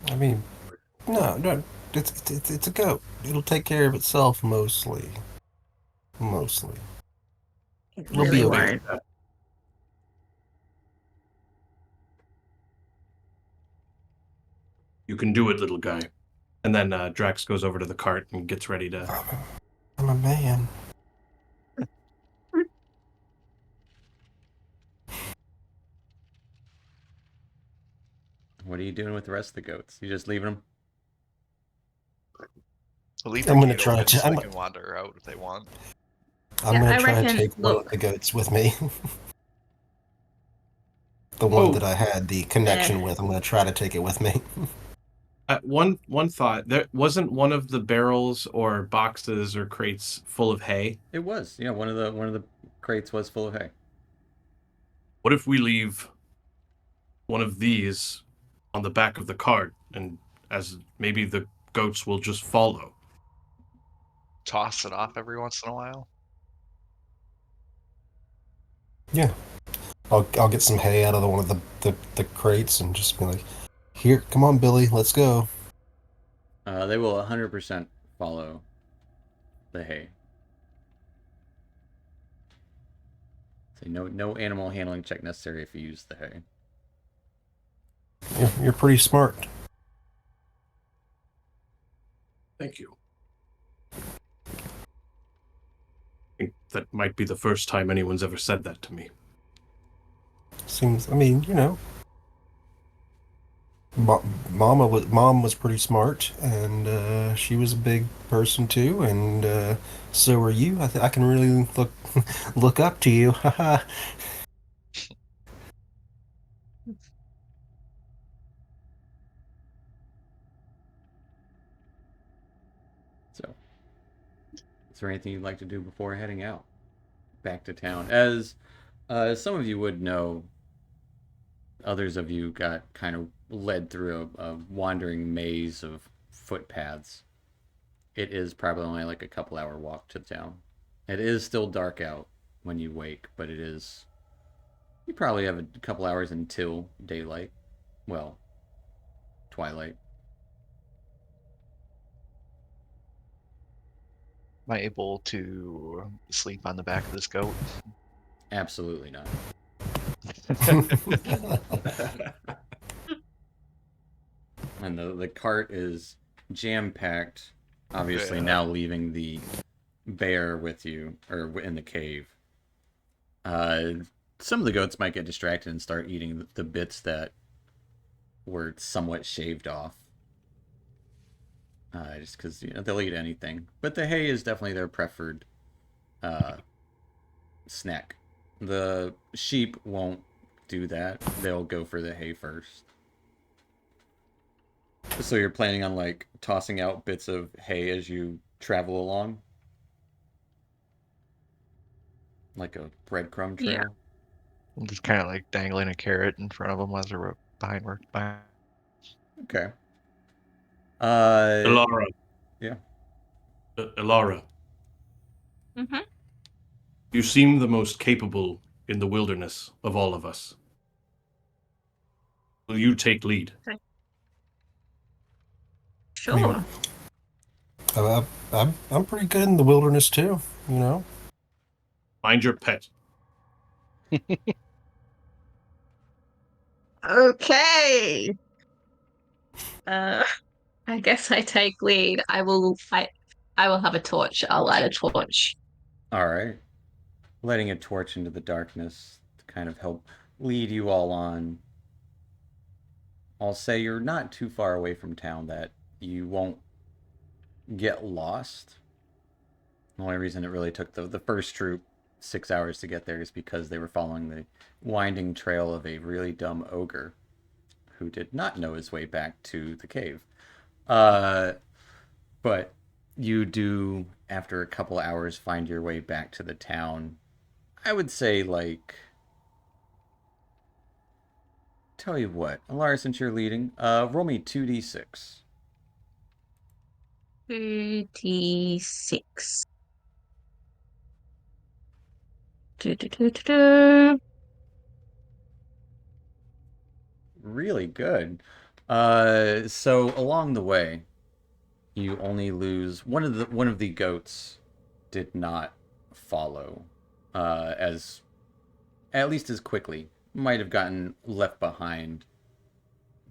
I mean, no, it's a goat. It'll take care of itself mostly. Mostly. It It'll really be okay. won't. You can do it, little guy. And then Drax goes over to the cart and gets ready to. I'm a man. What are you doing with the rest of the goats? You just leaving them? So leave I'm the gonna gate try open to. so they can wander out if they want. I'm Yeah, gonna I try to reckon. take one of Look, the goats with me. The one that I had the connection with. I'm gonna try to take it with me. One thought: there wasn't one of the barrels or boxes or crates full of hay. It was. Yeah, one of the crates was full of hay. What if we leave one of these on the back of the cart, and as maybe the goats will just follow? Toss it off every once in a while. Yeah. I'll get some hay out of one of the crates and just be like, here, come on, Billy, let's go. They will 100% follow the hay. So no animal handling check necessary if you use the hay. You're pretty smart. Thank you. I think that might be the first time anyone's ever said that to me. Seems, I mean, Mom was pretty smart, and she was a big person too, and so are you. I can really look up to you. Haha. So, is there anything you'd like to do before heading out back to town? As some of you would know, others of you got kind of led through a wandering maze of footpaths. It is probably only like a couple-hour walk to town. It is still dark out when you wake, but it is. You probably have a couple hours until daylight. Well, twilight. Am I able to sleep on the back of this goat? Absolutely not. And the cart is jam-packed, obviously Yeah. now leaving the bear with you, or in the cave. Uh, some of the goats might get distracted and start eating the bits that were somewhat shaved off. Just because they'll eat anything, but the hay is definitely their preferred uh, snack. The sheep won't do that; they'll go for the hay first. So you're planning on like tossing out bits of hay as you travel along, like a breadcrumb Yeah. trail. I'm just kind of like dangling a carrot in front of them as they're behind. Okay. Uh, Elara, yeah. Elara, Mm-hmm. you seem the most capable in the wilderness of all of us. Will you take lead? I mean, Sure. I'm pretty good in the wilderness too. You know. Mind your pet. Okay. Uh, I guess I take lead. I will have a torch. I'll light a torch. All right. Letting a torch into the darkness to kind of help lead you all on. I'll say you're not too far away from town that you won't get lost. The only reason it really took the first troop 6 hours to get there is because they were following the winding trail of a really dumb ogre who did not know his way back to the cave. Uh, but you do, after a couple hours, find your way back to the town. I would say, like, tell you what, Alara, since you're leading, roll me 2d6. 36. Do, do, do, do, do. Really good. So along the way, you only lose one of the goats did not follow as at least as quickly. Might have gotten left behind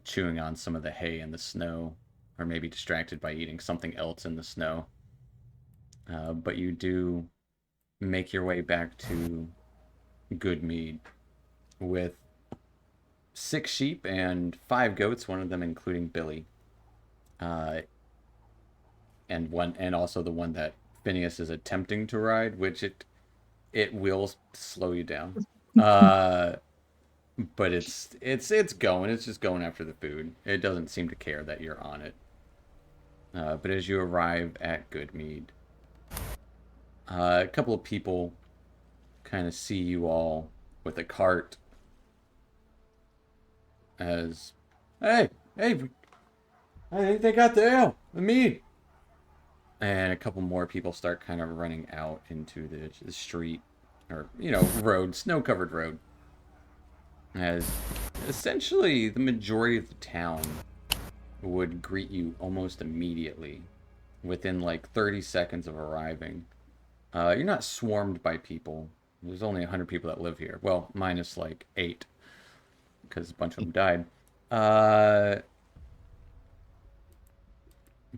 chewing on some of the hay in the snow, or maybe distracted by eating something else in the snow. But you do make your way back to Goodmead with 6 sheep and 5 goats, one of them including Billy, uh, and also the one that Phineas is attempting to ride, which it will slow you down. Uh, but it's going. It's just going after the food. It doesn't seem to care that you're on it. But as you arrive at Goodmead, a couple of people kind of see you all with a cart. As, hey, I think they got the ale, the mead. And a couple more people start kind of running out into the street, or road, snow-covered road. As essentially the majority of the town would greet you almost immediately, within like 30 seconds of arriving. You're not swarmed by people. There's only 100 people that live here. Well, minus like 8, because a bunch of them died.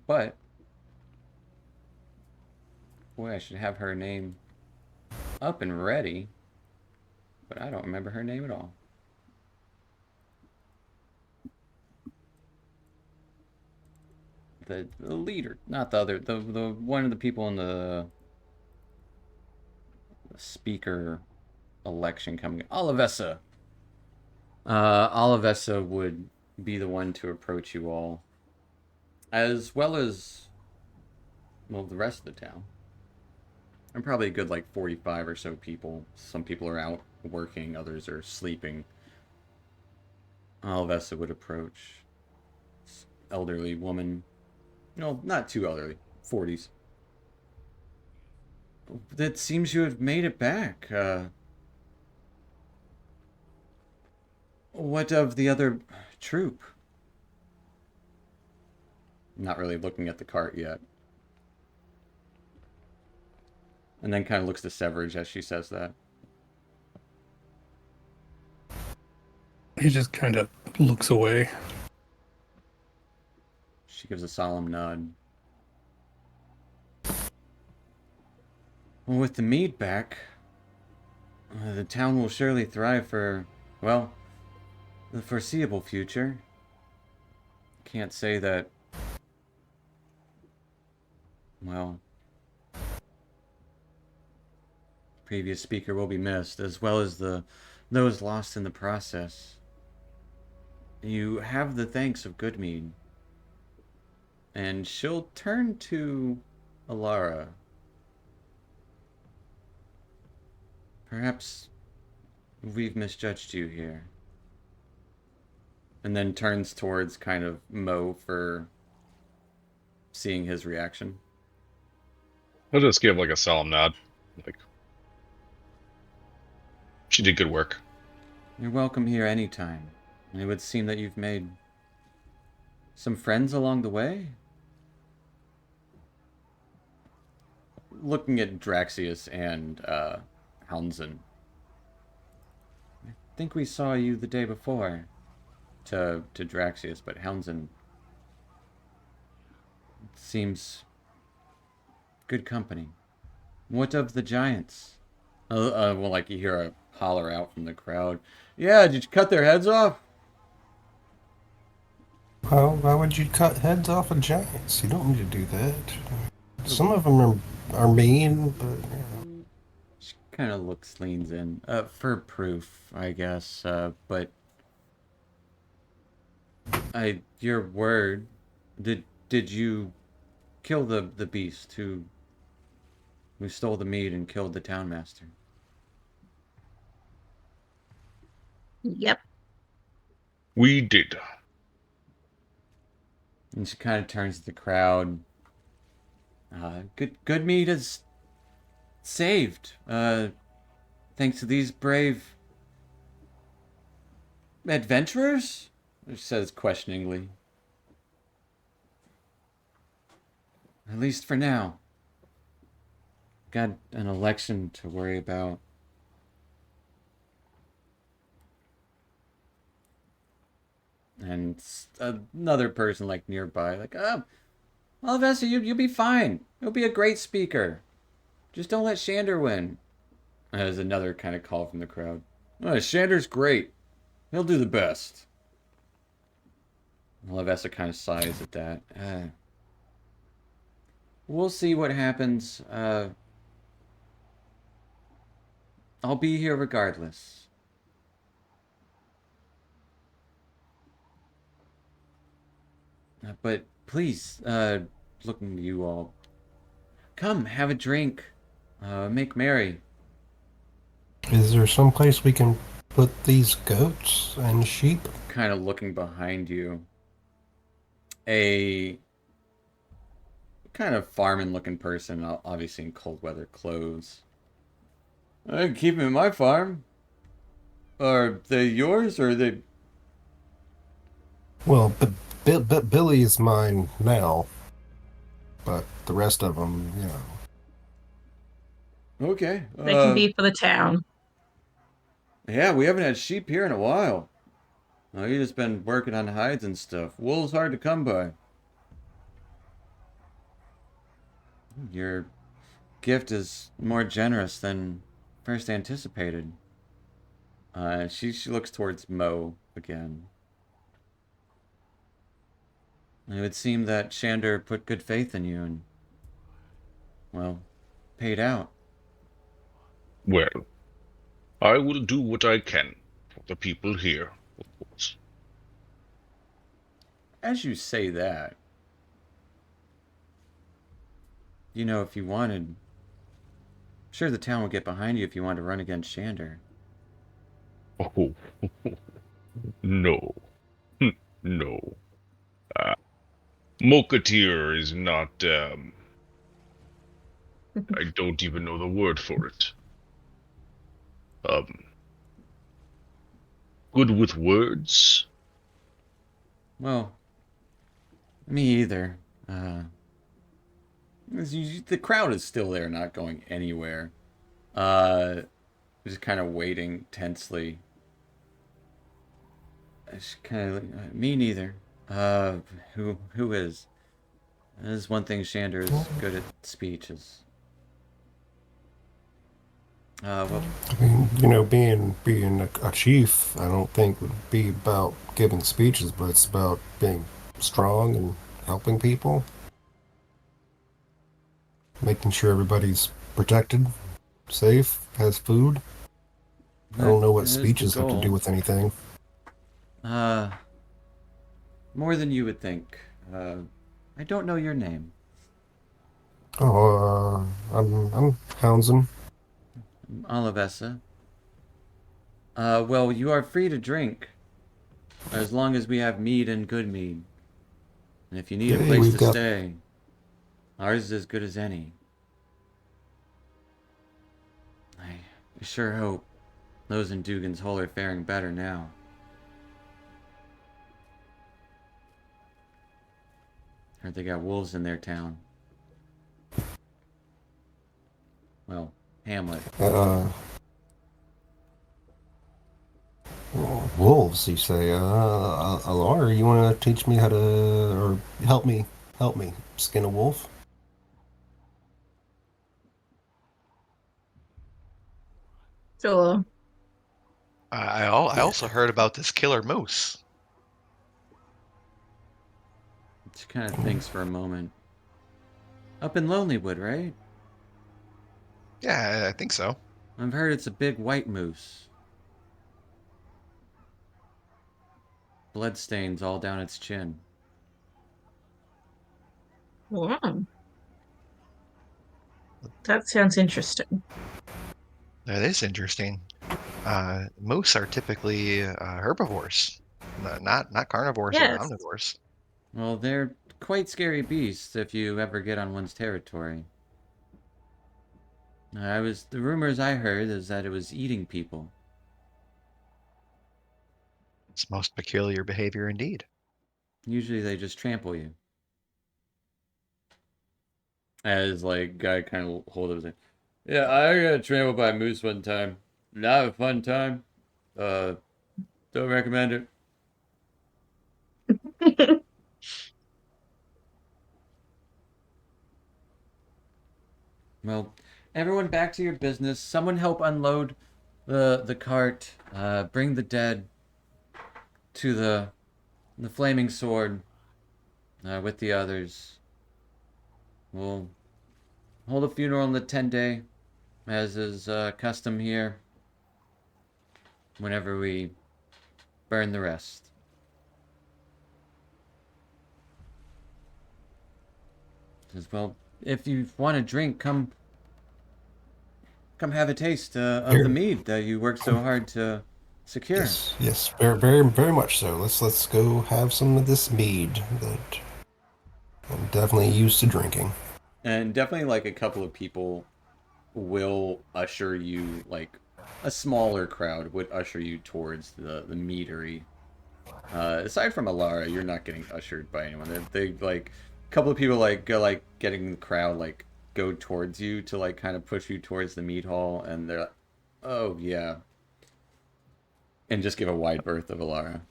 But boy, I should have her name up and ready, but I don't remember her name at all. The leader, not the other, the one of the people in the speaker election coming. Olivessa. Olivessa would be the one to approach you all, as well as, well, the rest of the town. I'm probably a good like 45 or so people. Some people are out working, others are sleeping. Olivessa would approach. Elderly woman. No, not too elderly. 40s. It seems you have made it back. What of the other troop? Not really looking at the cart yet. And then kind of looks to Severage as she says that. He just kind of looks away. She gives a solemn nod. Well, with the mead back, the town will surely thrive for, well, the foreseeable future. Can't say that, well, previous speaker will be missed, as well as those lost in the process. You have the thanks of Goodmead. And she'll turn to Alara. Perhaps we've misjudged you here. And then turns towards kind of Mo for seeing his reaction. I'll just give like a solemn nod. Like, she did good work. You're welcome here anytime. It would seem that you've made some friends along the way? Looking at Draxius and Hounzen. I think we saw you the day before. To Draxius, but Hounzen seems good company. What of the giants? Well, like you hear a holler out from the crowd. Yeah, did you cut their heads off? Why would you cut heads off of giants? You don't need to do that. Some of them are mean, but She kind of leans in. For proof, I guess. But your word. Did you kill the beast who stole the meat and killed the townmaster? Yep. We did. And she kind of turns to the crowd. Good meat is saved. Thanks to these brave adventurers? She says questioningly. At least for now. Got an election to worry about. And another person like nearby, like, well, Vesta, you'll be fine. You'll be a great speaker. Just don't let Shander win. There's another kind of call from the crowd. Shander's great. He'll do the best. Lavessa kind of sighs at that. We'll see what happens. I'll be here regardless. But please, looking to you all, come, have a drink. Make merry. is there some place we can put these goats and sheep? Kind of looking behind you. A kind of farming looking person, obviously in cold weather clothes. I can keep them in my farm. Are they yours or are they... Well, Billy is mine now, but the rest of them, you know. Okay. They can be for the town. Yeah, we haven't had sheep here in a while. You just been working on hides and stuff. Wool's hard to come by. Your gift is more generous than first anticipated. She looks towards Mo again. It would seem that Shander put good faith in you and, well, paid out. Well, I will do what I can for the people here, of course. As you say that, you know, if you wanted, I'm sure the town would get behind you if you wanted to run against Shander. Oh, no. No. Moketeer is not, I don't even know the word for it. Good with words? Well, me either. The crowd is still there, not going anywhere. Just kind of waiting tensely. It's kind of me neither. Who is? There's one thing Shander is good at speech is. Well, I mean, being a chief, I don't think would be about giving speeches, but it's about being strong and helping people, making sure everybody's protected, safe, has food. I that don't know what is the speeches have to do goal. with anything. Uh, More than you would think. I don't know your name. Oh, I'm Houndsman. Olivessa. Well, you are free to drink, as long as we have mead and good mead. And if you need a Hey, place we've to got stay, ours is as good as any. I sure hope those in Dugan's Hole are faring better now. Heard they got wolves in their town. Well, Hamlet. uh, wolves. You say, Alar, you want to teach me how to, or help me skin a wolf? Sure. I also heard about this killer moose. She kind of thinks for a moment. Up in Lonelywood, right? Yeah, I think so. I've heard it's a big white moose. Bloodstains all down its chin. Wow. That sounds interesting. That is interesting. Moose are typically herbivores, not carnivores or Yes. omnivores. Well, they're quite scary beasts if you ever get on one's territory. The rumors I heard is that it was eating people. It's most peculiar behavior indeed. Usually they just trample you. As like guy kind of hold up his. Yeah, I got trampled by a moose one time. Not a fun time. Uh, don't recommend it. Well, everyone back to your business. Someone help unload the cart. Bring the dead to the flaming sword with the others. We'll hold a funeral on the 10-day, as is custom here. Whenever we burn the rest. Says, well, if you want a drink, come have a taste of the Here. mead that you worked so hard to secure. Yes, very much so. Let's go have some of this mead that I'm definitely used to drinking. And definitely like a couple of people will usher you, like a smaller crowd would usher you towards the meadery. Aside from Alara, you're not getting ushered by anyone. They like a couple of people like go like getting the crowd like go towards you to like kind of push you towards the mead hall, and they're like, oh yeah, and just give a wide berth of Alara.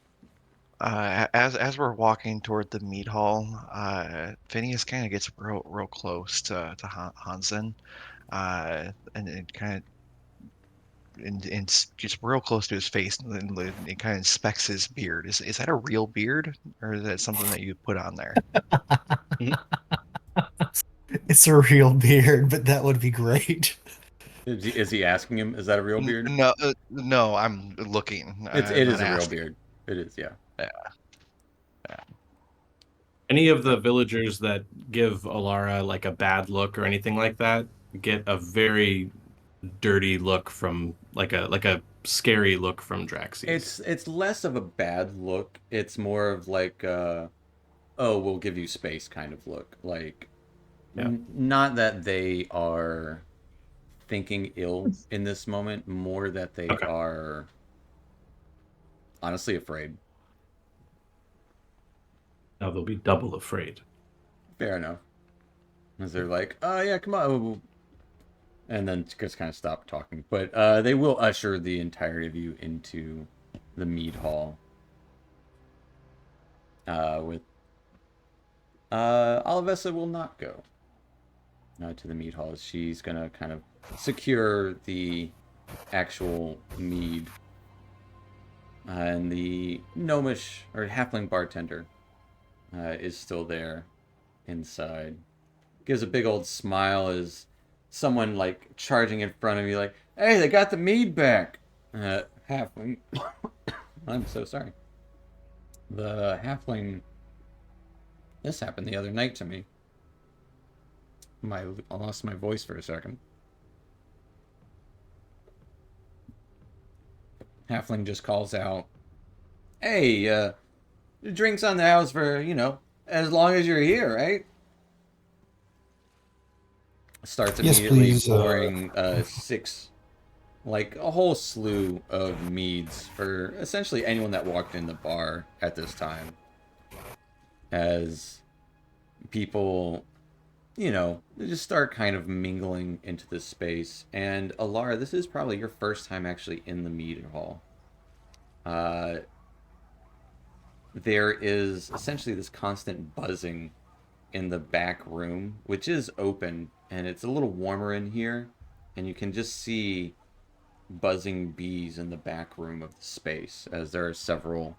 As we're walking toward the meat hall, Phineas kind of gets real close to Hansen, and it kind of and gets real close to his face, and it kind of inspects his beard. Is that a real beard, or is that something that you put on there? It's a real beard, but that would be great. Is he asking him? Is that a real beard? No, no, I'm looking. I'm It not is a real asking. beard. It is, yeah. Yeah, yeah. Any of the villagers that give Alara like a bad look or anything like that get a very dirty look from like a scary look from Draxius. It's less of a bad look. It's more of like oh, we'll give you space kind of look. Like Yeah. not that they are thinking ill in this moment, more that they Okay. are honestly afraid. Now they'll be double afraid. Fair enough. As they're like, oh yeah, come on. And then just kind of stop talking. But they will usher the entirety of you into the mead hall. With Olivessa will not go to the mead hall. She's gonna kind of secure the actual mead. And the gnomish or halfling bartender is still there inside. Gives a big old smile as someone like charging in front of you, like, "Hey, they got the mead back." Halfling. I'm so sorry. The halfling. This happened the other night to me. I lost my voice for a second. Halfling just calls out, "Hey, drinks on the house for, as long as you're here, right?" Starts Yes, immediately please. pouring 6, like a whole slew of meads for essentially anyone that walked in the bar at this time. As people, they just start kind of mingling into this space. And Alara, this is probably your first time actually in the mead hall. There is essentially this constant buzzing in the back room, which is open, and it's a little warmer in here, and you can just see buzzing bees in the back room of the space, as there are several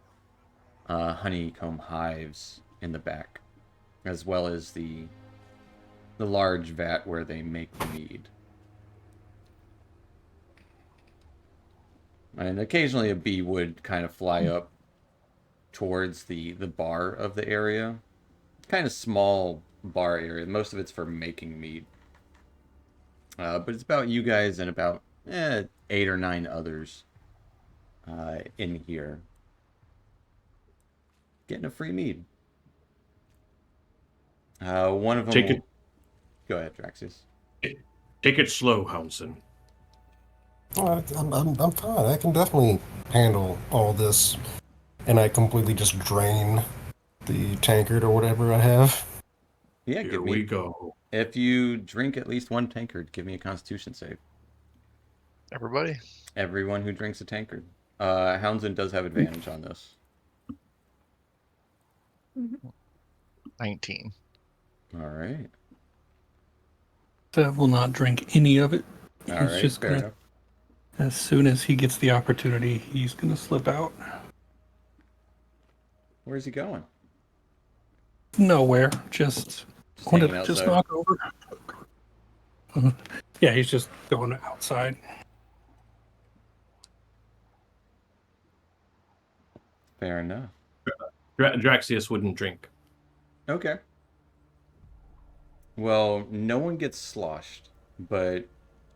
honeycomb hives in the back, as well as the large vat where they make the mead. And occasionally a bee would kind of fly up towards the bar of the area. Kind of small bar area. Most of it's for making mead. But it's about you guys and about 8 or 9 others in here getting a free mead. One of them Take will... it. Go ahead, Draxius. Take it slow, Hounson. I'm fine. I can definitely handle all this. And I completely just drain the tankard or whatever I have. Yeah, Here give me... we go. If you drink at least one tankard, give me a Constitution save. Everybody? Everyone who drinks a tankard. Houndsman does have advantage on this. 19. All right. Sev will not drink any of it. All He's right, just fair gonna, enough. as soon as he gets the opportunity, he's gonna slip out. Where's he going? Nowhere. Just hanging just outside. knock over. Yeah, he's just going outside. Fair enough. Draxius wouldn't drink. Okay. Well, no one gets sloshed, but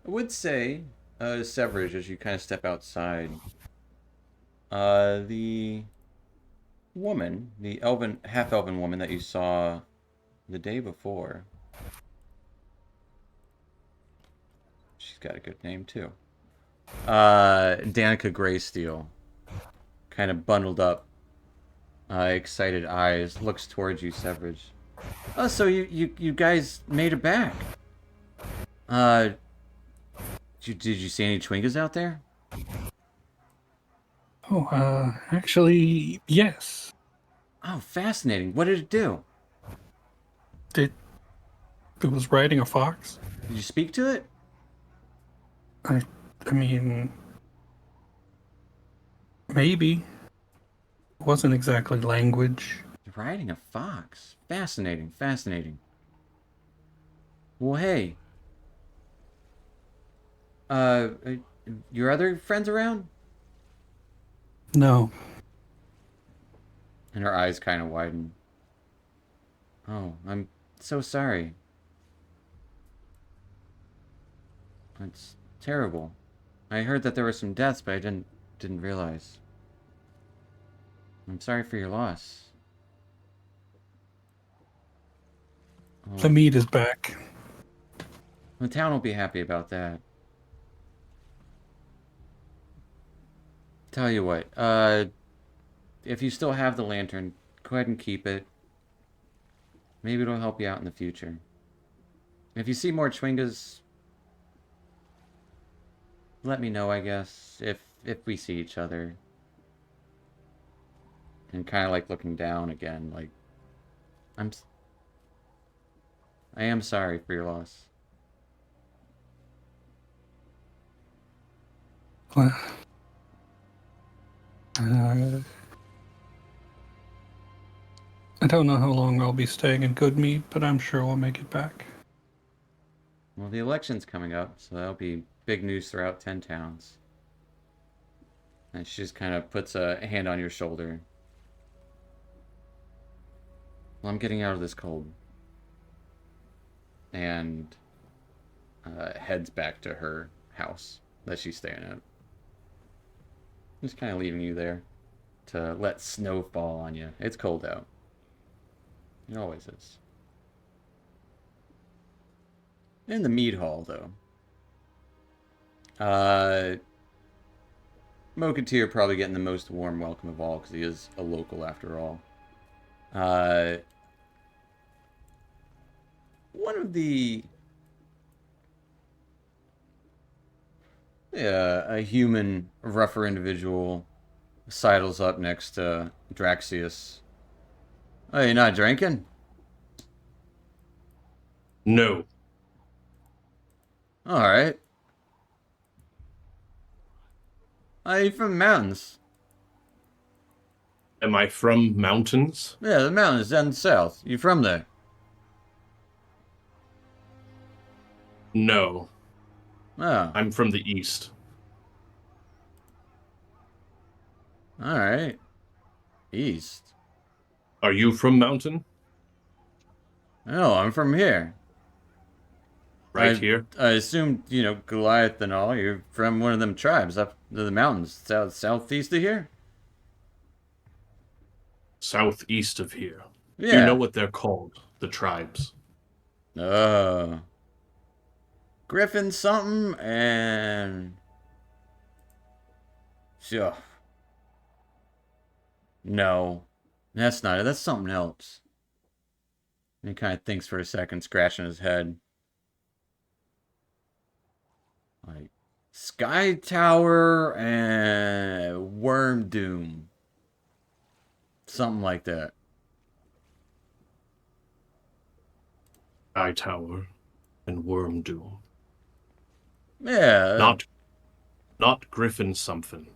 I would say, Severage, as you kind of step outside, the woman, the half-elven woman that you saw the day before, she's got a good name too. Danica Greysteel, kind of bundled up, excited eyes, looks towards you, Severage. Oh, so you guys made it back. Did you see any Twingas out there? Oh, actually, yes. Oh, fascinating. What did it do? It was riding a fox. Did you speak to it? I mean, maybe. It wasn't exactly language. Riding a fox. Fascinating, fascinating. Well, hey. Your other friends around? No. And her eyes kind of widen. Oh, I'm so sorry. It's terrible. I heard that there were some deaths, but I didn't realize. I'm sorry for your loss. Oh, The meat is back. the town will be happy about that. Tell you what, if you still have the lantern, go ahead and keep it. Maybe it'll help you out in the future. If you see more Chwingas, let me know, I guess, if we see each other. And kind of like looking down again, like I'm I am sorry for your loss. Well, uh, I don't know how long I'll be staying in Goodmead, but I'm sure we'll make it back. Well, the election's coming up, so that'll be big news throughout 10 towns. And she just kind of puts a hand on your shoulder. Well, I'm getting out of this cold. And heads back to her house that she's staying at. Just kind of leaving you there to let snow fall on you. It's cold out. It always is. In the mead hall, though. Moketeer probably getting the most warm welcome of all because he is a local after all. One of the a human, rougher individual sidles up next to Draxius. Oh, you're not drinking? No. All right. Are you from the mountains? Am I from mountains? Yeah, the mountains down south. You from there? No. Oh, I'm from the east. all right. East. Are you from mountain? No, I'm from here. Right here? I assumed, Goliath and all, you're from one of them tribes up to the mountains, southeast of here? Southeast of here. Yeah. Do you know what they're called? The tribes. Griffin something and... Sure. No. That's not it. That's something else. And he kind of thinks for a second, scratching his head. Like, Sky Tower and Worm Doom. Something like that. Eye Tower and Worm Doom. Yeah. Not Griffin something.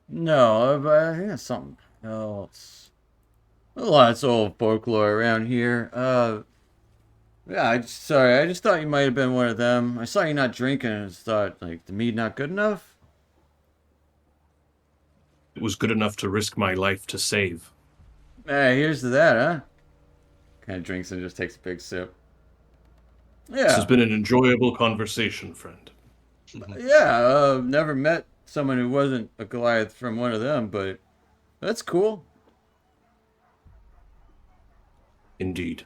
No, but I think it's something else. A lot of old folklore around here. Yeah, sorry, I just thought you might have been one of them. I saw you not drinking and just thought, like, the mead not good enough? It was good enough to risk my life to save. Here's to that, huh? Kind of drinks and just takes a big sip. This has Yeah, been an enjoyable conversation, friend. yeah, never met someone who wasn't a Goliath from one of them, but that's cool. Indeed.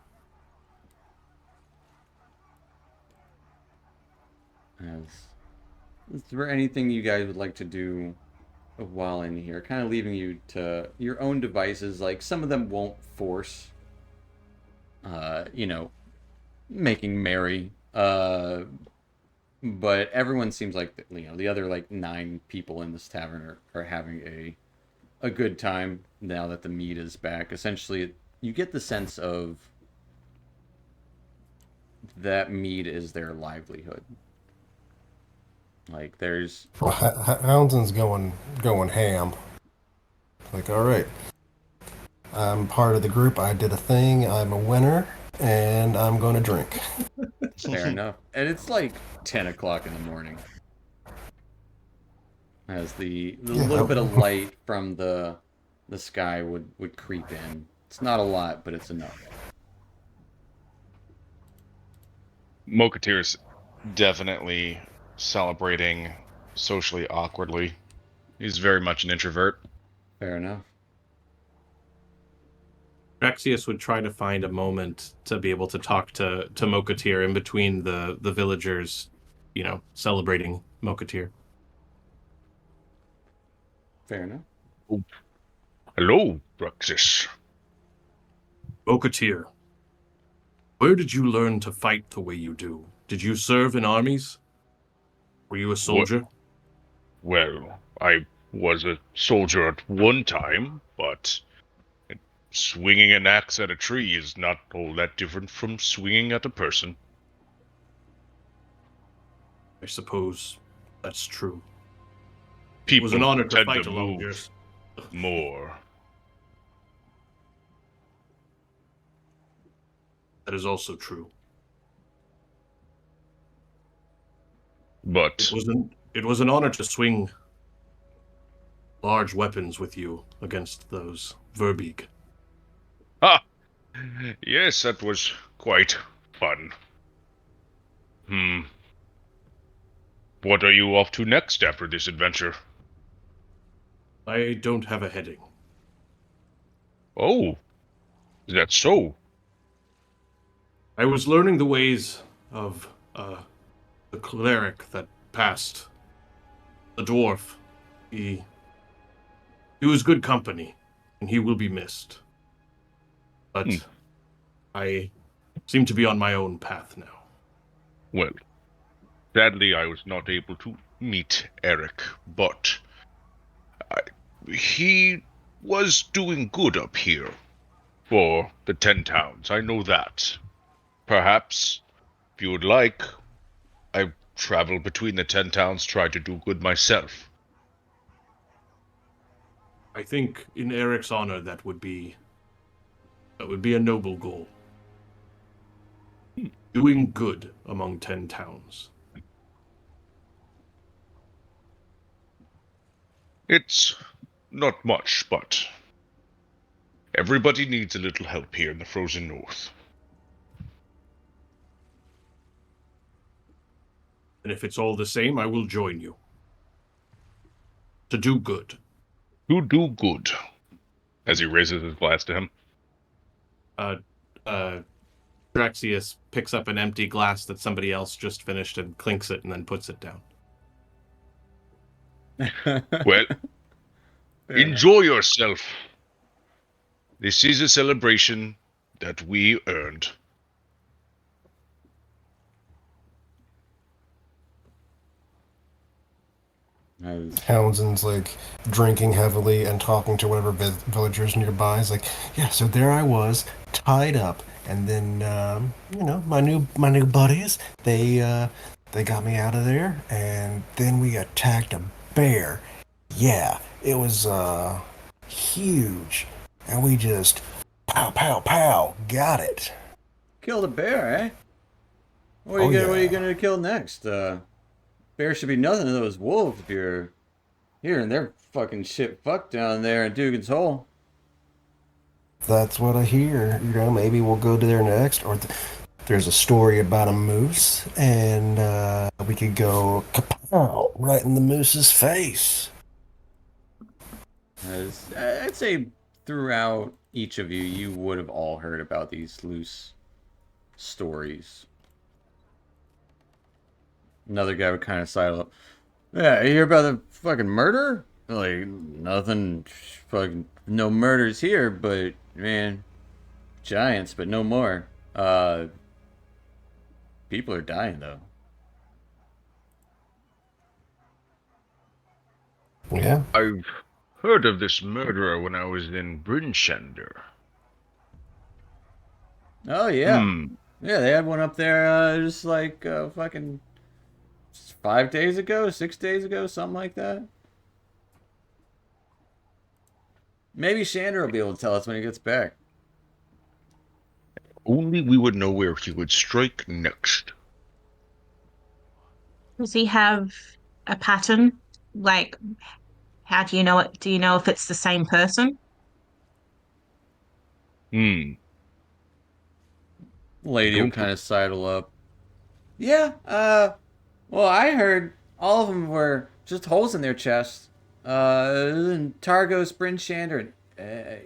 Is there anything you guys would like to do while in here? Kind of leaving you to your own devices. Like, some of them won't force, you know, making merry. But everyone seems like, the other, like, 9 people in this tavern are having a good time now that the meat is back. Essentially, you get the sense of that mead is their livelihood. Like, there's... Well, Houndson's going ham. Like, all right, I'm part of the group. I did a thing. I'm a winner, and I'm going to drink. Fair enough. And it's like 10 o'clock in the morning. As the little bit of light from the sky would creep in. It's not a lot, but it's enough. Moketeer's definitely celebrating socially awkwardly. He's very much an introvert. Fair enough. Draxius would try to find a moment to be able to talk to Moketeer in between the villagers, celebrating Moketeer. Fair enough. Hello, Bruxus. Moketeer, Where did you learn to fight the way you do? Did you serve in armies? Were you a soldier? Well, I was a soldier at one time, but swinging an axe at a tree is not all that different from swinging at a person. I suppose that's true. It People was an honor to tend fight to along move yours. more. That is also true. But It was an honor to swing large weapons with you against those Verbeeg. ah, yes, that was quite fun. What are you off to next after this adventure? I don't have a heading. Oh, is that so? I was learning the ways of the cleric that passed. The dwarf. He was good company, and he will be missed. But I seem to be on my own path now. Well, sadly I was not able to meet Eric, but he was doing good up here for the 10 towns. I know that. Perhaps, if you would like, I travel between the 10 towns, try to do good myself. I think in Eric's honor that would be a noble goal. Doing good among 10 towns. It's not much, but everybody needs a little help here in the frozen north. And if it's all the same, I will join you. To do good. To do good. As he raises his glass to him. Draxius picks up an empty glass that somebody else just finished and clinks it and then puts it down. Well, enjoy yourself. This is a celebration that we earned. Townsend's like drinking heavily and talking to whatever villagers nearby. He's like, yeah, so there I was, tied up, and then my new buddies they got me out of there, and then we attacked a bear. Yeah, it was huge, and we just pow pow pow got it. Killed a bear, eh? What are you gonna kill next? Bear should be nothing to those wolves if you're hearing their fucking shit fucked down there in Dugan's Hole. That's what I hear. Maybe we'll go to there next, or there's a story about a moose, and we could go kapow right in the moose's face. I'd say throughout each of you, you would have all heard about these loose stories. Another guy would kind of sidle up. Yeah, you hear about the fucking murder? Like, nothing, fucking, no murders here, but, man, giants, but no more. People are dying, though. Yeah. I've heard of this murderer when I was in Brynshender. Oh, yeah. Yeah, they had one up there, just like, fucking 5 days ago, 6 days ago, something like that. Maybe Shander will be able to tell us when he gets back. Only we would know where he would strike next. Does he have a pattern? Like, how do you know it? Do you know if it's the same person? Lady will kind of sidle up. Yeah, well, I heard all of them were just holes in their chest. In Targos, Bryn Shander,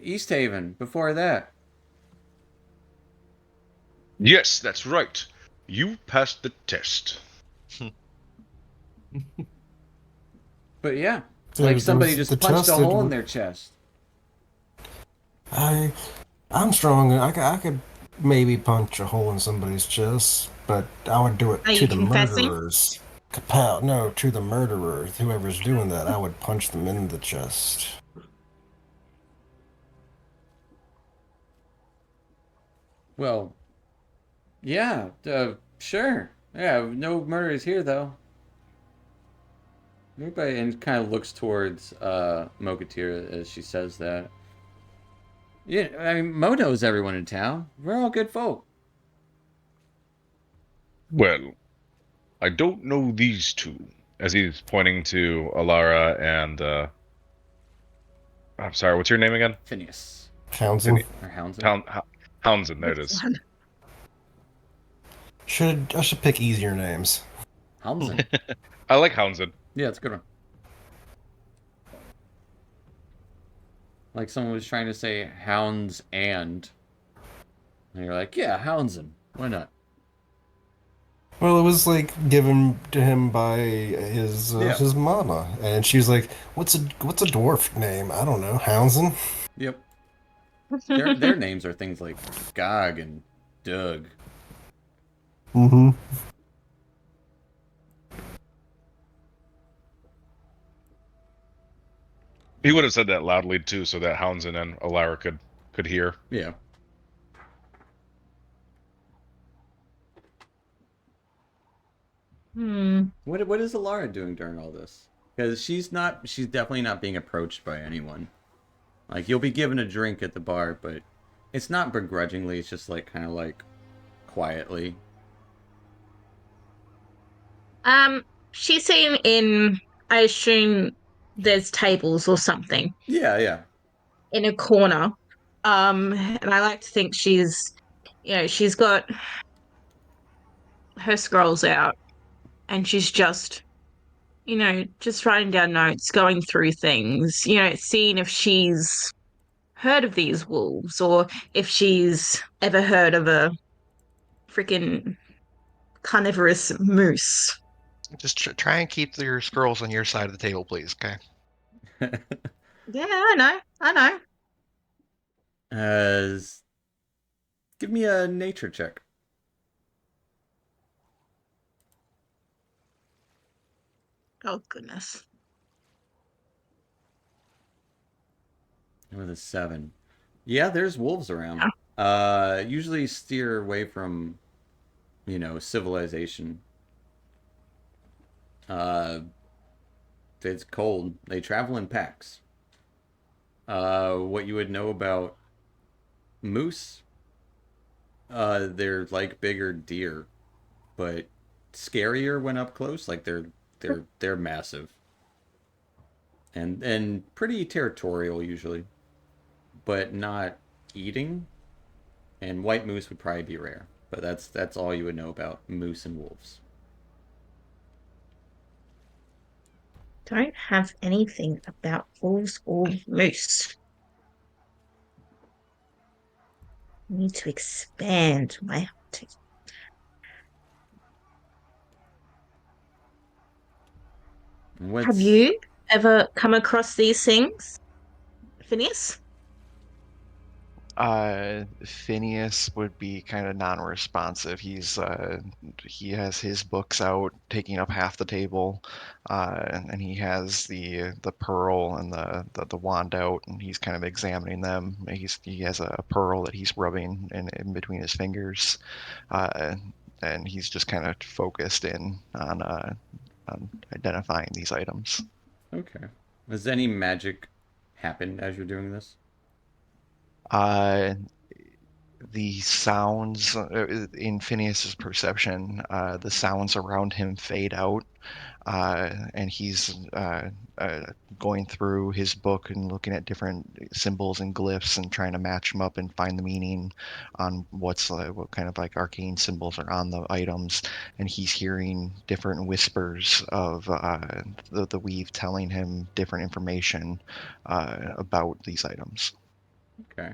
East Haven before that. Yes, that's right. You passed the test. But yeah, like somebody just punched a hole in their chest. I'm strong. I could maybe punch a hole in somebody's chest, but I would do it Are to you the confessing? murderers. Kapow! No, to the murderer. Whoever's doing that, I would punch them in the chest. Well, yeah, sure. Yeah, no murders here though. Everybody and kind of looks towards Mokatir as she says that. Yeah, I mean, Mo knows everyone in town. We're all good folk. Well, I don't know these two. As he's pointing to Alara and I'm sorry, what's your name again? Phineas Townsend. or Houndsman. Houndsdon. There it Which is. one? I should pick easier names. Houndsman. I like Houndsdon. Yeah, it's a good one. Like someone was trying to say hounds and you're like, yeah, Houndsman. Why not? Well, it was like given to him by Yeah. his mama, and she was like, "What's a dwarf name? I don't know, Houndsman." Yep. Their names are things like Gog and Doug. Mm-hmm. He would have said that loudly too, so that Houndsdon and Alara could hear. Yeah. Hmm. What is Alara doing during all this? Because she's definitely not being approached by anyone. Like you'll be given a drink at the bar, but it's not begrudgingly. It's just like kind of like quietly. Um, she's sitting in, I assume there's tables or something Yeah, yeah. in a corner. And I like to think she's got her scrolls out and she's just, just writing down notes, going through things, seeing if she's heard of these wolves or if she's ever heard of a freaking carnivorous moose. Just try and keep your scrolls on your side of the table, please. Okay. Yeah, I know. I know. As give me a nature check Oh, goodness. with a 7. Yeah, there's wolves around. Yeah. Usually steer away from civilization. Uh, it's cold. They travel in packs. What you would know about moose? They're like bigger deer, but scarier when up close. Like they're massive and pretty territorial usually, but not eating. And white moose would probably be rare, but that's all you would know about moose and wolves. Don't have anything about wolves or moose. Need to expand my hunting. Have What's you ever come across these things, Phineas? Phineas would be kind of non-responsive. He has his books out, taking up half the table, and he has the pearl and the wand out, and he's kind of examining them. He has a pearl that he's rubbing in between his fingers, uh, and he's just kind of focused in on identifying these items. okay? Does any magic happen as you're doing this? Uh, the sounds in Phineas's perception, the sounds around him fade out, and he's going through his book and looking at different symbols and glyphs and trying to match them up and find the meaning on what kind of like arcane symbols are on the items. And he's hearing different whispers of the weave telling him different information about these items. Okay.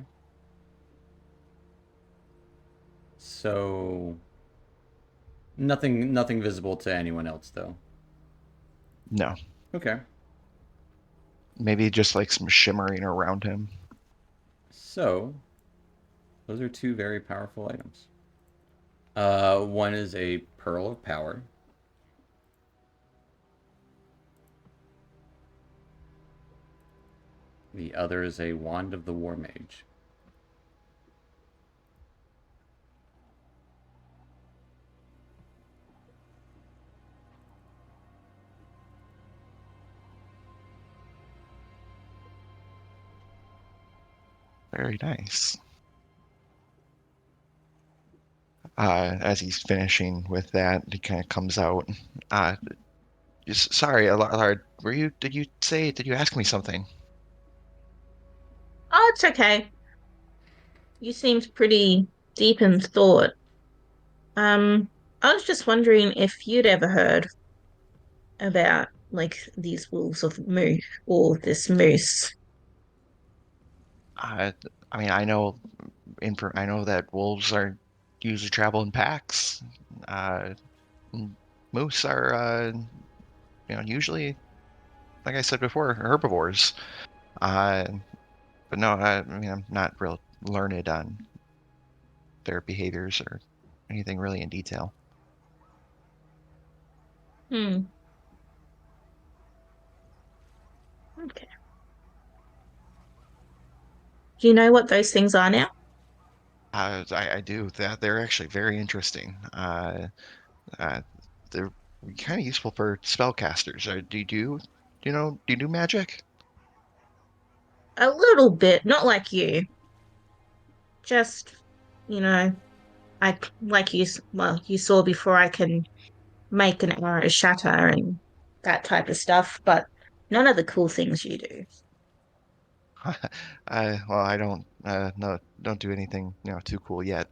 So nothing visible to anyone else though. No, Okay. maybe just like some shimmering around him. So Those are two very powerful items. One is a Pearl of Power. The other is a Wand of the War Mage. Very nice. As he's finishing with that, he kind of comes out. Sorry, Allard, did you ask me something? Oh, it's okay. You seemed pretty deep in thought. I was just wondering if you'd ever heard about like these wolves of moose or this moose. Uh, I mean, I know that wolves are usually travel in packs. Uh, Moose are, usually, like I said before, herbivores. Uh, but no, I mean, I'm not real learned on their behaviors or anything really in detail. Hmm. Okay. Do you know what those things are now? I do. They're actually very interesting. Uh, they're kind of useful for spellcasters. Do you do magic? A little bit, not like you. Just, you know, I like well, you saw before I can make an arrow shatter and that type of stuff, but none of the cool things you do. Well, I don't no don't do anything too cool yet.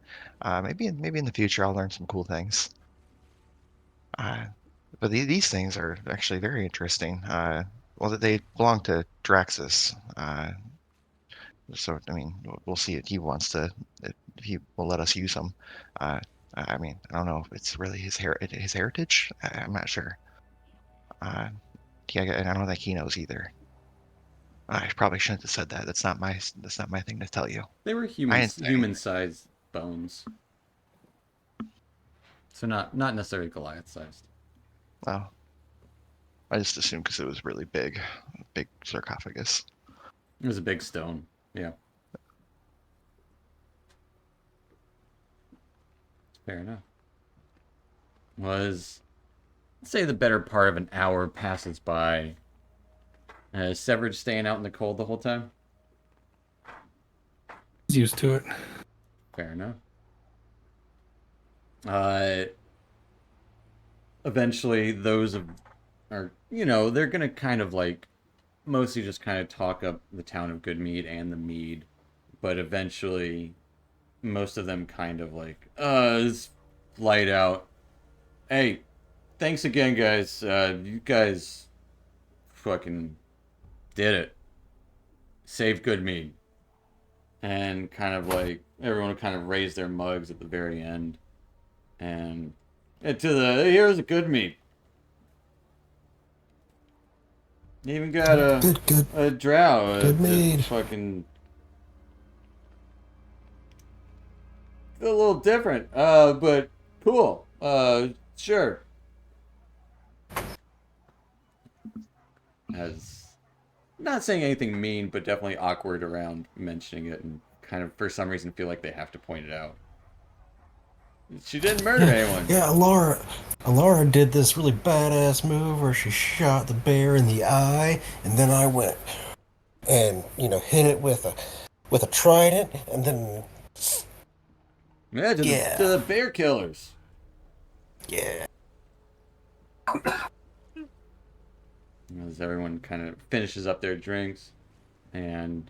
Maybe in the future I'll learn some cool things. Uh, but these things are actually very interesting. Well, they belong to Draxus. So I mean, we'll see if he wants to, if he will let us use them. Uh, I mean, I don't know if it's really his heritage. I'm not sure. Uh, yeah, and I don't think he knows either. I probably shouldn't have said that. That's not my thing to tell you. They were I didn't say anything. human-sized bones, so not necessarily Goliath-sized. Well, I just assumed because it was really big, big sarcophagus. It was a big stone. Yeah, fair enough. Was say the better part of an hour passes by. Severed staying out in the cold the whole time. He's used to it. Fair enough. Uh, Eventually, they're gonna kind of like mostly just kind of talk up the town of Goodmead and the mead, but eventually, most of them kind of like, it's light out. Hey, thanks again, guys. You guys fucking did it. Save Goodmead. And kind of like everyone kind of raised their mugs at the very end, and here's a good meat. You even got Good, a drow, good just mead. fucking a little different, but cool. Sure. As not saying anything mean, but definitely awkward around mentioning it, and kind of for some reason feel like they have to point it out. She didn't murder Yeah, anyone. yeah. Alara did this really badass move where she shot the bear in the eye, and then I went and hit it with a trident, and then Yeah, to yeah, the bear killers. yeah. As everyone kind of finishes up their drinks and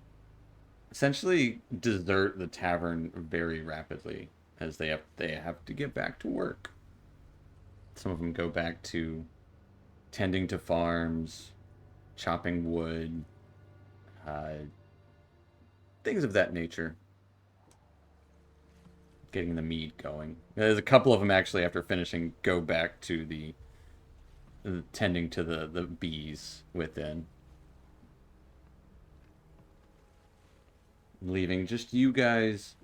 essentially desert the tavern very rapidly as they have to get back to work. Some of them go back to tending to farms, chopping wood, uh, things of that nature, getting the meat going. There's a couple of them actually after finishing go back to the tending to the bees within, leaving just you guys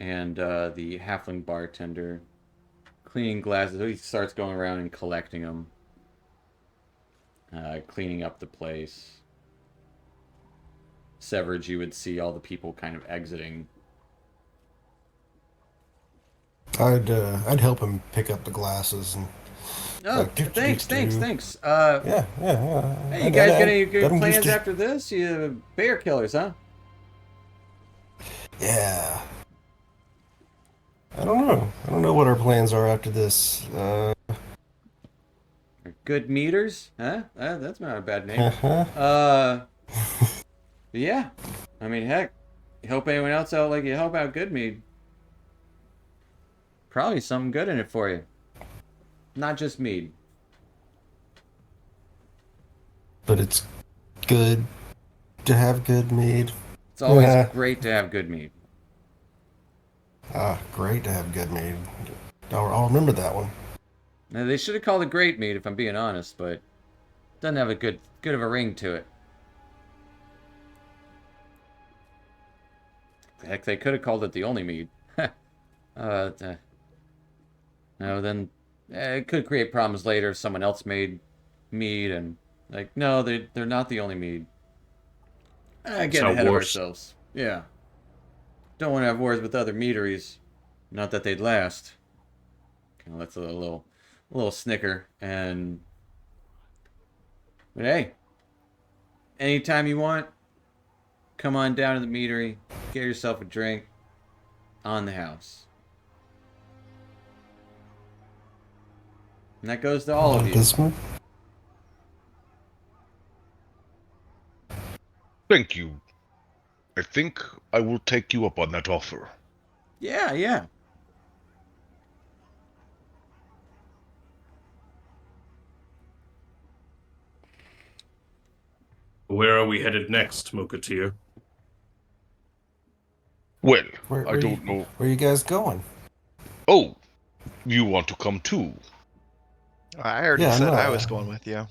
and the halfling bartender cleaning glasses. He starts going around and collecting them, cleaning up the place. Severed, you would see all the people kind of exiting. I'd help him pick up the glasses and Oh, thanks. yeah. Hey, you guys got any good Let him use plans after this? You bear killers, huh? Yeah. I don't know. I don't know what our plans are after this. Good meters, huh? That's not a bad name. Uh-huh. Yeah. I mean, heck, you help anyone else out like you help out Good Mead. Probably something good in it for you. Not just mead. But it's good to have good mead. It's always great to have good mead. Great to have good mead. I'll remember that one. Now, they should have called it great mead, if I'm being honest, but it doesn't have a good of a ring to it. Heck, they could have called it the only mead. No, then it could create problems later if someone else made mead and like, no, they're not the only mead. Getting ahead of ourselves. Yeah. Don't want to have wars with other meaderies. Not that they'd last. Kind of lets a little snicker. But hey, anytime you want, come on down to the meadery, get yourself a drink on the house. And that goes to all of you. Thank you. I think I will take you up on that offer. Yeah. Where are we headed next, Mokatir? Well, Where I don't know. Where you guys going? Oh, you want to come too? I already said I was going with you.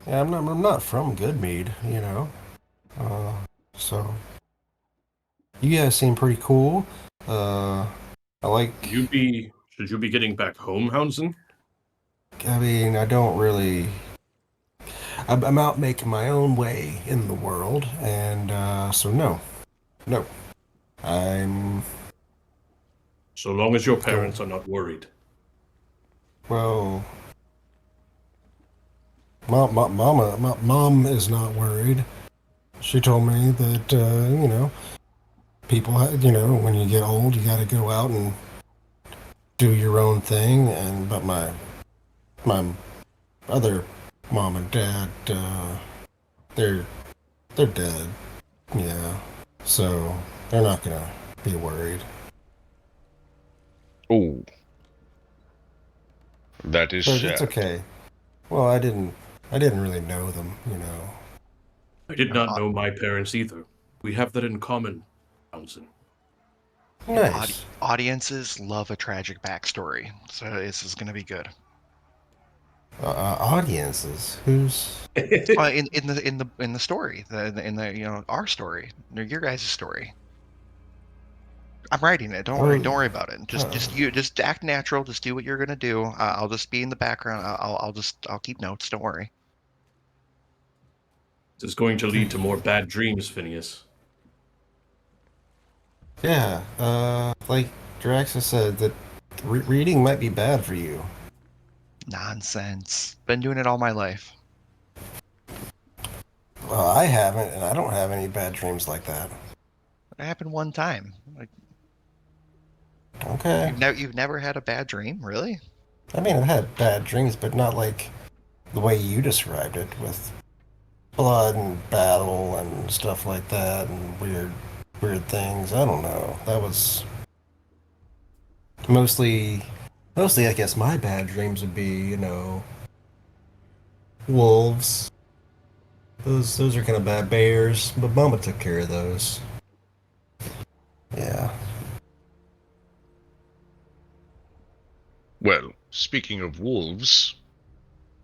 Yeah, I'm not from Goodmead, you know. So you guys seem pretty cool. I like. Should you be getting back home, Hounson? I mean, I don't really. I'm out making my own way in the world, and so no. I'm. So long as your parents are not worried. Well, mom is not worried. She told me that people, when you get old, you got to go out and do your own thing. But my other mom and dad, they're dead. Yeah, so they're not gonna be worried. Oh, that is So sad. it's okay. Well, I didn't really know them, you know. I did not know my parents either. We have that in common, Hounson. Nice. Audiences love a tragic backstory, so this is going to be good. Audiences, who's? In the story, in the our story, your guys' story. I'm writing it. Don't worry about it. Just act natural. Just do what you're gonna do. I'll just be in the background. I'll keep notes. Don't worry. This is going to lead to more bad dreams, Phineas. Yeah, like Draxa said, that reading might be bad for you. Nonsense. Been doing it all my life. Well, I haven't, and I don't have any bad dreams like that. It happened one time. Like, okay. You've never had a bad dream, really? I mean, I've had bad dreams, but not like the way you described it, with blood and battle and stuff like that, and weird things. I don't know. That was mostly. I guess my bad dreams would be, wolves. Those are kind of bad. Bears, but Mama took care of those. Yeah. Well, speaking of wolves,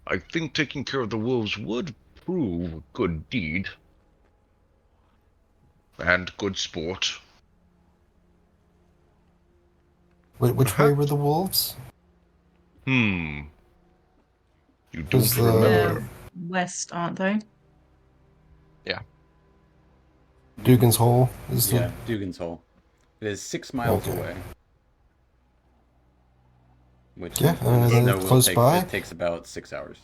I think taking care of the wolves would prove a good deed. And good sport. Which way were the wolves? Hmm. You Was don't remember. West, aren't they? Dugan's Hole is Yeah, Dugan's Hole. It is 6 miles Okay. away. Which Yeah, in the snow will close by. it takes about 6 hours.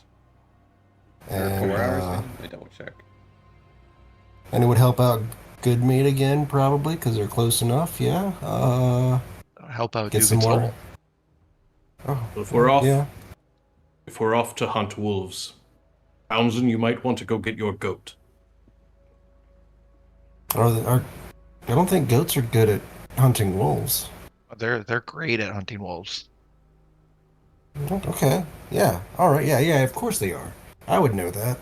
Or And 4 hours, maybe? Let me double check. and it would help out Goodmead again, probably, because they're close enough. Yeah. Help out Get some Dugan's more. Hole. Oh, If we're off, yeah. if we're off to hunt wolves, Townsend, you might want to go get your goat. I don't think goats are good at hunting wolves. They're great at hunting wolves. Okay. Yeah. All right. Yeah. Of course they are. I would know that.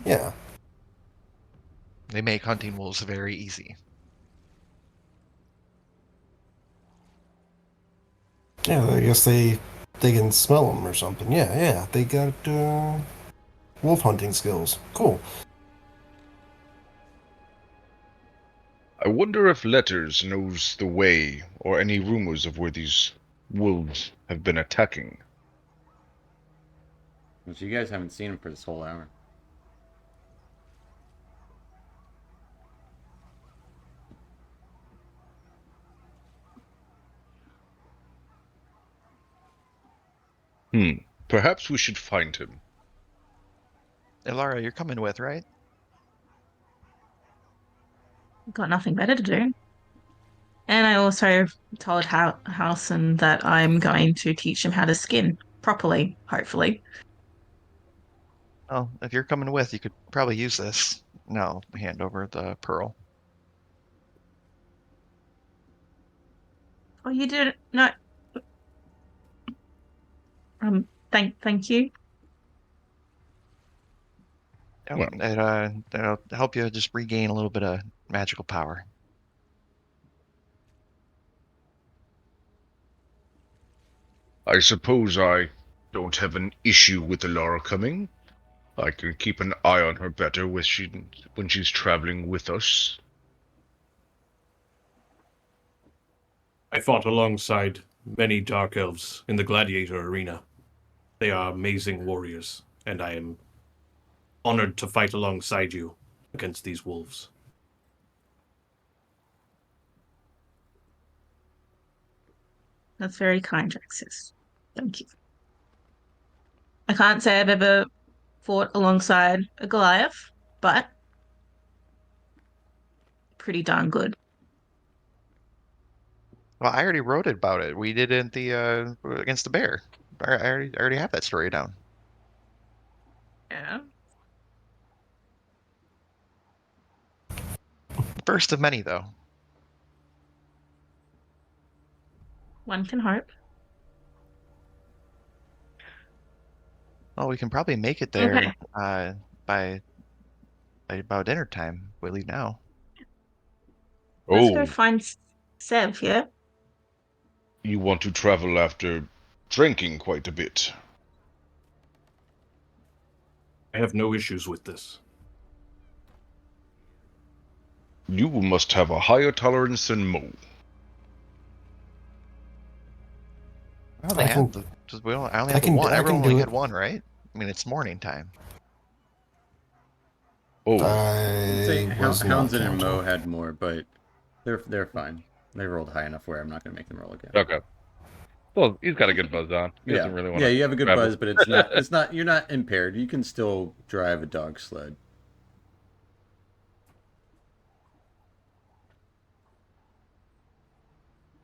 Yeah. They make hunting wolves very easy. Yeah. I guess they can smell them or something. Yeah. They got wolf hunting skills. Cool. I wonder if Letters knows the way or any rumors of where these wolves have been attacking. Which you guys haven't seen him for this whole hour. Perhaps we should find him. Elara, you're coming with, right? Got nothing better to do. And I also told Howson that I'm going to teach him how to skin properly, hopefully. Oh, if you're coming with, you could probably use this. No, hand over the pearl. Oh, you did no. Thank you. Yep, Well, it'll help you just regain a little bit of magical power. I suppose I don't have an issue with Alara coming. I can keep an eye on her better when she's traveling with us. I fought alongside many dark elves in the gladiator arena. They are amazing warriors, and I am honored to fight alongside you against these wolves. That's very kind, Draxus. Thank you. I can't say I've ever fought alongside a Goliath, but pretty darn good. Well, I already wrote about it. We did it against the bear. I already have that story down. Yeah. First of many, though. One can hope. Well, we can probably make it Okay. there by about dinner time. We leave now. Let's go Oh, find Sev, yeah? you want to travel after drinking quite a bit. I have no issues with this. You must have a higher tolerance than Mo. Well, I I can. had I only I had the can. one. I Everyone can only do had it. one, right? I mean, it's morning time. Oh, I'd say I was not Houndsdon and Mo counting. had more, but they're fine. They rolled high enough where I'm not going to make them roll again. Okay. Well, he's got a good buzz on. He Yeah, doesn't really want yeah, to you have a good travel. buzz, but it's not. You're not impaired. You can still drive a dog sled.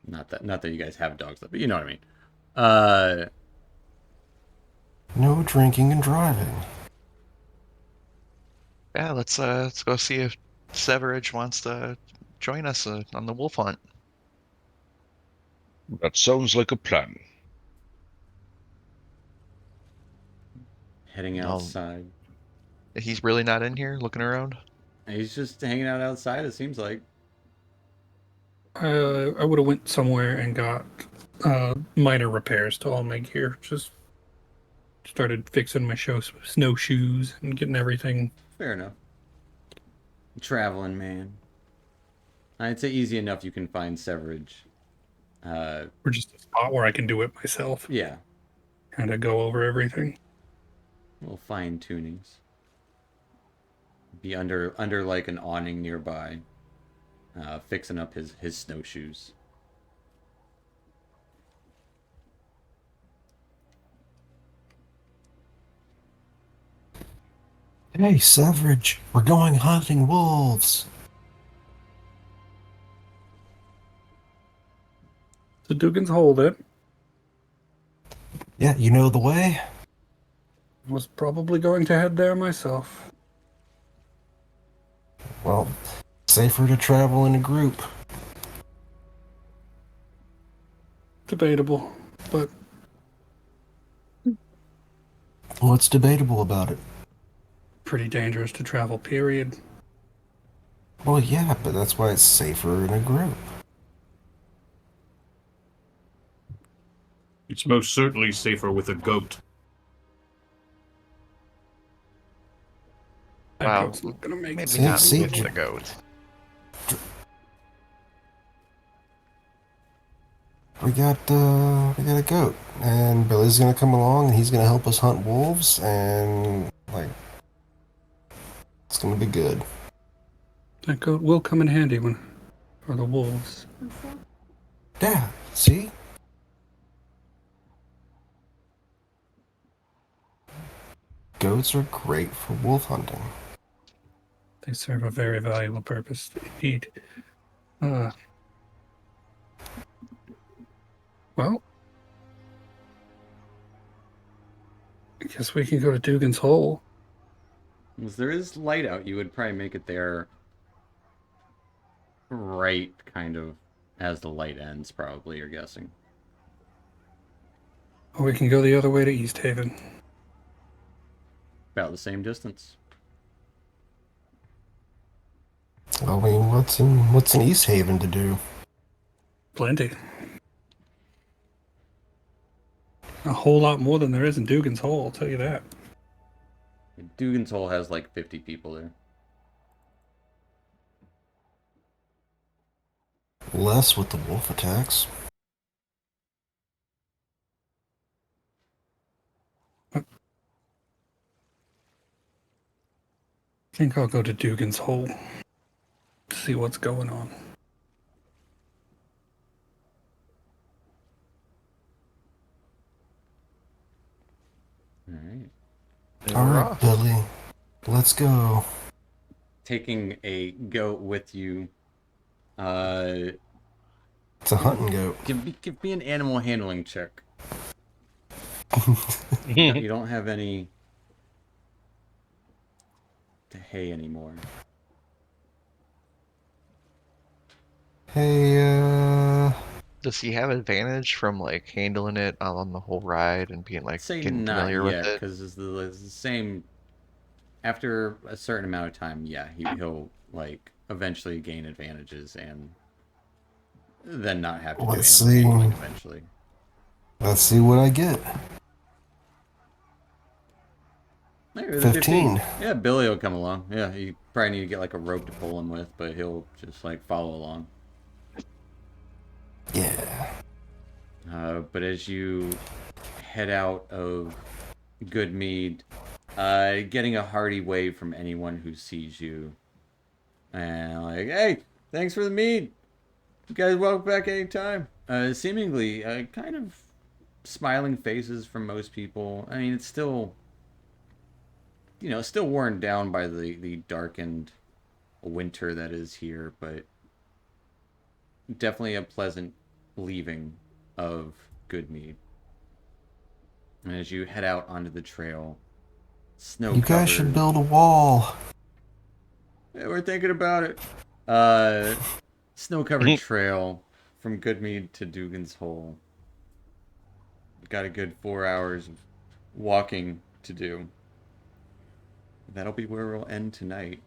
Not that you guys have dog sled, but you know what I mean. No drinking and driving. Yeah, let's go see if Severage wants to join us on the wolf hunt. that sounds like a plan. Heading No, outside. he's really not in here looking around. He's just hanging out outside. It seems like. I would have went somewhere and got minor repairs to all my gear. Just started fixing my snowshoes and getting everything. Fair enough. Traveling man. I'd say easy enough you can find Severage Or just a spot where I can do it myself. Yeah, Kind of go over everything. little fine tunings. Be under like an awning nearby, fixing up his snowshoes. Hey, Severage, we're going hunting wolves. So Dugan's hold it. Yeah, you know the way? Was probably going to head there myself. Well, safer to travel in a group. Debatable, but What's debatable about it? pretty dangerous to travel, period. Well, yeah, but that's why it's safer in a group. It's most certainly safer with a goat. That Well, goat's not gonna make maybe it. not See, with the goat. We got a goat, and Billy's gonna come along, and he's gonna help us hunt wolves, and like, it's gonna be good. That goat will come in handy when for the wolves. Yeah, see? Goats are great for wolf hunting. They serve a very valuable purpose indeed. Well, I guess we can go to Dugan's Hole. As there is light out, you would probably make it there right kind of as the light ends, probably, you're guessing. Or we can go the other way to East Haven. About the same distance. I mean, what's in East Haven to do? Plenty. A whole lot more than there is in Dugan's Hole, I'll tell you that. Dugan's Hole has like 50 people there. Less with the wolf attacks. I think I'll go to Dugan's Hole. See what's going on. Alright. All right, Billy, let's go. Taking a goat with you. It's a hunting goat. Give me an animal handling check. You don't have any hay anymore. Hey, Does he have advantage from like handling it on the whole ride and being like Say getting not familiar yet, with it? because it's the same. After a certain amount of time, yeah, he'll like eventually gain advantages and then not have to do Let's animal see. handling eventually. let's see what I get. Hey, with a 15. Yeah, Billy will come along. Yeah, you probably need to get like a rope to pull him with, but he'll just like follow along. Yeah. But as you head out of Goodmead, getting a hearty wave from anyone who sees you, and like, hey, thanks for the mead. You guys welcome back anytime. Seemingly, kind of smiling faces from most people. I mean, it's still, still worn down by the darkened winter that is here, but definitely a pleasant leaving of Goodmead. And as you head out onto the trail, snow You covered. guys should build a wall. Yeah, we're thinking about it. Snow covered trail from Goodmead to Dugan's Hole. Got a good 4 hours of walking to do. That'll be where we'll end tonight.